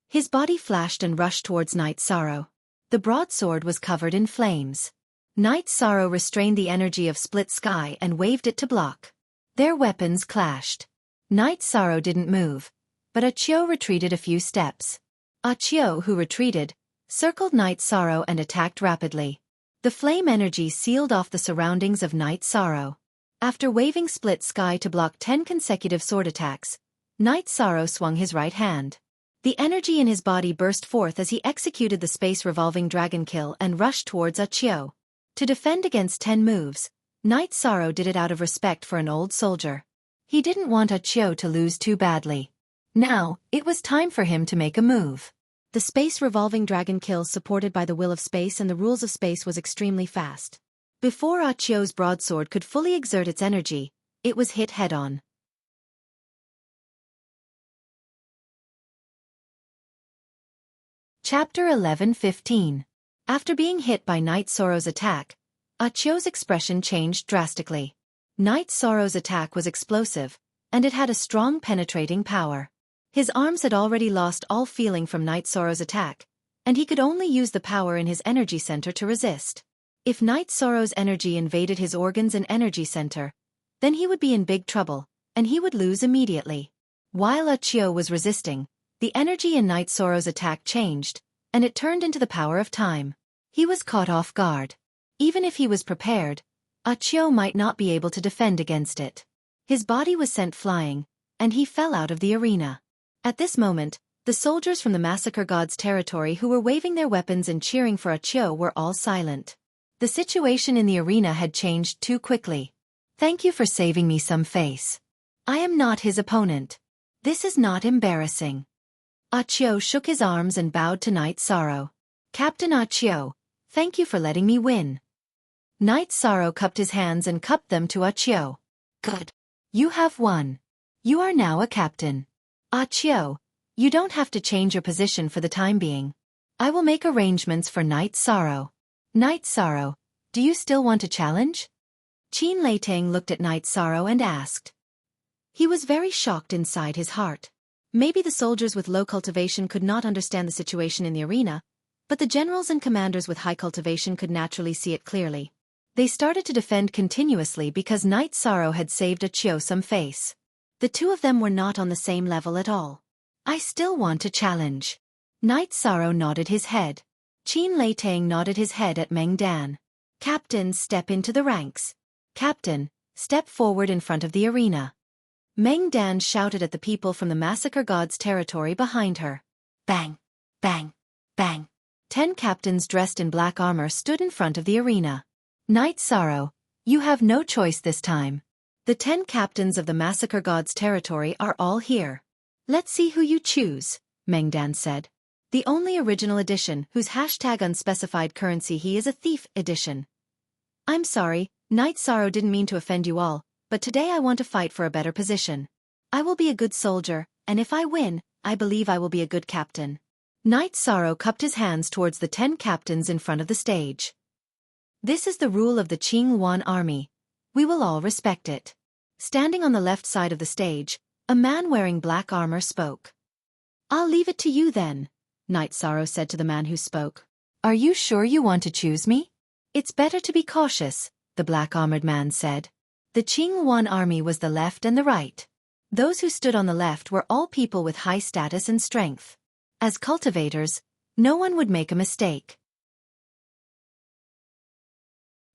His body flashed and rushed towards Night Sorrow. The broadsword was covered in flames. Night Sorrow restrained the energy of Split Sky and waved it to block. Their weapons clashed. Night Sorrow didn't move, but Achio retreated a few steps. Achio, who retreated, circled Night Sorrow and attacked rapidly. The flame energy sealed off the surroundings of Night Sorrow. After waving Split Sky to block 10 consecutive sword attacks, Night Sorrow swung his right hand. The energy in his body burst forth as he executed the space-revolving dragon kill and rushed towards Achio. To defend against 10 moves, Night Sorrow did it out of respect for an old soldier. He didn't want Achio to lose too badly. Now, it was time for him to make a move. The space-revolving dragon kill supported by the will of space and the rules of space was extremely fast. Before Achio's broadsword could fully exert its energy, it was hit head-on. Chapter 11:15. After being hit by Night Sorrow's attack, Achio's expression changed drastically. Night Sorrow's attack was explosive, and it had a strong penetrating power. His arms had already lost all feeling from Night Sorrow's attack, and he could only use the power in his energy center to resist. If Night Sorrow's energy invaded his organs and energy center, then he would be in big trouble, and he would lose immediately. While Wuxia was resisting, the energy in Night Sorrow's attack changed, and it turned into the power of time. He was caught off guard. Even if he was prepared, Wuxia might not be able to defend against it. His body was sent flying, and he fell out of the arena. At this moment, the soldiers from the Massacre God's territory who were waving their weapons and cheering for Wuxia were all silent. The situation in the arena had changed too quickly. Thank you for saving me some face. I am not his opponent. This is not embarrassing. Wuxia shook his arms and bowed to Night Sorrow. Captain Wuxia, thank you for letting me win. Night Sorrow cupped his hands and cupped them to Wuxia. Good. You have won. You are now a captain. Wuxia, you don't have to change your position for the time being. I will make arrangements for Night Sorrow. Night Sorrow, do you still want a challenge? Qin Leitang looked at Night Sorrow and asked. He was very shocked inside his heart. Maybe the soldiers with low cultivation could not understand the situation in the arena, but the generals and commanders with high cultivation could naturally see it clearly. They started to defend continuously because Night Sorrow had saved Wuxia some face. The two of them were not on the same level at all. I still want to challenge. Night Sorrow nodded his head. Qin Leitang nodded his head at Meng Dan. Captain, step into the ranks. Captain, step forward in front of the arena. Meng Dan shouted at the people from the Massacre God's territory behind her. Bang! Bang! Bang! 10 captains dressed in black armor stood in front of the arena. Night Sorrow, you have no choice this time. The 10 captains of the Massacre God's territory are all here. Let's see who you choose, Meng Dan said. The only original edition whose #unspecified currency he is a thief edition. I'm sorry, Night Sorrow didn't mean to offend you all, but today I want to fight for a better position. I will be a good soldier, and if I win, I believe I will be a good captain. Night Sorrow cupped his hands towards the 10 captains in front of the stage. This is the rule of the Qingwan army. We will all respect it. Standing on the left side of the stage, a man wearing black armor spoke. I'll leave it to you then, Night Sorrow said to the man who spoke. Are you sure you want to choose me? It's better to be cautious, the black-armored man said. The Qingwan army was the left and the right. Those who stood on the left were all people with high status and strength. As cultivators, no one would make a mistake.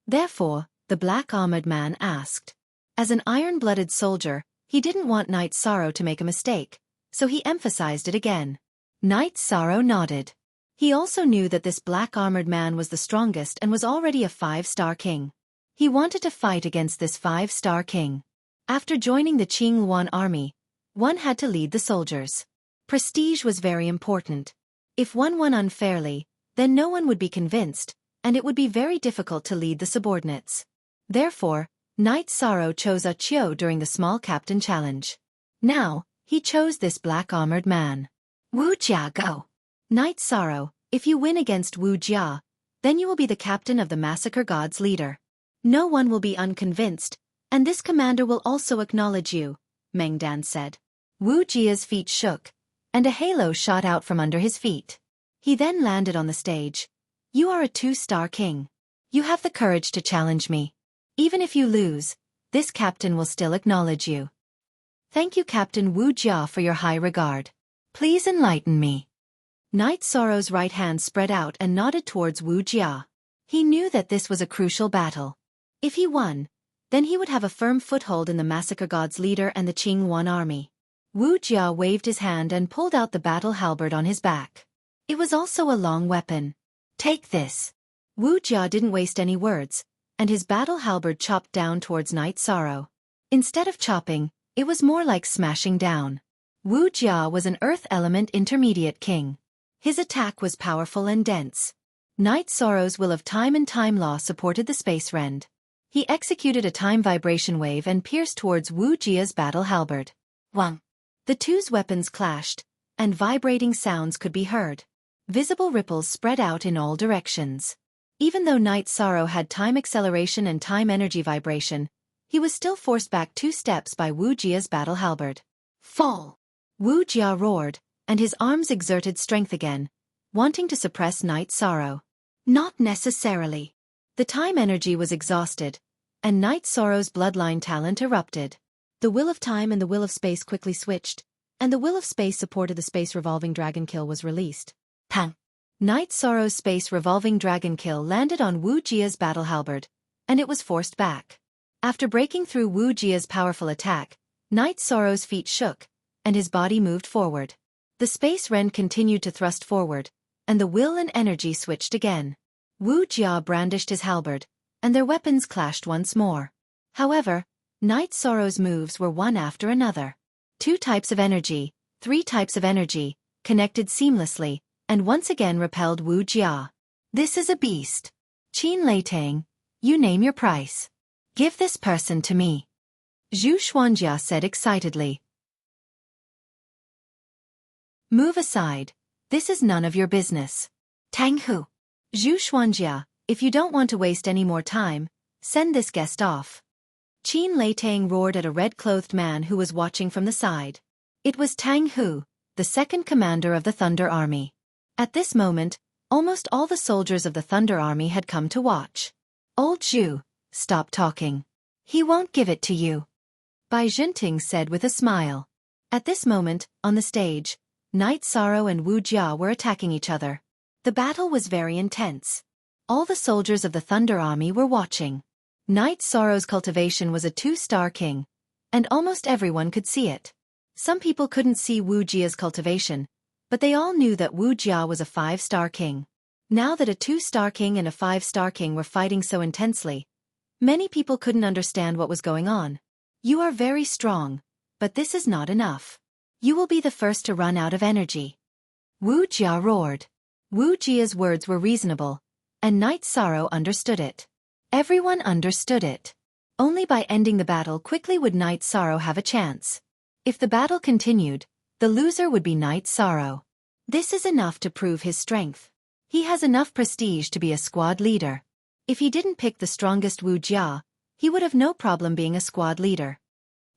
Therefore, the black-armored man asked. As an iron-blooded soldier, he didn't want Night Sorrow to make a mistake, so he emphasized it again. Night Sorrow nodded. He also knew that this black-armored man was the strongest and was already a 5-star king. He wanted to fight against this 5-star king. After joining the Qingwan army, one had to lead the soldiers. Prestige was very important. If one won unfairly, then no one would be convinced, and it would be very difficult to lead the subordinates. Therefore, Night Sorrow chose Wuxia during the small captain challenge. Now, he chose this black-armored man. Wuxia, go! Night Sorrow, if you win against Wuxia, then you will be the captain of the Massacre God's leader. No one will be unconvinced, and this commander will also acknowledge you, Meng Dan said. Wuxia's feet shook, and a halo shot out from under his feet. He then landed on the stage. You are a 2-star king. You have the courage to challenge me. Even if you lose, this captain will still acknowledge you. Thank you, Captain Wuxia, for your high regard. Please enlighten me. Night Sorrow's right hand spread out and nodded towards Wuxia. He knew that this was a crucial battle. If he won, then he would have a firm foothold in the Massacre God's leader and the Qingwan army. Wuxia waved his hand and pulled out the battle halberd on his back. It was also a long weapon. Take this. Wuxia didn't waste any words, and his battle halberd chopped down towards Night Sorrow. Instead of chopping, it was more like smashing down. Wuxia was an earth element intermediate king. His attack was powerful and dense. Night Sorrow's will of time and time law supported the space rend. He executed a time vibration wave and pierced towards Wuxia's battle halberd. Wang! The two's weapons clashed, and vibrating sounds could be heard. Visible ripples spread out in all directions. Even though Night Sorrow had time acceleration and time energy vibration, he was still forced back 2 steps by Wuxia's battle halberd. Fall! Wu Jia roared, and his arms exerted strength again, wanting to suppress Night Sorrow. Not necessarily. The time energy was exhausted, and Night Sorrow's bloodline talent erupted. The will of time and the will of space quickly switched, and the will of space supported the space revolving dragon kill was released. Pang! Night Sorrow's space revolving dragon kill landed on Wu Jia's battle halberd, and it was forced back. After breaking through Wu Jia's powerful attack, Night Sorrow's feet shook, and his body moved forward. The space rend continued to thrust forward, and the will and energy switched again. Wu Jia brandished his halberd, and their weapons clashed once more. However, Night Sorrow's moves were one after another. 2 types of energy, 3 types of energy, connected seamlessly, and once again repelled Wu Jia. This is a beast. Qin Leitang, you name your price. Give this person to me. Zhu Xuanjia said excitedly. Move aside. This is none of your business. Tang Hu. Zhu Xuanjia, if you don't want to waste any more time, send this guest off. Qin Leitang roared at a red-clothed man who was watching from the side. It was Tang Hu, the second commander of the Thunder Army. At this moment, almost all the soldiers of the Thunder Army had come to watch. Old Zhu, stop talking. He won't give it to you. Bai Zhenting said with a smile. At this moment, on the stage, Night Sorrow and Wu Jia were attacking each other. The battle was very intense. All the soldiers of the Thunder Army were watching. Night Sorrow's cultivation was a 2-star king, and almost everyone could see it. Some people couldn't see Wu Jia's cultivation, but they all knew that Wu Jia was a 5-star king. Now that a 2-star king and a 5-star king were fighting so intensely, many people couldn't understand what was going on. You are very strong, but this is not enough. You will be the first to run out of energy. Wu Jia roared. Wu Jia's words were reasonable, and Night Sorrow understood it. Everyone understood it. Only by ending the battle quickly would Night Sorrow have a chance. If the battle continued, the loser would be Night Sorrow. This is enough to prove his strength. He has enough prestige to be a squad leader. If he didn't pick the strongest Wu Jia, he would have no problem being a squad leader.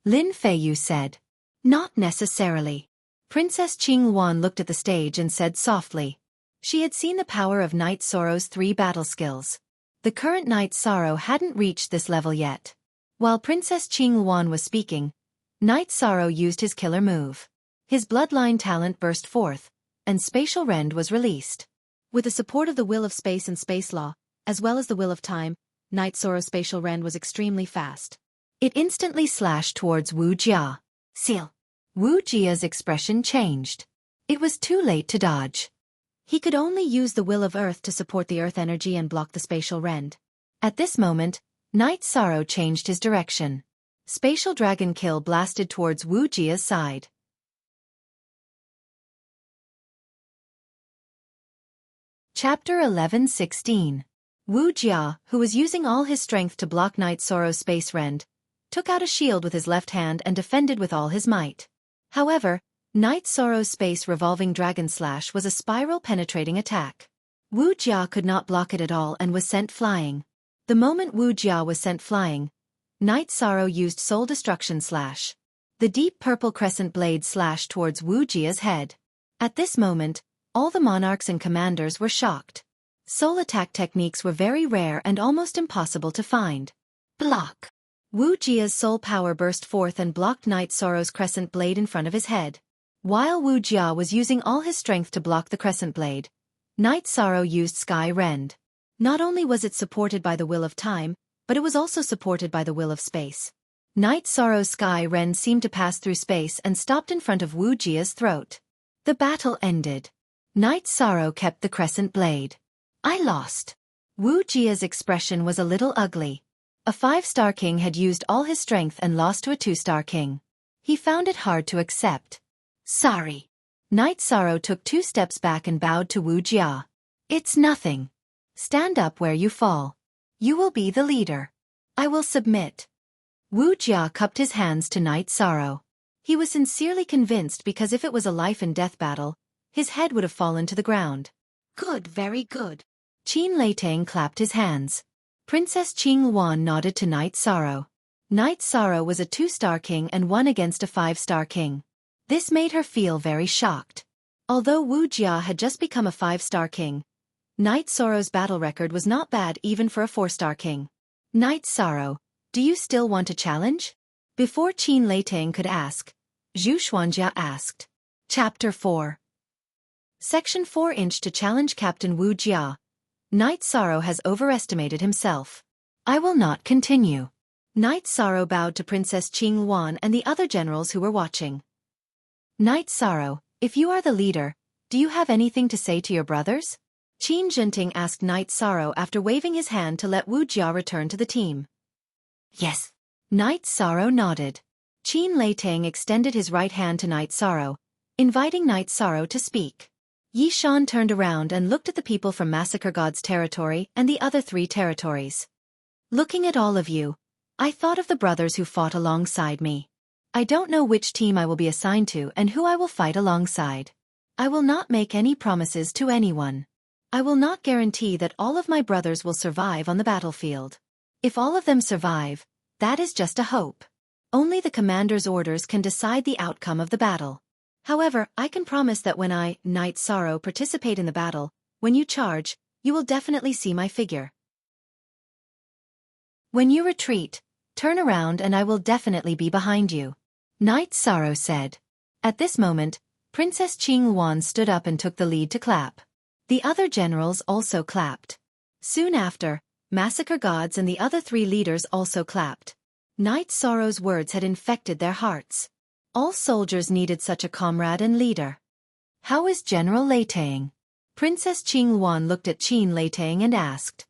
Lin Feiyu said. Not necessarily. Princess Qingluan looked at the stage and said softly. She had seen the power of Night Sorrow's 3 battle skills. The current Night Sorrow hadn't reached this level yet. While Princess Qingluan was speaking, Night Sorrow used his killer move. His bloodline talent burst forth, and Spatial Rend was released. With the support of the will of space and space law, as well as the will of time, Night Sorrow's Spatial Rend was extremely fast. It instantly slashed towards Wu Jia. Seal. Wu Jia's expression changed. It was too late to dodge. He could only use the will of Earth to support the Earth energy and block the Spatial Rend. At this moment, Night Sorrow changed his direction. Spatial Dragon Kill blasted towards Wu Jia's side. Chapter 11:16. Wu Jia, who was using all his strength to block Night Sorrow's Space Rend, took out a shield with his left hand and defended with all his might. However, Night Sorrow's Space Revolving Dragon Slash was a spiral-penetrating attack. Wu Jia could not block it at all and was sent flying. The moment Wu Jia was sent flying, Night Sorrow used Soul Destruction Slash. The deep purple crescent blade slashed towards Wu Jia's head. At this moment, all the monarchs and commanders were shocked. Soul attack techniques were very rare and almost impossible to find. Block. Wu Jia's soul power burst forth and blocked Night Sorrow's crescent blade in front of his head. While Wu Jia was using all his strength to block the crescent blade, Night Sorrow used Sky Rend. Not only was it supported by the will of time, but it was also supported by the will of space. Night Sorrow's Sky Rend seemed to pass through space and stopped in front of Wu Jia's throat. The battle ended. Night Sorrow kept the crescent blade. I lost. Wu Jia's expression was a little ugly. A 5-star king had used all his strength and lost to a 2-star king. He found it hard to accept. Sorry. Night Sorrow took 2 steps back and bowed to Wu Jia. It's nothing. Stand up where you fall. You will be the leader. I will submit. Wu Jia cupped his hands to Night Sorrow. He was sincerely convinced because if it was a life-and-death battle, his head would have fallen to the ground. Good, very good. Qin Leitang clapped his hands. Princess Qingluan nodded to Night Sorrow. Night Sorrow was a 2-star king and won against a 5-star king. This made her feel very shocked. Although Wuxia had just become a 5-star king, Knight Sorrow's battle record was not bad even for a 4-star king. Knight Sorrow, do you still want a challenge? Before Qin Leitang could ask, Zhu Xuanjia asked. Chapter 4. Section 4 to challenge Captain Wu Jia. Knight Sorrow has overestimated himself. I will not continue. Knight Sorrow bowed to Princess Qing Wan and the other generals who were watching. Knight Sorrow, if you are the leader, do you have anything to say to your brothers? Qin Zhenting asked Knight Sorrow after waving his hand to let Wu Jia return to the team. Yes. Knight Sorrow nodded. Qin Leitang extended his right hand to Knight Sorrow, inviting Knight Sorrow to speak. Yi Shan turned around and looked at the people from Massacre God's territory and the other 3 territories. Looking at all of you, I thought of the brothers who fought alongside me. I don't know which team I will be assigned to and who I will fight alongside. I will not make any promises to anyone. I will not guarantee that all of my brothers will survive on the battlefield. If all of them survive, that is just a hope. Only the commander's orders can decide the outcome of the battle. However, I can promise that when I, Knight Sorrow, participate in the battle, when you charge, you will definitely see my figure. When you retreat, turn around and I will definitely be behind you. Knight Sorrow said. At this moment, Princess Qing Wan stood up and took the lead to clap. The other generals also clapped. Soon after, Massacre Gods and the other 3 leaders also clapped. Knight Sorrow's words had infected their hearts. All soldiers needed such a comrade and leader. How is General Leitang? Princess Qing Wan looked at Qin Leitang and asked.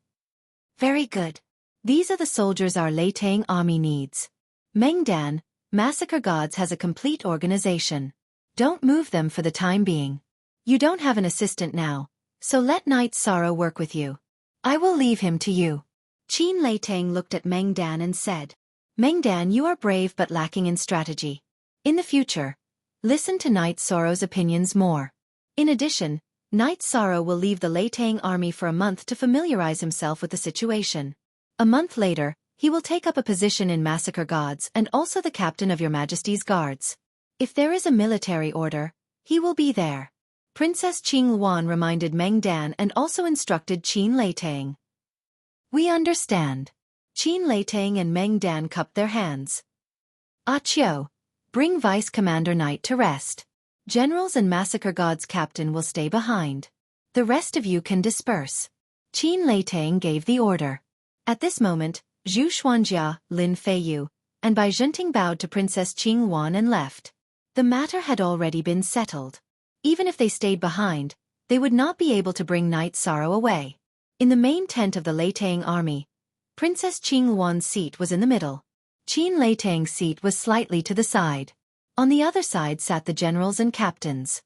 Very good. These are the soldiers our Leitang army needs. Mengdan, Massacre Gods has a complete organization. Don't move them for the time being. You don't have an assistant now, so let Knight Sorrow work with you. I will leave him to you. Qin Leitang looked at Mengdan and said, Mengdan, you are brave but lacking in strategy. In the future, listen to Knight Sorrow's opinions more. In addition, Knight Sorrow will leave the Leitang army for a month to familiarize himself with the situation. A month later, he will take up a position in Massacre Gods and also the captain of your Majesty's guards. If there is a military order, he will be there. Princess Qing Wan reminded Mengdan and also instructed Qin Leitang. We understand. Qin Leitang and Mengdan cupped their hands. Achio, bring Vice Commander Knight to rest. Generals and Massacre Gods captain will stay behind. The rest of you can disperse. Qin Leitang gave the order. At this moment, Zhu Xuanjia, Lin Feiyu, and Bai Zhenting bowed to Princess Qing Wan and left. The matter had already been settled. Even if they stayed behind, they would not be able to bring Knight Sorrow away. In the main tent of the Leitang army, Princess Qing Wan's seat was in the middle. Qin Leitang's seat was slightly to the side. On the other side sat the generals and captains.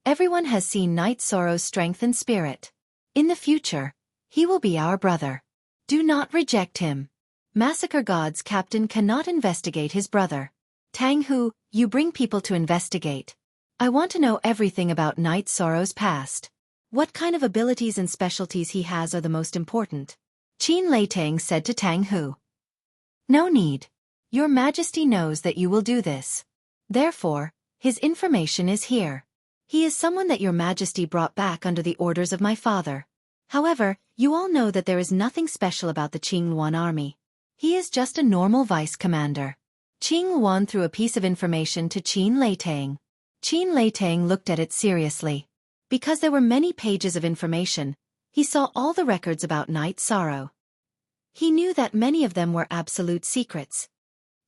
Everyone has seen Knight Sorrow's strength and spirit. In the future, he will be our brother. Do not reject him. Massacre God's captain cannot investigate his brother. Tang Hu, you bring people to investigate. I want to know everything about Knight Sorrow's past. What kind of abilities and specialties he has are the most important. Qin Leitang said to Tang Hu. No need. Your Majesty knows that you will do this. Therefore, his information is here. He is someone that your Majesty brought back under the orders of my father. However, you all know that there is nothing special about the Qing Wan army. He is just a normal vice commander. Qing Wan threw a piece of information to Qin Leitang. Qin Leitang looked at it seriously. Because there were many pages of information, he saw all the records about Knight Sorrow. He knew that many of them were absolute secrets.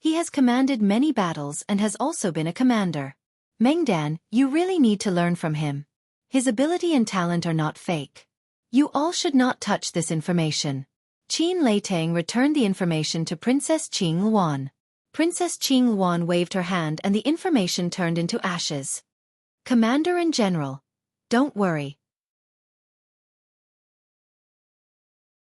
He has commanded many battles and has also been a commander. Mengdan, you really need to learn from him. His ability and talent are not fake. You all should not touch this information. Qin Leitang returned the information to Princess Qing Wan. Princess Qing Wan waved her hand and the information turned into ashes. Commander and General, don't worry.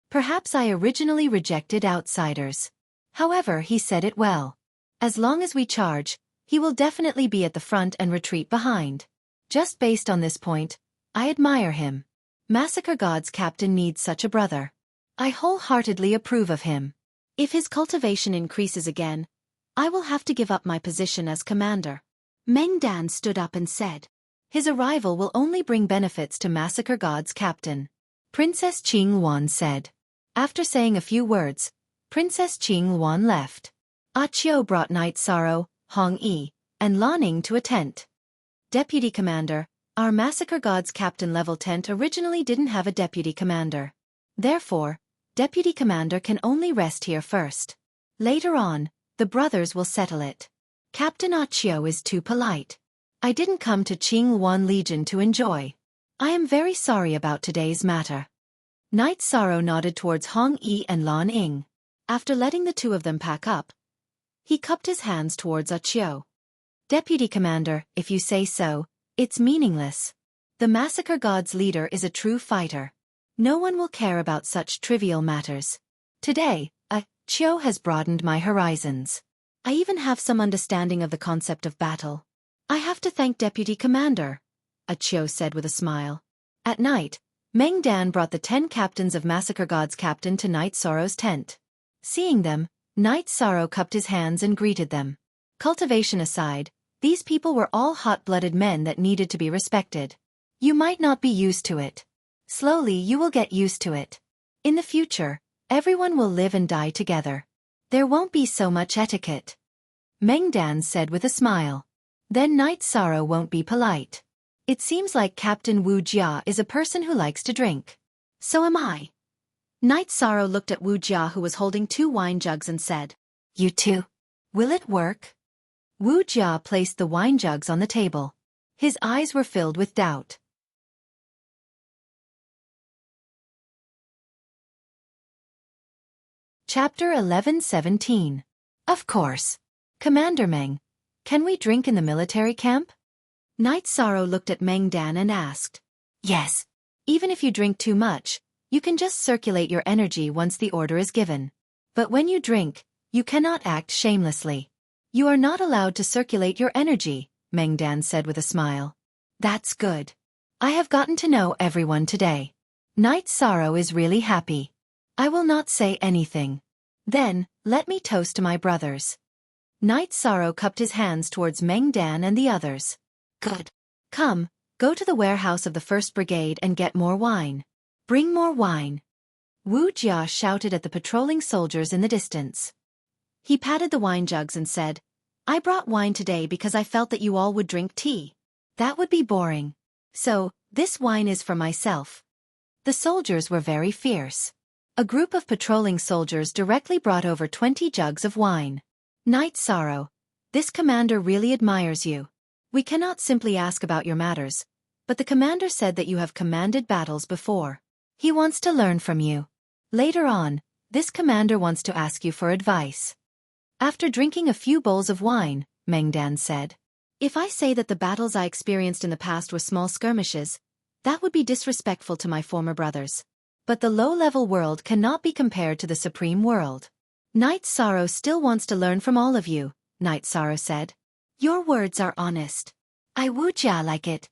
Perhaps I originally rejected outsiders. However, he said it well. As long as we charge, he will definitely be at the front and retreat behind. Just based on this point, I admire him. Massacre God's captain needs such a brother. I wholeheartedly approve of him. If his cultivation increases again, I will have to give up my position as commander. Meng Dan stood up and said, "His arrival will only bring benefits to Massacre God's captain." Princess Qing Wan said. After saying a few words, Princess Qing Wan left. Ah Chiu brought Night Sorrow, Hong Yi, and Lan Ning to a tent. Deputy Commander, our Massacre God's captain level tent originally didn't have a deputy commander. Therefore, Deputy Commander can only rest here first. Later on, the brothers will settle it. Captain Ah Chiu is too polite. I didn't come to Qing Wan Legion to enjoy. I am very sorry about today's matter. Night Sorrow nodded towards Hong Yi and Lan Ning. After letting the two of them pack up, he cupped his hands towards Ah Chiu. Deputy Commander, if you say so, it's meaningless. The Massacre God's leader is a true fighter. No one will care about such trivial matters. Today, Ah Chiu has broadened my horizons. I even have some understanding of the concept of battle. I have to thank Deputy Commander, Ah Chiu said with a smile. At night, Meng Dan brought the 10 captains of Massacre God's captain to Night Sorrow's tent. Seeing them, Night Sorrow cupped his hands and greeted them. Cultivation aside, these people were all hot-blooded men that needed to be respected. You might not be used to it. Slowly you will get used to it. In the future, everyone will live and die together. There won't be so much etiquette. Meng Dan said with a smile. Then Night Sorrow won't be polite. It seems like Captain Wuxia is a person who likes to drink. So am I. Night Sorrow looked at Wuxia who was holding 2 wine jugs and said, "You too? Will it work?" Wuxia placed the wine jugs on the table. His eyes were filled with doubt. Chapter 11:17. Of course. Commander Meng, can we drink in the military camp? Night Sorrow looked at Meng Dan and asked. Yes. Even if you drink too much, you can just circulate your energy once the order is given. But when you drink, you cannot act shamelessly. You are not allowed to circulate your energy, Meng Dan said with a smile. That's good. I have gotten to know everyone today. Night Sorrow is really happy. I will not say anything. Then, let me toast to my brothers. Night Sorrow cupped his hands towards Meng Dan and the others. Good. Come, go to the warehouse of the 1st Brigade and get more wine. Bring more wine. Wu Jia shouted at the patrolling soldiers in the distance. He patted the wine jugs and said, I brought wine today because I felt that you all would drink tea. That would be boring. So, this wine is for myself. The soldiers were very fierce. A group of patrolling soldiers directly brought over 20 jugs of wine. Night Sorrow, this commander really admires you. We cannot simply ask about your matters, but the commander said that you have commanded battles before. He wants to learn from you. Later on, this commander wants to ask you for advice. After drinking a few bowls of wine, Meng Dan said, If I say that the battles I experienced in the past were small skirmishes, that would be disrespectful to my former brothers. But the low-level world cannot be compared to the supreme world. Night Sorrow still wants to learn from all of you, Night Sorrow said. Your words are honest. I Wuxia like it.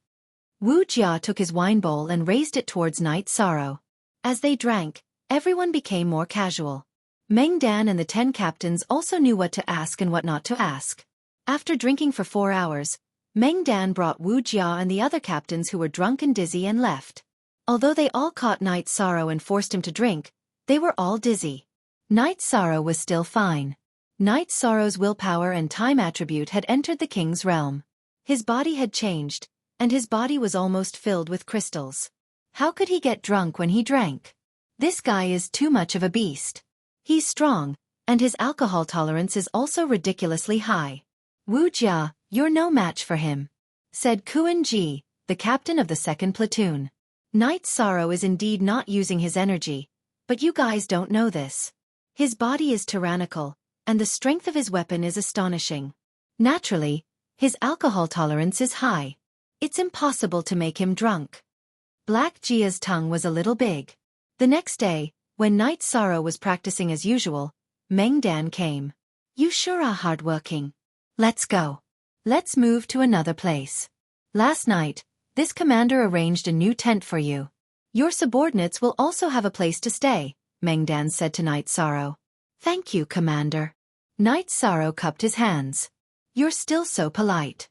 Wuxia took his wine bowl and raised it towards Night Sorrow. As they drank, everyone became more casual. Meng Dan and the 10 captains also knew what to ask and what not to ask. After drinking for 4 hours, Meng Dan brought Wuxia and the other captains who were drunk and dizzy and left. Although they all caught Night Sorrow and forced him to drink, they were all dizzy. Night Sorrow was still fine. Night Sorrow's willpower and time attribute had entered the king's realm. His body had changed, and his body was almost filled with crystals. How could he get drunk when he drank? This guy is too much of a beast. He's strong, and his alcohol tolerance is also ridiculously high. Wuxia, you're no match for him, said Kuan Ji, the captain of the 2nd platoon. Night Sorrow is indeed not using his energy, but you guys don't know this. His body is tyrannical, and the strength of his weapon is astonishing. Naturally, his alcohol tolerance is high. It's impossible to make him drunk. Black Jia's tongue was a little big. The next day, when Night Sorrow was practicing as usual, Meng Dan came. You sure are hardworking. Let's go. Let's move to another place. Last night, this commander arranged a new tent for you. Your subordinates will also have a place to stay, Meng Dan said to Night Sorrow. Thank you, Commander. Night Sorrow cupped his hands. You're still so polite.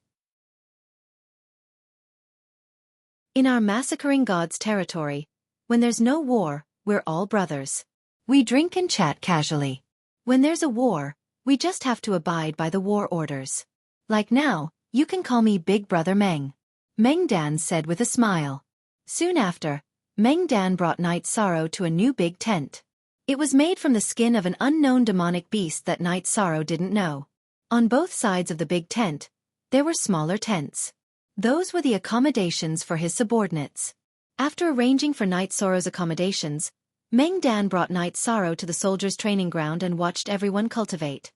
In our massacring gods territory, when there's no war, we're all brothers. We drink and chat casually. When there's a war, we just have to abide by the war orders. Like now, you can call me Big Brother Meng. Meng Dan said with a smile. Soon after, Meng Dan brought Night Sorrow to a new big tent. It was made from the skin of an unknown demonic beast that Night Sorrow didn't know. On both sides of the big tent, there were smaller tents. Those were the accommodations for his subordinates. After arranging for Night Sorrow's accommodations, Meng Dan brought Night Sorrow to the soldiers' training ground and watched everyone cultivate.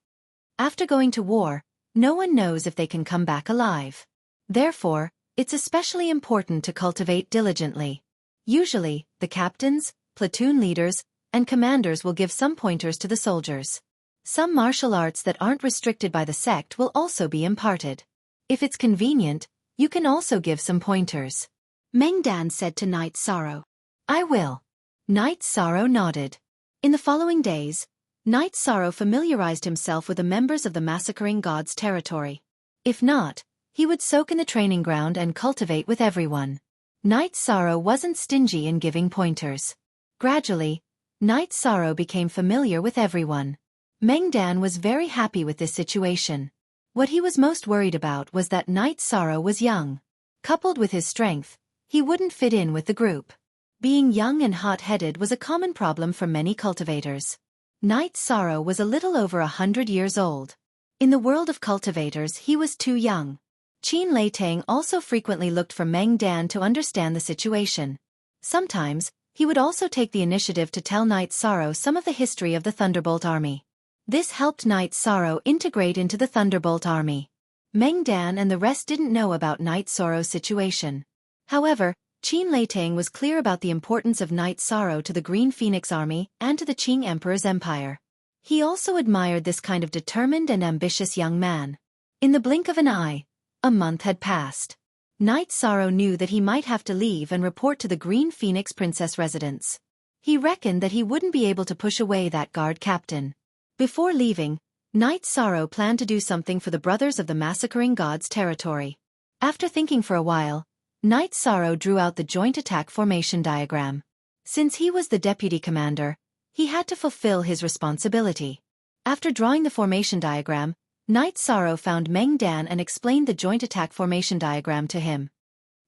After going to war, no one knows if they can come back alive. Therefore, it's especially important to cultivate diligently. Usually, the captains, platoon leaders, and commanders will give some pointers to the soldiers. Some martial arts that aren't restricted by the sect will also be imparted. If it's convenient, you can also give some pointers. Meng Dan said to Night Sorrow. I will. Night Sorrow nodded. In the following days, Night Sorrow familiarized himself with the members of the massacring gods territory. If not, he would soak in the training ground and cultivate with everyone. Night Sorrow wasn't stingy in giving pointers. Gradually, Night Sorrow became familiar with everyone. Meng Dan was very happy with this situation. What he was most worried about was that Night Sorrow was young. Coupled with his strength, he wouldn't fit in with the group. Being young and hot-headed was a common problem for many cultivators. Night Sorrow was a little over 100 years old. In the world of cultivators, he was too young. Qin Leitang also frequently looked for Meng Dan to understand the situation. Sometimes, he would also take the initiative to tell Night Sorrow some of the history of the Thunderbolt Army. This helped Night Sorrow integrate into the Thunderbolt Army. Meng Dan and the rest didn't know about Night Sorrow's situation. However, Qin Leitang was clear about the importance of Night Sorrow to the Green Phoenix Army and to the Qing Emperor's empire. He also admired this kind of determined and ambitious young man. In the blink of an eye, a month had passed. Night Sorrow knew that he might have to leave and report to the Green Phoenix Princess residence. He reckoned that he wouldn't be able to push away that guard captain. Before leaving, Night Sorrow planned to do something for the brothers of the massacring gods territory. After thinking for a while, Night Sorrow drew out the joint attack formation diagram. Since he was the deputy commander, he had to fulfill his responsibility. After drawing the formation diagram, Night Sorrow found Meng Dan and explained the joint attack formation diagram to him.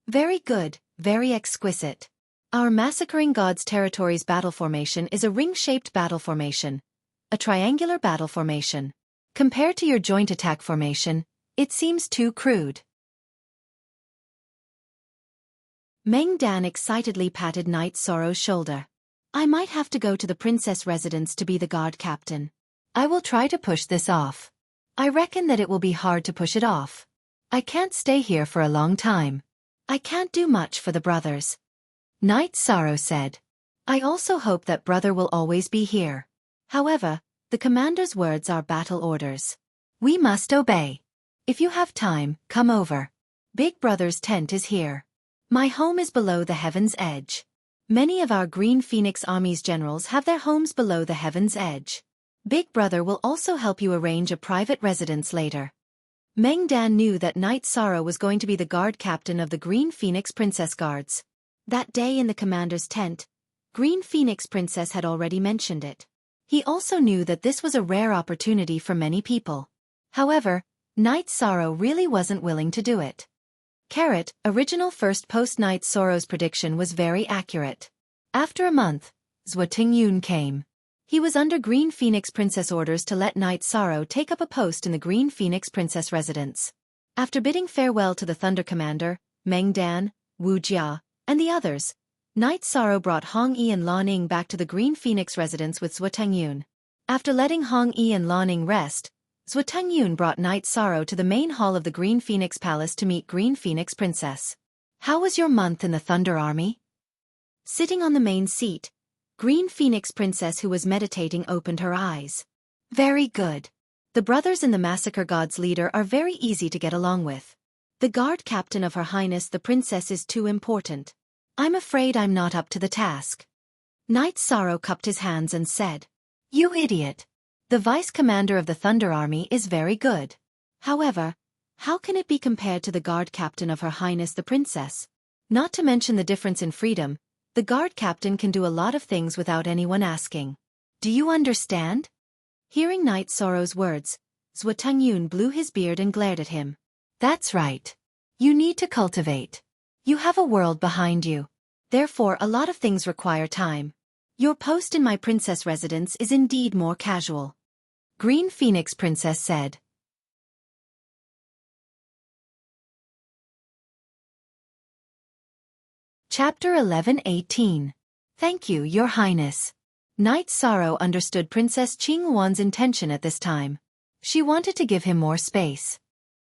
Very good, very exquisite. Our massacring gods territory's battle formation is a ring-shaped battle formation, a triangular battle formation. Compared to your joint attack formation, it seems too crude. Meng Dan excitedly patted Night Sorrow's shoulder. I might have to go to the princess residence to be the guard captain. I will try to push this off. I reckon that it will be hard to push it off. I can't stay here for a long time. I can't do much for the brothers. Night Sorrow said. I also hope that brother will always be here. However, the commander's words are battle orders. We must obey. If you have time, come over. Big Brother's tent is here. My home is below the heaven's edge. Many of our Green Phoenix Army's generals have their homes below the heaven's edge. Big Brother will also help you arrange a private residence later. Meng Dan knew that Night Sorrow was going to be the guard captain of the Green Phoenix Princess Guards. That day in the commander's tent, Green Phoenix Princess had already mentioned it. He also knew that this was a rare opportunity for many people. However, Night Sorrow really wasn't willing to do it. Original first post Night Sorrow's prediction was very accurate. After a month, Zhou Tingyun came. He was under Green Phoenix Princess orders to let Night Sorrow take up a post in the Green Phoenix Princess residence. After bidding farewell to the Thunder Commander, Meng Dan, Wuxia, and the others, Night Sorrow brought Hong Yi and Lan Ning back to the Green Phoenix residence with Zhou Tingyun. After letting Hong Yi and Lan Ning rest, Zhou Tingyun brought Night Sorrow to the main hall of the Green Phoenix Palace to meet Green Phoenix Princess. How was your month in the Thunder Army? Sitting on the main seat, Green Phoenix Princess who was meditating opened her eyes. Very good. The brothers in the Massacre God's leader are very easy to get along with. The guard captain of Her Highness the Princess is too important. I'm afraid I'm not up to the task. Night Sorrow cupped his hands and said, You idiot. The vice commander of the Thunder Army is very good. However, how can it be compared to the guard captain of Her Highness the Princess? Not to mention the difference in freedom, the guard captain can do a lot of things without anyone asking. Do you understand? Hearing Night Sorrow's words, Zhuo Tengyun blew his beard and glared at him. That's right. You need to cultivate. You have a world behind you. Therefore a lot of things require time. Your post in my princess residence is indeed more casual. Green Phoenix Princess said. Chapter 11:18. Thank you, Your Highness. Night Sorrow understood Princess Qingwan's intention at this time. She wanted to give him more space.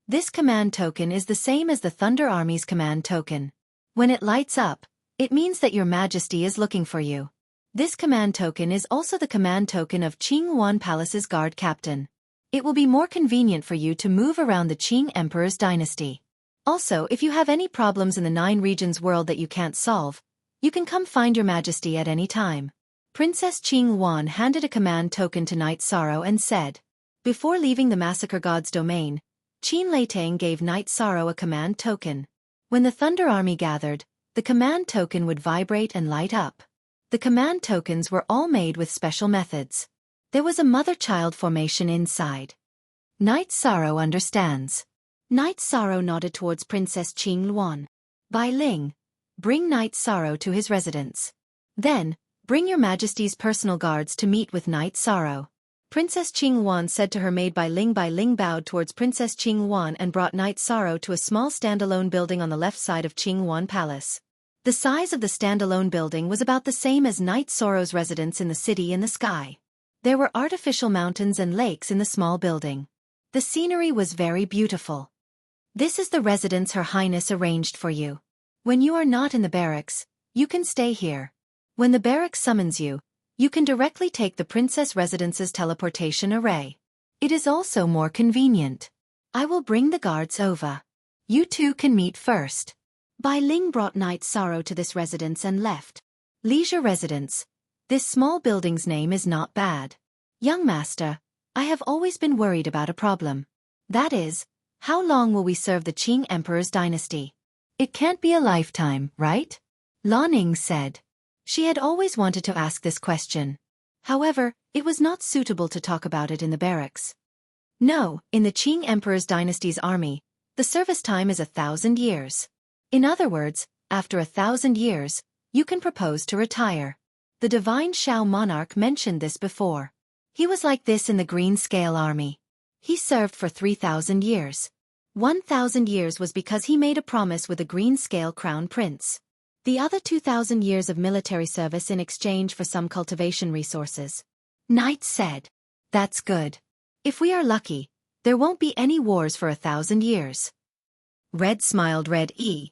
This command token is the same as the Thunder Army's command token. When it lights up, it means that Your Majesty is looking for you. This command token is also the command token of Qingwan Palace's guard captain. It will be more convenient for you to move around the Qing Emperor's dynasty. Also, if you have any problems in the 9 regions world that you can't solve, you can come find Your Majesty at any time. Princess Qingwan handed a command token to Night Sorrow and said. Before leaving the Massacre God's domain, Qin Leitang gave Night Sorrow a command token. When the Thunder Army gathered, the command token would vibrate and light up. The command tokens were all made with special methods. There was a mother-child formation inside. Night Sorrow understands. Night Sorrow nodded towards Princess Qingluan. Bai Ling, bring Night Sorrow to his residence. Then, bring Your Majesty's personal guards to meet with Night Sorrow. Princess Qingwan said to her maid Bai Ling. Bai Ling bowed towards Princess Qingwan and brought Night Sorrow to a small standalone building on the left side of Qingwan Palace. The size of the standalone building was about the same as Night Sorrow's residence in the city in the sky. There were artificial mountains and lakes in the small building. The scenery was very beautiful. This is the residence Her Highness arranged for you. When you are not in the barracks, you can stay here. When the barracks summons you, you can directly take the princess residence's teleportation array. It is also more convenient. I will bring the guards over. You two can meet first. Bai Ling brought Night Sorrow to this residence and left. Leisure Residence. This small building's name is not bad. Young master, I have always been worried about a problem. That is, how long will we serve the Qing Emperor's dynasty? It can't be a lifetime, right? Lan Ning said. She had always wanted to ask this question. However, it was not suitable to talk about it in the barracks. No, in the Qing Emperor's dynasty's army, the service time is 1,000 years. In other words, after 1,000 years, you can propose to retire. The divine Shao monarch mentioned this before. He was like this in the Green Scale Army. He served for 3,000 years. 1,000 years was because he made a promise with the Green Scale Crown Prince. The other 2,000 years of military service in exchange for some cultivation resources. Knight said. That's good. If we are lucky, there won't be any wars for 1,000 years. Red smiled. Red E.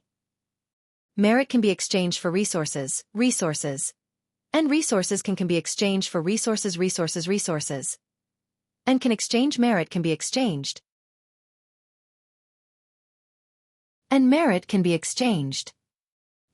Merit can be exchanged for resources, and resources can be exchanged for resources, and can exchange merit can be exchanged, and merit can be exchanged.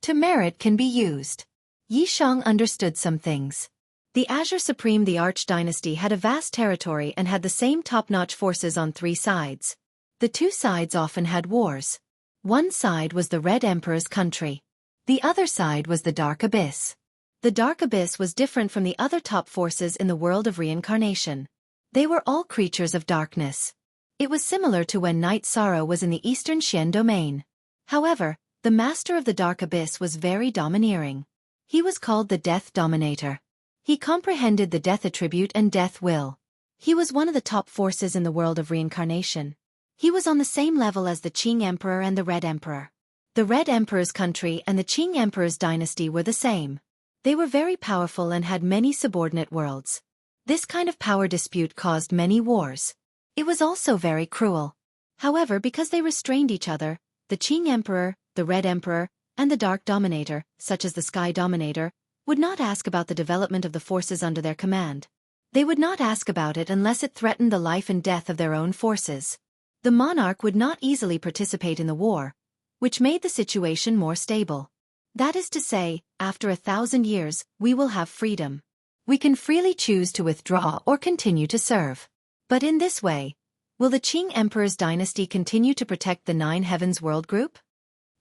To merit can be used. Yi Shang understood some things. The Azure Supreme the Arch Dynasty had a vast territory and had the same top-notch forces on 3 sides. The 2 sides often had wars. One side was the Red Emperor's country. The other side was the Dark Abyss. The Dark Abyss was different from the other top forces in the world of reincarnation. They were all creatures of darkness. It was similar to when Night Sorrow was in the Eastern Xian domain. However, the master of the Dark Abyss was very domineering. He was called the Death Dominator. He comprehended the death attribute and death will. He was one of the top forces in the world of reincarnation. He was on the same level as the Qing Emperor and the Red Emperor. The Red Emperor's country and the Qing Emperor's dynasty were the same. They were very powerful and had many subordinate worlds. This kind of power dispute caused many wars. It was also very cruel. However, because they restrained each other, the Qing Emperor, the Red Emperor, and the Dark Dominator, such as the Sky Dominator, would not ask about the development of the forces under their command. They would not ask about it unless it threatened the life and death of their own forces. The monarch would not easily participate in the war, which made the situation more stable. That is to say, after 1,000 years, we will have freedom. We can freely choose to withdraw or continue to serve. But in this way, will the Qing Emperor's dynasty continue to protect the 9 Heavens World Group?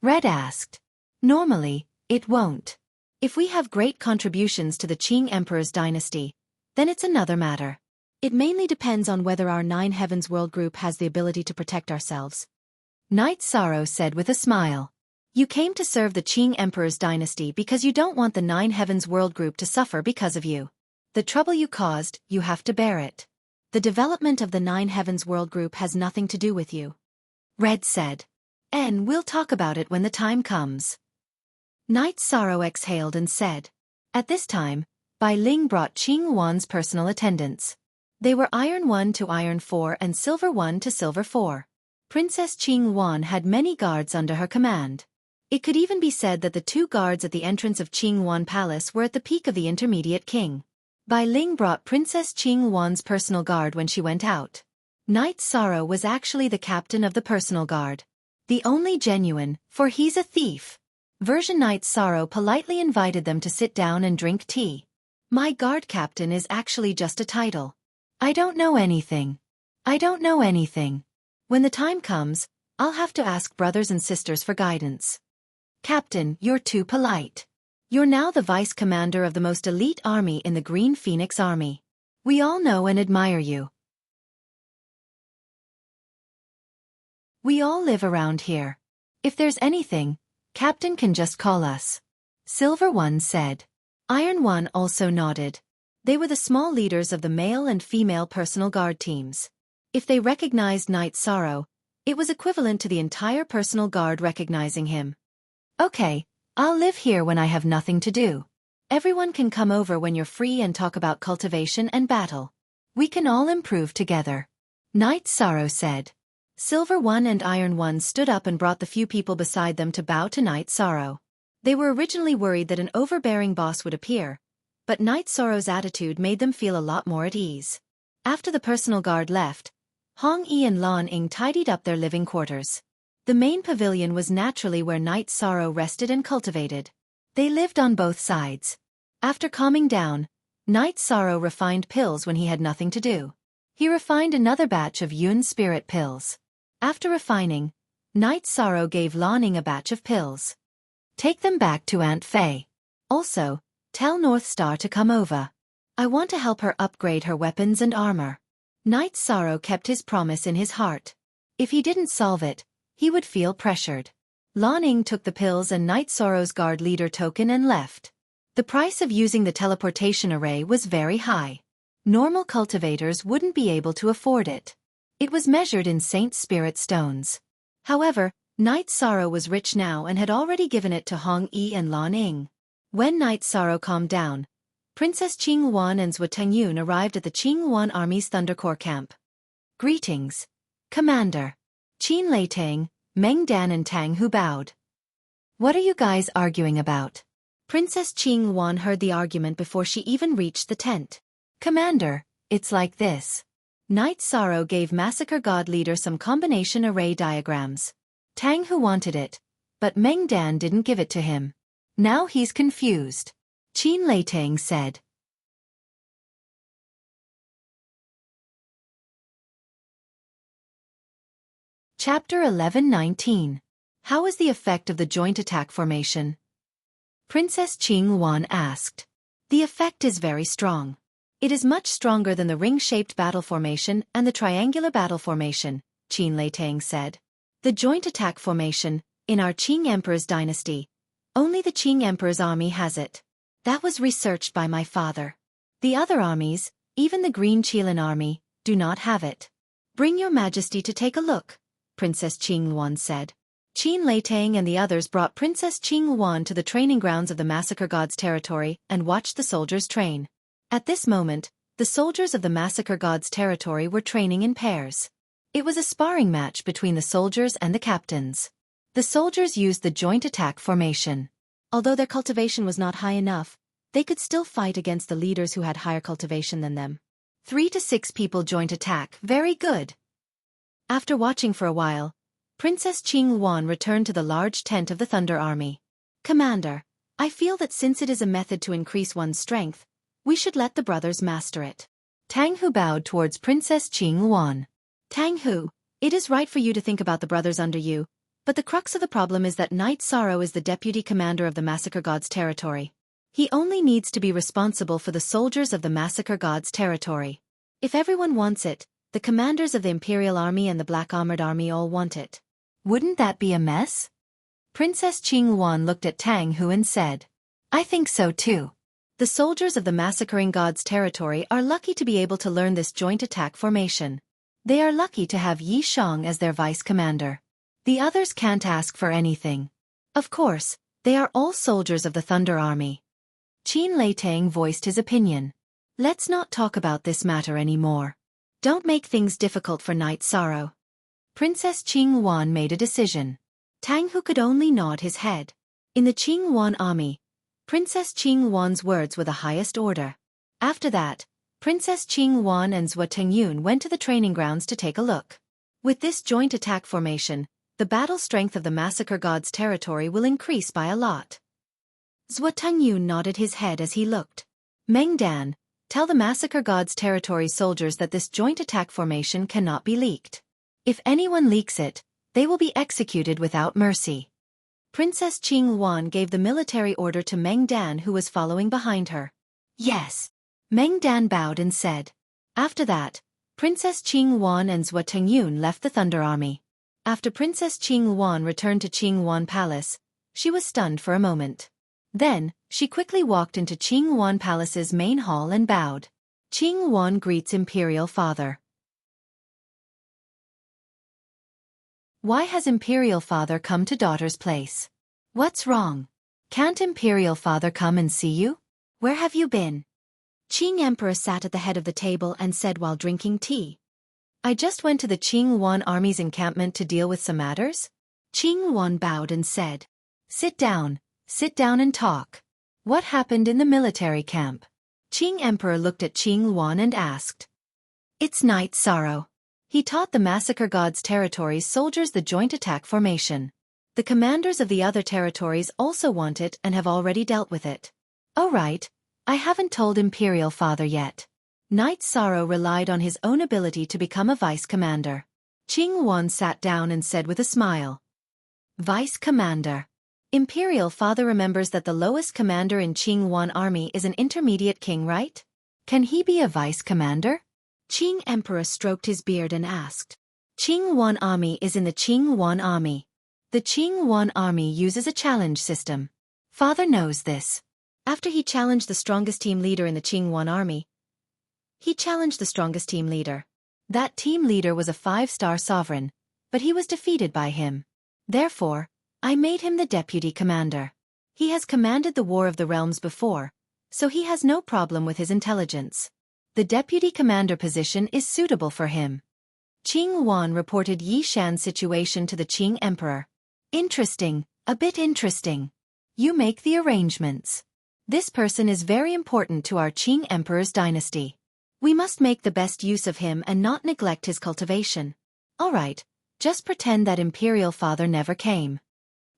Red asked. Normally, it won't. If we have great contributions to the Qing Emperor's dynasty, then it's another matter. It mainly depends on whether our Nine Heavens World Group has the ability to protect ourselves. Knight Sorrow said with a smile. You came to serve the Qing Emperor's dynasty because you don't want the Nine Heavens World Group to suffer because of you. The trouble you caused, you have to bear it. The development of the Nine Heavens World Group has nothing to do with you. Red said. We'll talk about it when the time comes. Knight Sorrow exhaled and said. At this time, Bai Ling brought Qing Wan's personal attendants. They were Iron 1 to Iron 4 and Silver 1 to Silver 4. Princess Qing Wan had many guards under her command. It could even be said that the 2 guards at the entrance of Qing Wan Palace were at the peak of the intermediate king. Bai Ling brought Princess Qing Wan's personal guard when she went out. Knight Sorrow was actually the captain of the personal guard. The only genuine, for he's a thief. Version Knight Sorrow politely invited them to sit down and drink tea. My guard captain is actually just a title. I don't know anything. When the time comes, I'll have to ask brothers and sisters for guidance. Captain, you're too polite. You're now the vice commander of the most elite army in the Green Phoenix Army. We all know and admire you. We all live around here. If there's anything, Captain can just call us. Silver 1 said. Iron 1 also nodded. They were the small leaders of the male and female personal guard teams. If they recognized Knight Sorrow, it was equivalent to the entire personal guard recognizing him. Okay, I'll live here when I have nothing to do. Everyone can come over when you're free and talk about cultivation and battle. We can all improve together. Knight Sorrow said. Silver 1 and Iron 1 stood up and brought the few people beside them to bow to Knight Sorrow. They were originally worried that an overbearing boss would appear, but Knight Sorrow's attitude made them feel a lot more at ease. After the personal guard left, Hong Yi and Lan Ying tidied up their living quarters. The main pavilion was naturally where Knight Sorrow rested and cultivated. They lived on both sides. After calming down, Knight Sorrow refined pills when he had nothing to do. He refined another batch of Yun spirit pills. After refining, Knight Sorrow gave Lan Ying a batch of pills. Take them back to Aunt Fei. Also, tell North Star to come over. I want to help her upgrade her weapons and armor. Knight Sorrow kept his promise in his heart. If he didn't solve it, he would feel pressured. Lan Ying took the pills and Knight Sorrow's guard leader token and left. The price of using the teleportation array was very high. Normal cultivators wouldn't be able to afford it. It was measured in Saint Spirit stones. However, Knight Sorrow was rich now and had already given it to Hong Yi and Lan Ying. When Knight Sorrow calmed down, Princess Qing Wan and Zhou Tengyun arrived at the Qing Wan Army's Thunder Corps camp. Greetings, Commander. Qin Leitang, Meng Dan and Tang Hu bowed. What are you guys arguing about? Princess Qing Wan heard the argument before she even reached the tent. Commander, it's like this. Knight Sorrow gave Massacre God Leader some combination array diagrams. Tang Hu wanted it, but Meng Dan didn't give it to him. Now he's confused. Qin Leitang said. Chapter 11-19. How is the effect of the joint attack formation? Princess Qing Wan asked. The effect is very strong. It is much stronger than the ring-shaped battle formation and the triangular battle formation, Qin Leitang said. The joint attack formation, in our Qing Emperor's dynasty, only the Qing Emperor's army has it. That was researched by my father. The other armies, even the Green Qilin army, do not have it. Bring your majesty to take a look, Princess Qing Wan said. Qin Leitang and the others brought Princess Qing Wan to the training grounds of the Massacre God's territory and watched the soldiers train. At this moment, the soldiers of the Massacre God's territory were training in pairs. It was a sparring match between the soldiers and the captains. The soldiers used the joint attack formation. Although their cultivation was not high enough, they could still fight against the leaders who had higher cultivation than them. 3 to 6 people joint attack, very good. After watching for a while, Princess Qing Wan returned to the large tent of the Thunder Army. Commander, I feel that since it is a method to increase one's strength, we should let the brothers master it. Tang Hu bowed towards Princess Qing Wan. Tang Hu, it is right for you to think about the brothers under you, But the crux of the problem is that Knight Sorrow is the deputy commander of the Massacre God's territory. He only needs to be responsible for the soldiers of the Massacre God's territory. If everyone wants it, the commanders of the Imperial Army and the Black Armored Army all want it. Wouldn't that be a mess? Princess Qinghuan looked at Tang Hu and said, I think so too. The soldiers of the Massacring God's territory are lucky to be able to learn this joint attack formation. They are lucky to have Yi Shang as their vice commander. The others can't ask for anything. Of course, they are all soldiers of the Thunder Army. Qin Lei Tang voiced his opinion. Let's not talk about this matter anymore. Don't make things difficult for Knight Sorrow. Princess Qinghuan made a decision. Tang Hu could only nod his head. In the Qinghuan army, Princess Qinghuan's words were the highest order. After that, Princess Qinghuan and Zhuo Tengyun went to the training grounds to take a look. With this joint attack formation, the battle strength of the Massacre God's territory will increase by a lot. Zhuo Tengyun nodded his head as he looked. Meng Dan, tell the Massacre God's territory soldiers that this joint attack formation cannot be leaked. If anyone leaks it, they will be executed without mercy. Princess Qinghuan gave the military order to Meng Dan, who was following behind her. Yes. Meng Dan bowed and said. After that, Princess Qinghuan and Zhuo Tengyun left the Thunder Army. After Princess Qinghuan returned to Qinghuan Palace, she was stunned for a moment. Then, she quickly walked into Qinghuan Palace's main hall and bowed. Qinghuan greets Imperial Father. Why has Imperial Father come to daughter's place? What's wrong? Can't Imperial Father come and see you? Where have you been? Qing Emperor sat at the head of the table and said while drinking tea. I just went to the Qinghuan army's encampment to deal with some matters. Qinghuan bowed and said, sit down and talk. What happened in the military camp? Qing Emperor looked at Qinghuan and asked. It's Knight Sorrow. He taught the Massacre God's territories soldiers the joint attack formation. The commanders of the other territories also want it and have already dealt with it. Oh right, I haven't told Imperial Father yet. Knight Sorrow relied on his own ability to become a vice commander. Qinghuan sat down and said with a smile. Vice commander. Imperial Father remembers that the lowest commander in Qinghuan army is an intermediate king, right? Can he be a vice commander? Qing Emperor stroked his beard and asked. Qinghuan army is in the Qinghuan army. The Qinghuan army uses a challenge system. Father knows this. After he challenged the strongest team leader in the Qinghuan army, he challenged the strongest team leader. That team leader was a 5-star sovereign, but he was defeated by him. Therefore, I made him the deputy commander. He has commanded the War of the Realms before, so he has no problem with his intelligence. The deputy commander position is suitable for him. Qing Huan reported Yi Shan's situation to the Qing Emperor. Interesting, a bit interesting. You make the arrangements. This person is very important to our Qing Emperor's dynasty. We must make the best use of him and not neglect his cultivation. Alright, just pretend that Imperial Father never came.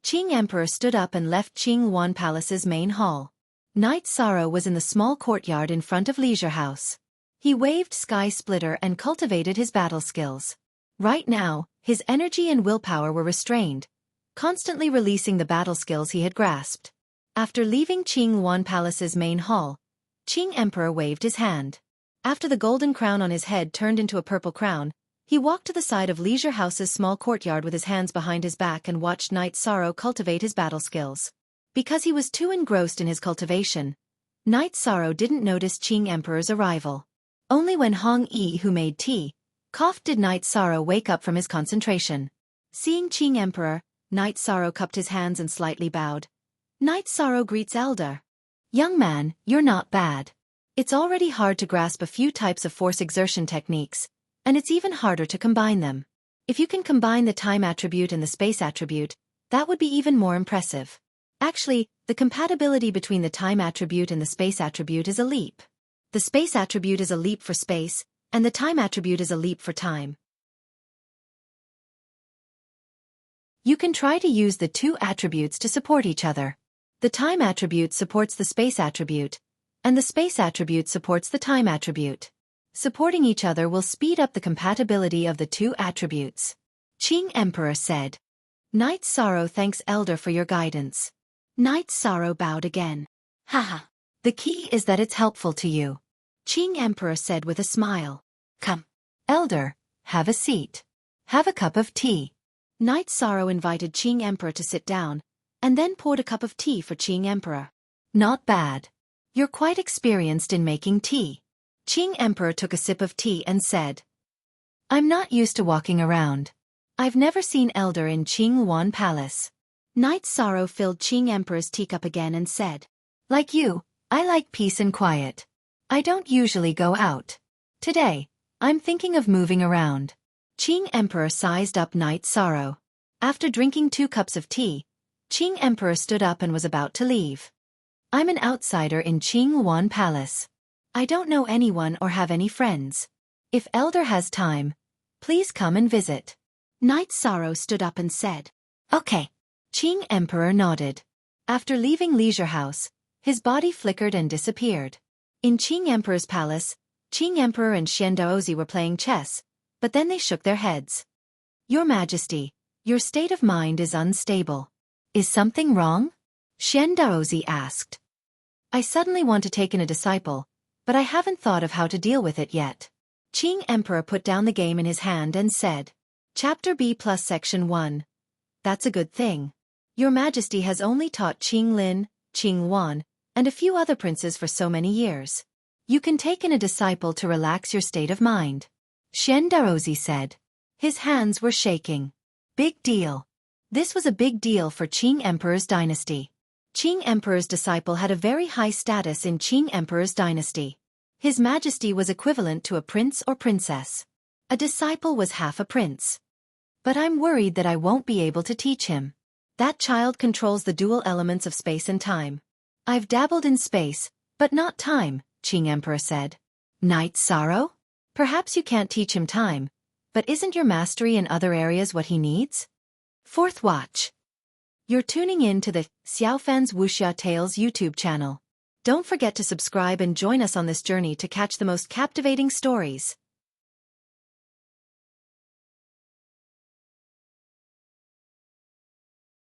Qing Emperor stood up and left Qing Huan Palace's main hall. Knight Sorrow was in the small courtyard in front of Leisure House. He waved Sky Splitter and cultivated his battle skills. Right now, his energy and willpower were restrained, constantly releasing the battle skills he had grasped. After leaving Qing Huan Palace's main hall, Qing Emperor waved his hand. After the golden crown on his head turned into a purple crown, he walked to the side of Leisure House's small courtyard with his hands behind his back and watched Knight Sorrow cultivate his battle skills. Because he was too engrossed in his cultivation, Knight Sorrow didn't notice Qing Emperor's arrival. Only when Hong Yi, who made tea, coughed did Knight Sorrow wake up from his concentration. Seeing Qing Emperor, Knight Sorrow cupped his hands and slightly bowed. Knight Sorrow greets Elder. Young man, you're not bad. It's already hard to grasp a few types of force exertion techniques, and it's even harder to combine them. If you can combine the time attribute and the space attribute, that would be even more impressive. Actually, the compatibility between the time attribute and the space attribute is a leap. The space attribute is a leap for space, and the time attribute is a leap for time. You can try to use the two attributes to support each other. The time attribute supports the space attribute, and the space attribute supports the time attribute. Supporting each other will speed up the compatibility of the two attributes. Qing Emperor said. Night Sorrow thanks Elder for your guidance. Night Sorrow bowed again. Haha. The key is that it's helpful to you. Qing Emperor said with a smile. Come. Elder, have a seat. Have a cup of tea. Night Sorrow invited Qing Emperor to sit down, and then poured a cup of tea for Qing Emperor. Not bad. You're quite experienced in making tea. Qing Emperor took a sip of tea and said, I'm not used to walking around. I've never seen Elder in Qing Yuan Palace. Night Sorrow filled Qing Emperor's teacup again and said, Like you, I like peace and quiet. I don't usually go out. Today, I'm thinking of moving around. Qing Emperor sized up Night Sorrow. After drinking 2 cups of tea, Qing Emperor stood up and was about to leave. I'm an outsider in Qing Yuan Palace. I don't know anyone or have any friends. If Elder has time, please come and visit. Night Sorrow stood up and said, Okay. Qing Emperor nodded. After leaving Leisure House, his body flickered and disappeared. In Qing Emperor's palace, Qing Emperor and Xian Daozi were playing chess, but then they shook their heads. Your Majesty, your state of mind is unstable. Is something wrong? Xian Daozi asked. I suddenly want to take in a disciple, but I haven't thought of how to deal with it yet. Qing Emperor put down the game in his hand and said, Chapter B plus Section 1. That's a good thing. Your Majesty has only taught Qing Lin, Qing Wan, and a few other princes for so many years. You can take in a disciple to relax your state of mind. Xian Daozi said. His hands were shaking. Big deal. This was a big deal for Qing Emperor's dynasty. Qing Emperor's disciple had a very high status in Qing Emperor's dynasty. His Majesty was equivalent to a prince or princess. A disciple was half a prince. But I'm worried that I won't be able to teach him. That child controls the dual elements of space and time. I've dabbled in space, but not time, Qing Emperor said. Night Sorrow? Perhaps you can't teach him time, but isn't your mastery in other areas what he needs? Fourth watch. You're tuning in to the Xiaofan's Wuxia Tales YouTube channel. Don't forget to subscribe and join us on this journey to catch the most captivating stories.